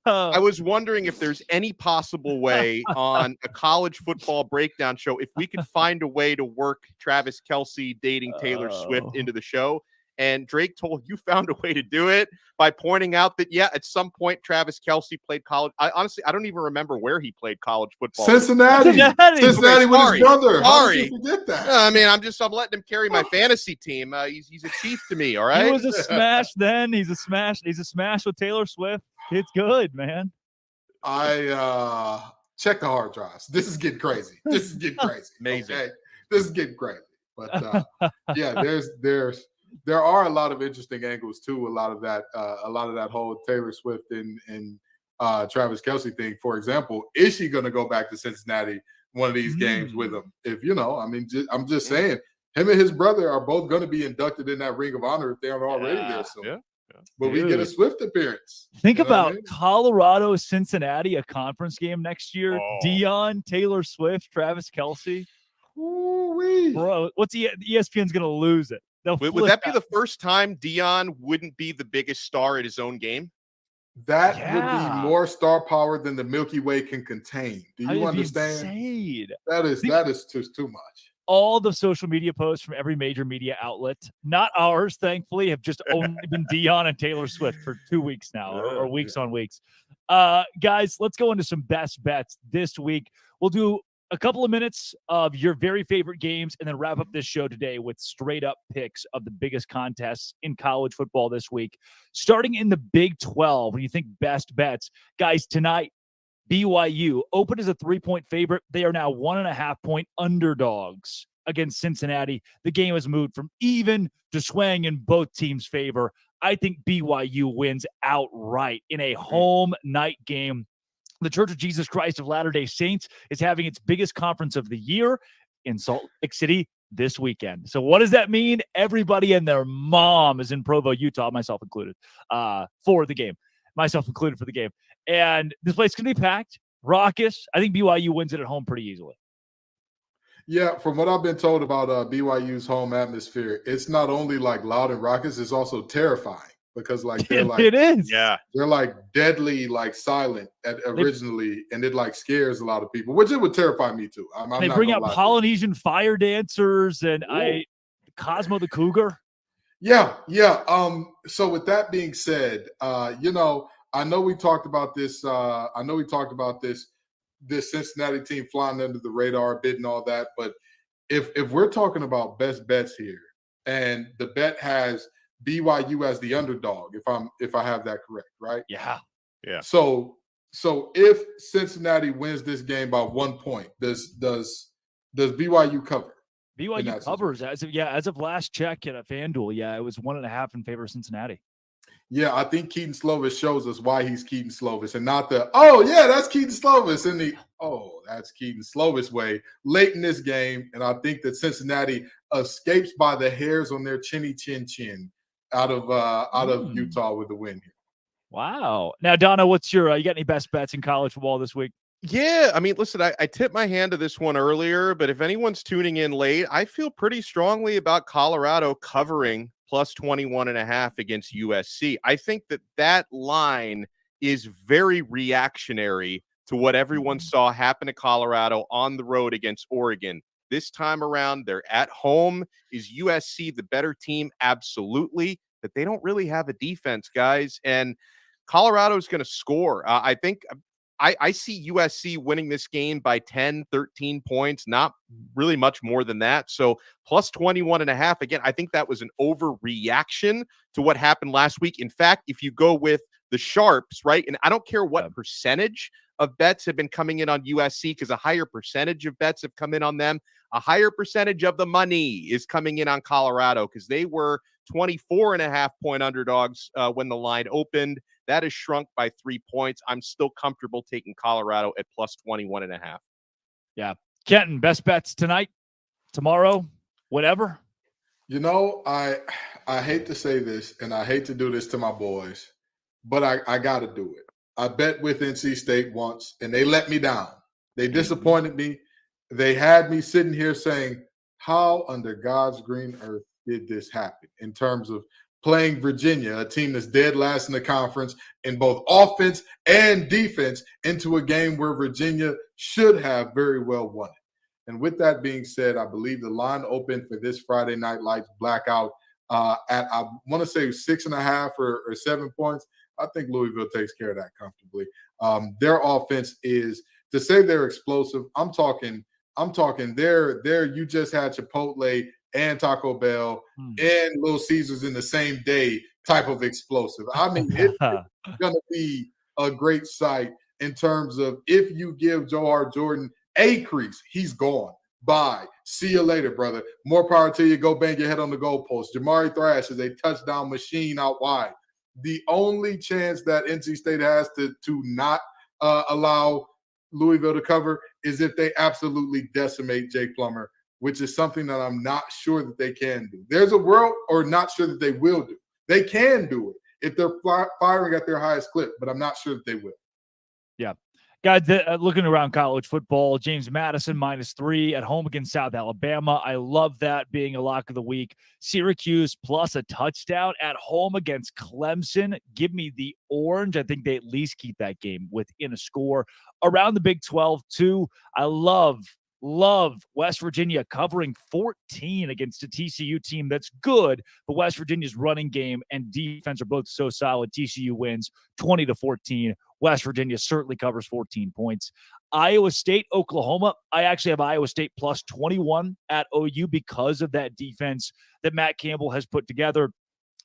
I was wondering if there's any possible way on a college football breakdown show, if we could find a way to work Travis Kelce dating Taylor Swift into the show. And Drake told you found a way to do it by pointing out that, at some point, Travis Kelce played college. I don't even remember where he played college football. Cincinnati with his brother. How did you forget that? I mean, I'm letting him carry my fantasy team. He's a chief to me, all right? He was a smash then. He's a smash. He's a smash with Taylor Swift. It's good, man. I check the hard drives. This is getting crazy. Amazing. Okay? This is getting crazy. But there are a lot of interesting angles to a lot of that whole Taylor Swift and Travis Kelce thing. For example, is she going to go back to Cincinnati one of these games with him? If I'm just saying, him and his brother are both going to be inducted in that Ring of Honor if they aren't already there soon. Yeah. But we get a Swift appearance. Think about Colorado, Cincinnati, a conference game next year. Deion, Taylor Swift, Travis Kelce. Ooh-wee. Bro, ESPN's going to lose it. Would that be the first time Deion wouldn't be the biggest star at his own game? That would be more star power than the Milky Way can contain. Do you understand? Insane. That is just too much. All the social media posts from every major media outlet, not ours, thankfully, have just only been Deion and Taylor Swift for 2 weeks now, or weeks on weeks. Guys, let's go into some best bets this week. We'll do a couple of minutes of your very favorite games and then wrap up this show today with straight up picks of the biggest contests in college football this week. Starting in the Big 12, when you think best bets, guys, tonight, BYU open as a 3-point favorite. They are now 1.5-point underdogs against Cincinnati. The game has moved from even to swaying in both teams' favor. I think BYU wins outright in a home night game. The Church of Jesus Christ of Latter-day Saints is having its biggest conference of the year in Salt Lake City this weekend. So what does that mean? Everybody and their mom is in Provo, Utah, myself included, for the game. Myself included for the game. And this place can be packed, raucous. I think BYU wins it at home pretty easily. Yeah, from what I've been told about BYU's home atmosphere, it's not only like loud and raucous, it's also terrifying. Because they're it is. Yeah. They're deadly silent originally, and it scares a lot of people, which it would terrify me too. They bring out Polynesian fire dancers and Cosmo the Cougar. Yeah. So with that being said, I know we talked about this. This Cincinnati team flying under the radar, bit and all that. But if we're talking about best bets here, and the bet has BYU as the underdog, if I have that correct, right? Yeah. So if Cincinnati wins this game by 1 point, does BYU cover? BYU covers as of last check at a FanDuel. Yeah, it was 1.5 in favor of Cincinnati. Yeah, I think Keaton Slovis shows us why he's Keaton Slovis and not that's Keaton Slovis in that's Keaton Slovis way late in this game. And I think that Cincinnati escapes by the hairs on their chinny chin out of Utah with the win here. Wow. Now, Donna, what's your you got any best bets in college football this week? Yeah, I mean, listen, I tipped my hand to this one earlier, but if anyone's tuning in late, I feel pretty strongly about Colorado covering plus 21.5 against USC. I think that line is very reactionary to what everyone saw happen to Colorado on the road against Oregon. This time around, they're at home. Is USC the better team? Absolutely. But they don't really have a defense, guys. And Colorado's going to score. I think I see USC winning this game by 10, 13 points, not really much more than that. So plus 21.5. Again, I think that was an overreaction to what happened last week. In fact, if you go with the sharps, right, and I don't care what percentage of bets have been coming in on USC because a higher percentage of bets have come in on them. A higher percentage of the money is coming in on Colorado because they were 24.5-point underdogs when the line opened. That has shrunk by 3 points. I'm still comfortable taking Colorado at plus 21.5. Yeah. Kenton, best bets tonight, tomorrow, whatever? You know, I hate to say this, and I hate to do this to my boys, but I got to do it. I bet with NC State once, and they let me down. They disappointed me. They had me sitting here saying, how under God's green earth did this happen in terms of playing Virginia, a team that's dead last in the conference in both offense and defense, into a game where Virginia should have very well won it. And with that being said, I believe the line opened for this Friday Night Lights blackout at, I want to say 6.5 or 7 points. I think Louisville takes care of that comfortably. Their offense is, to say they're explosive, I'm talking there you just had Chipotle and Taco Bell and Little Caesars in the same day type of explosive. I mean, it's going to be a great sight in terms of if you give Johar Jordan a crease, he's gone. Bye. See you later, brother. More power to you. Go bang your head on the goalpost. Jamari Thrash is a touchdown machine out wide. The only chance that NC State has to not allow Louisville to cover is if they absolutely decimate Jake Plummer, which is something that I'm not sure that they can do. There's a world, or not sure that they will do. They can do it if they're firing at their highest clip, but I'm not sure that they will. Yeah. Guys, looking around college football, James Madison -3 at home against South Alabama. I love that being a lock of the week. Syracuse plus a touchdown at home against Clemson. Give me the orange. I think they at least keep that game within a score. Around the Big 12, too, I love West Virginia covering 14 against a TCU team that's good, but West Virginia's running game and defense are both so solid. TCU wins 20-14. West Virginia certainly covers 14 points. Iowa State, Oklahoma. I actually have Iowa State plus 21 at OU because of that defense that Matt Campbell has put together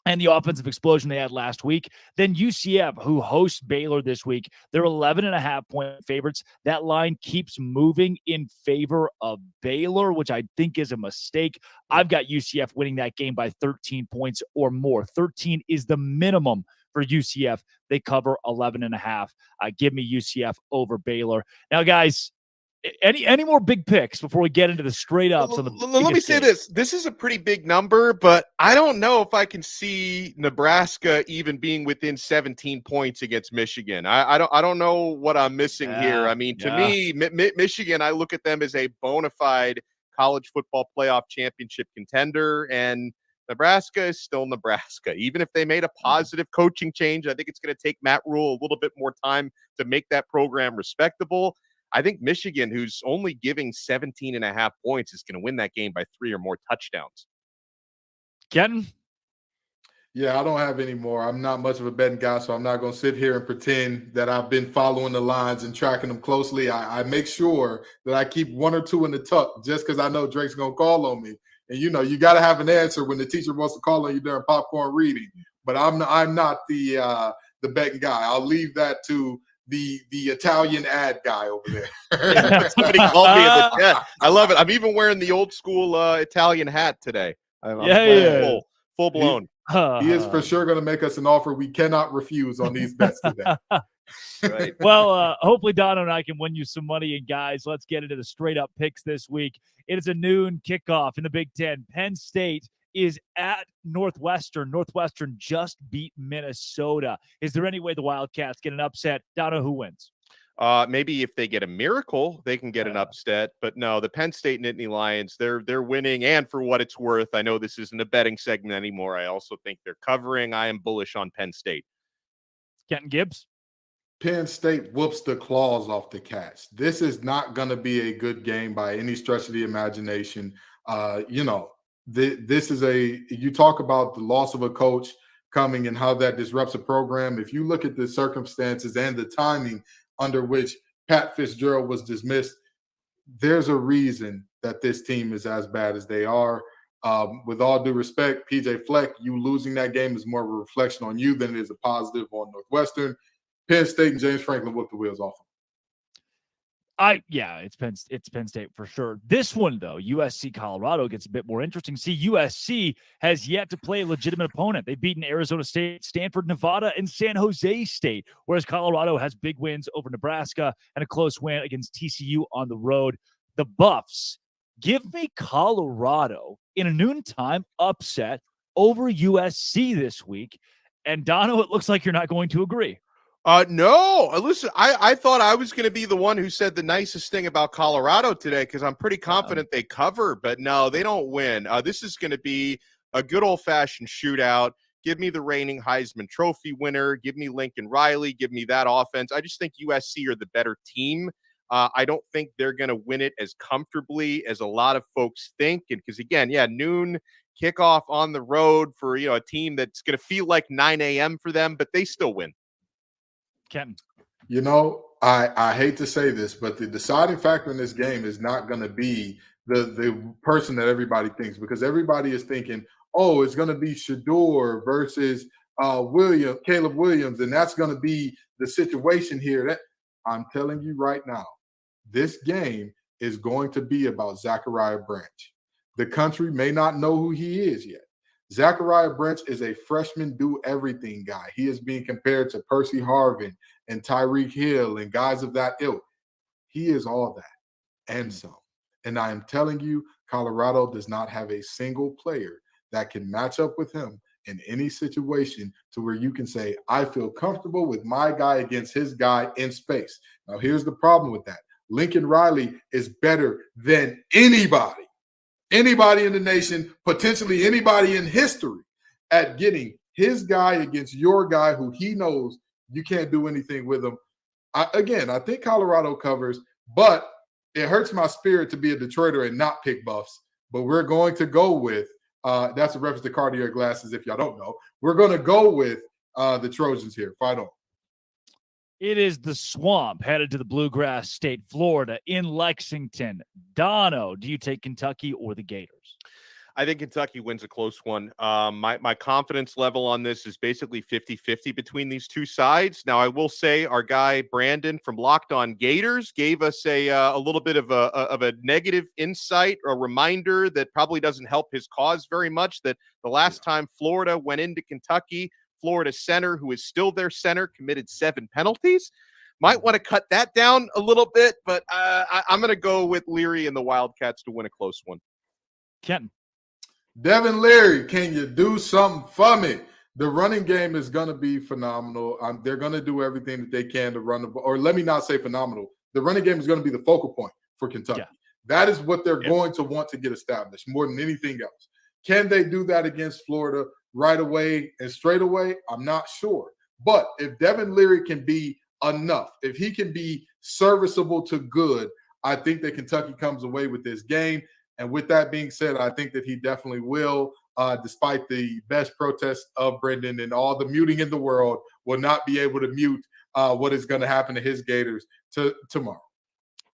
and the offensive explosion they had last week. Then UCF, who hosts Baylor this week, they're 11.5-point favorites. That line keeps moving in favor of Baylor, which I think is a mistake. I've got UCF winning that game by 13 points or more. 13 is the minimum for UCF. They cover 11.5. Give me UCF over Baylor. Now, guys, any more big picks before we get into the straight ups on the let me say this. This is a pretty big number, but I don't know if I can see Nebraska even being within 17 points against Michigan. I don't know what I'm missing here. I mean, to me, Michigan, I look at them as a bona fide college football playoff championship contender, and Nebraska is still Nebraska. Even if they made a positive coaching change, I think it's going to take Matt Rule a little bit more time to make that program respectable. I think Michigan, who's only giving 17.5 points, is going to win that game by 3 or more touchdowns. Kenton? Yeah, I don't have any more. I'm not much of a betting guy, so I'm not going to sit here and pretend that I've been following the lines and tracking them closely. I make sure that I keep 1 or 2 in the tuck just because I know Drake's going to call on me. And, you know, you got to have an answer when the teacher wants to call on you during popcorn reading. But I'm not the betting guy. I'll leave that to the Italian ad guy over there. Somebody called me in the chat. I love it. I'm even wearing the old school Italian hat today. I'm full blown. He is for sure going to make us an offer we cannot refuse on these bets today. Right. Well, hopefully Dono and I can win you some money. And guys, let's get into the straight up picks this week. It is a noon kickoff in the Big Ten. Penn State is at Northwestern. Northwestern just beat Minnesota. Is there any way the Wildcats get an upset? Dono, who wins? Maybe if they get a miracle, they can get an upset. But no, the Penn State Nittany Lions, they're winning. And for what it's worth, I know this isn't a betting segment anymore. I also think they're covering. I am bullish on Penn State. Kenton Gibbs? Penn State whoops the claws off the Cats. This is not going to be a good game by any stretch of the imagination. This is you talk about the loss of a coach coming and how that disrupts a program. If you look at the circumstances and the timing under which Pat Fitzgerald was dismissed, there's a reason that this team is as bad as they are. With all due respect, PJ Fleck, you losing that game is more of a reflection on you than it is a positive on Northwestern. Penn State and James Franklin whooped the wheels off them. It's Penn State for sure. This one though, USC Colorado gets a bit more interesting. See, USC has yet to play a legitimate opponent. They've beaten Arizona State, Stanford, Nevada, and San Jose State, whereas Colorado has big wins over Nebraska and a close win against TCU on the road. The Buffs, give me Colorado in a noontime upset over USC this week. And Dono, it looks like you're not going to agree. No, listen, I thought I was going to be the one who said the nicest thing about Colorado today because I'm pretty confident they cover, but no, they don't win. This is going to be a good old-fashioned shootout. Give me the reigning Heisman Trophy winner. Give me Lincoln Riley. Give me that offense. I just think USC are the better team. I don't think they're going to win it as comfortably as a lot of folks think. And because, again, noon kickoff on the road for a team that's going to feel like 9 a.m. for them, but they still win. Kenton. I hate to say this, but the deciding factor in this game is not going to be the person that everybody thinks, because everybody is thinking, oh, it's going to be Shedeur versus Caleb Williams, and that's going to be the situation here. I'm telling you right now, this game is going to be about Zachariah Branch. The country may not know who he is yet. Zachariah Branch is a freshman do-everything guy. He is being compared to Percy Harvin and Tyreek Hill and guys of that ilk. He is all that and some. And I am telling you, Colorado does not have a single player that can match up with him in any situation to where you can say, I feel comfortable with my guy against his guy in space. Now, here's the problem with that. Lincoln Riley is better than anybody in the nation, potentially anybody in history, at getting his guy against your guy who he knows you can't do anything with him. I think Colorado covers, but it hurts my spirit to be a Detroiter and not pick Buffs. But we're going to go with that's a reference to Cartier glasses, if y'all don't know. We're going to go with the Trojans here. Fight on. It is the Swamp headed to the Bluegrass State, Florida, in Lexington. Dono, do you take Kentucky or the Gators? I think Kentucky wins a close one. My confidence level on this is basically 50-50 between these two sides. Now, I will say our guy Brandon from Locked On Gators gave us a little bit of a negative insight, a reminder that probably doesn't help his cause very much, that the last time Florida went into Kentucky, Florida center, who is still their center, committed 7 penalties. Might want to cut that down a little bit, but I'm going to go with Leary and the Wildcats to win a close one. Kenton. Devin Leary, can you do something for me? The running game is going to be phenomenal. They're going to do everything that they can to run the ball. Or let me not say phenomenal. The running game is going to be the focal point for Kentucky. Yeah. That is what they're going to want to get established more than anything else. Can they do that against Florida right away and straight away? I'm not sure. But if Devin Leary can be enough, if he can be serviceable to good, I think that Kentucky comes away with this game. And with that being said, I think that he definitely will, despite the best protest of Brendan and all the muting in the world, will not be able to mute what is going to happen to his Gators tomorrow.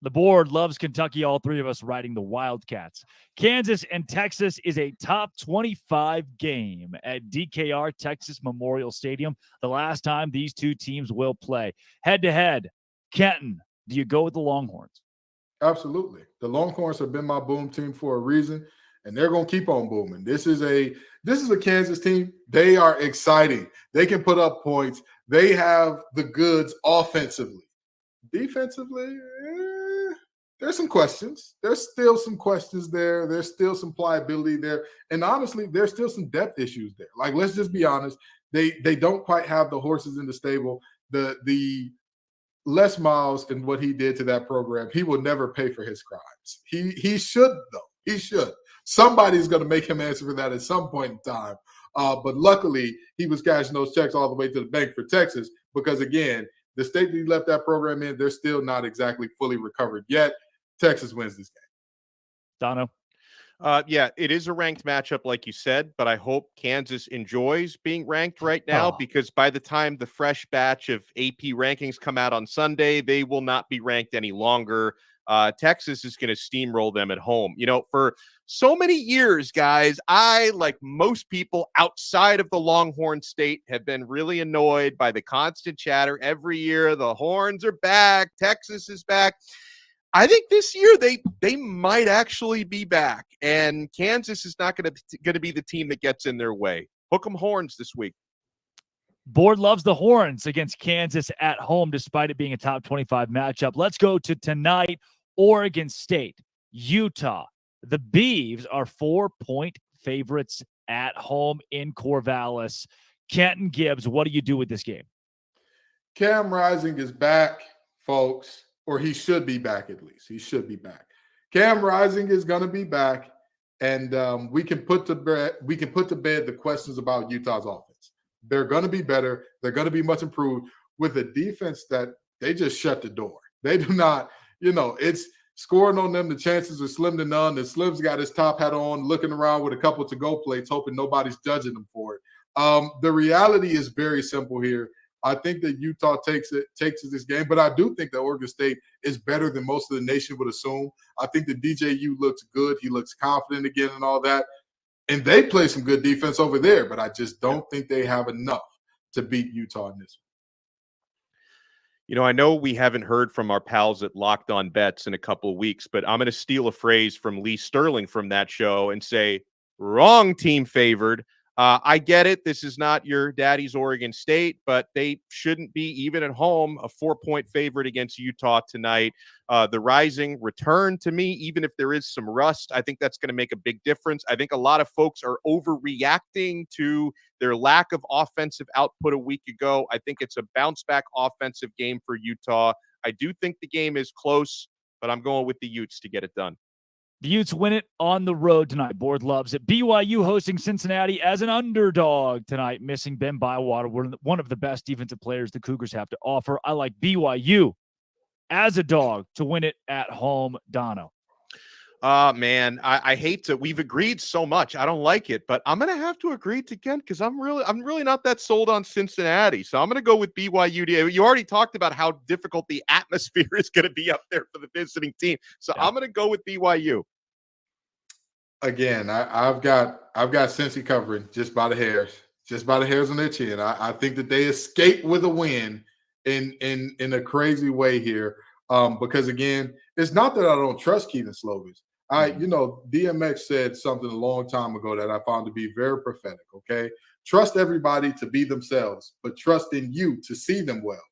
The board loves Kentucky, all three of us riding the Wildcats. Kansas and Texas is a top 25 game at DKR Texas Memorial Stadium. The last time these two teams will play. Head-to-head, Kenton, do you go with the Longhorns? Absolutely. The Longhorns have been my boom team for a reason, and they're going to keep on booming. This is a Kansas team. They are exciting. They can put up points. They have the goods offensively. Defensively, there's some questions. There's still some questions there. There's still some pliability there. And honestly, there's still some depth issues there. Like, let's just be honest. They don't quite have the horses in the stable. The Les Miles and what he did to that program, he will never pay for his crimes. He should, though. He should. Somebody's going to make him answer for that at some point in time. But luckily, he was cashing those checks all the way to the bank for Texas because, again, the state that he left that program in, they're still not exactly fully recovered yet. Texas wins this game. Dono? Yeah, it is a ranked matchup, like you said, but I hope Kansas enjoys being ranked right now because by the time the fresh batch of AP rankings come out on Sunday, they will not be ranked any longer. Texas is going to steamroll them at home. You know, for so many years, guys, I, like most people outside of the Longhorn State, have been really annoyed by the constant chatter every year. The Horns are back. Texas is back. I think this year they might actually be back, and Kansas is not going to be the team that gets in their way. Hook 'em horns this week. Board loves the horns against Kansas at home, despite it being a top 25 matchup. Let's go to tonight. Oregon State, Utah. The Beavs are 4-point favorites at home in Corvallis. Kenton Gibbs, what do you do with this game? Cam Rising is back, folks, or he should be back at least. He should be back. Cam Rising is going to be back, and we can put to bed the questions about Utah's offense. They're going to be better. They're going to be much improved with a defense that they just shut the door. They do not, it's scoring on them. The chances are slim to none. And Slim's got his top hat on, looking around with a couple to-go plates, hoping nobody's judging them for it. The reality is very simple here. I think that Utah takes this game, but I do think that Oregon State is better than most of the nation would assume. I think the DJU looks good. He looks confident again and all that. And they play some good defense over there, but I just don't think they have enough to beat Utah in this one. I know we haven't heard from our pals at Locked On Bets in a couple of weeks, but I'm going to steal a phrase from Lee Sterling from that show and say, wrong team favored. I get it. This is not your daddy's Oregon State, but they shouldn't be, even at home, a 4-point favorite against Utah tonight. The Rising return to me, even if there is some rust, I think that's going to make a big difference. I think a lot of folks are overreacting to their lack of offensive output a week ago. I think it's a bounce-back offensive game for Utah. I do think the game is close, but I'm going with the Utes to get it done. The Utes win it on the road tonight. Board loves it. BYU hosting Cincinnati as an underdog tonight, missing Ben Bywater, one of the best defensive players the Cougars have to offer. I like BYU as a dog to win it at home. Dono. Man, I hate to. We've agreed so much. I don't like it, but I'm going to have to agree again because I'm really not that sold on Cincinnati. So I'm going to go with BYU. You already talked about how difficult the atmosphere is going to be up there for the visiting team. So I'm going to go with BYU. Again, I've got Cincy covering just by the hairs on their chin. I think that they escape with a win in a crazy way here. Because again, it's not that I don't trust Keaton Slovis. DMX said something a long time ago that I found to be very prophetic. Okay. Trust everybody to be themselves, but trust in you to see them well.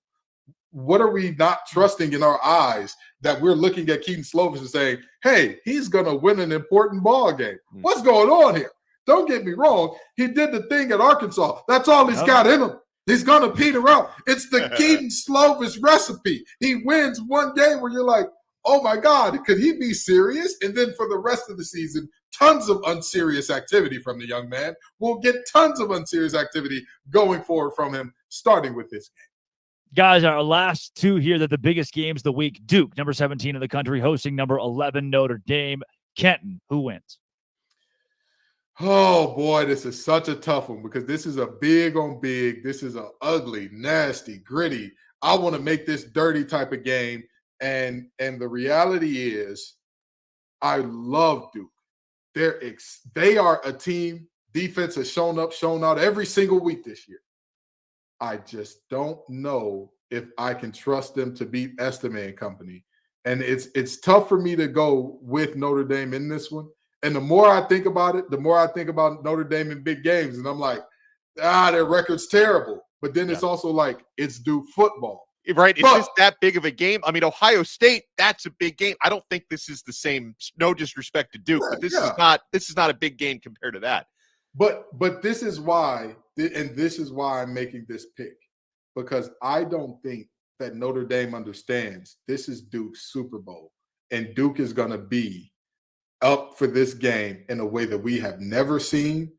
What are we not trusting in our eyes that we're looking at Keaton Slovis and saying, hey, he's going to win an important ball game? What's going on here? Don't get me wrong. He did the thing at Arkansas. That's all he's got in him. He's going to peter out. It's the Keaton Slovis recipe. He wins one game where you're like, oh, my God, could he be serious? And then for the rest of the season, tons of unserious activity from the young man. We'll get tons of unserious activity going forward from him, starting with this game. Guys, our last two here, that the biggest games of the week. Duke, number 17 in the country, hosting number 11 Notre Dame. Kenton, who wins? Oh, boy, this is such a tough one because this is a big on big. This is an ugly, nasty, gritty, I want to make this dirty type of game. And the reality is I love Duke. They are a team. Defense has shown out every single week this year. I just don't know if I can trust them to beat Estime and company. And it's tough for me to go with Notre Dame in this one. And the more I think about it, the more I think about Notre Dame in big games. And I'm like, their record's terrible. But then it's also like, it's Duke football. Right. It's just that big of a game. I mean, Ohio State, that's a big game. I don't think this is the same, no disrespect to Duke, but this is not a big game compared to that. But this is why, and this is why I'm making this pick, because I don't think that Notre Dame understands this is Duke's Super Bowl, and Duke is going to be up for this game in a way that we have never seen,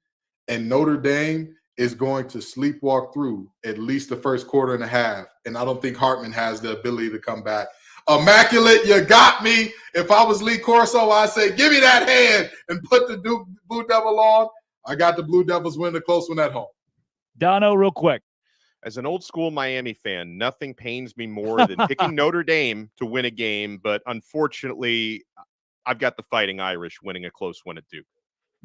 and Notre Dame is going to sleepwalk through at least the first quarter and a half, and I don't think Hartman has the ability to come back. Immaculate, you got me. If I was Lee Corso, I'd say, give me that hand and put the Duke Blue Devil on. I got the Blue Devils winning a close one at home. Dono, real quick. As an old school Miami fan, nothing pains me more than picking Notre Dame to win a game, but unfortunately, I've got the Fighting Irish winning a close one at Duke.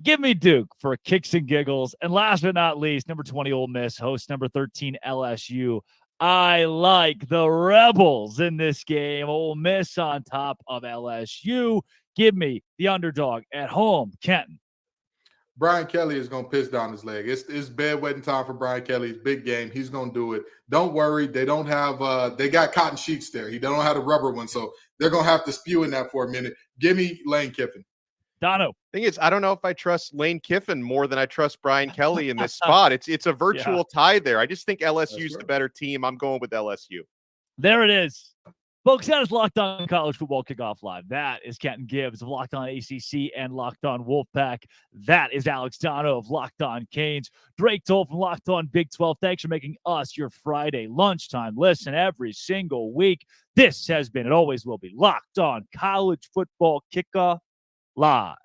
Give me Duke for kicks and giggles. And last but not least, number 20 Ole Miss hosts number 13 LSU. I like the Rebels in this game. Ole Miss on top of LSU. Give me the underdog at home, Kenton. Brian Kelly is going to piss down his leg. It's bedwetting time for Brian Kelly. It's big game. He's going to do it. Don't worry. They don't have they got cotton sheets there. They don't have a rubber one, so they're going to have to spew in that for a minute. Give me Lane Kiffin. Dono. Thing is, I don't know if I trust Lane Kiffin more than I trust Brian Kelly in this spot. It's a virtual tie there. I just think LSU's the better team. I'm going with LSU. There it is. Folks, that is Locked On College Football Kickoff Live. That is Kenton Gibbs of Locked On ACC and Locked On Wolfpack. That is Alex Dono of Locked On Canes. Drake Toll from Locked On Big 12. Thanks for making us your Friday lunchtime listen every single week. This has been, it always will be, Locked On College Football Kickoff Live.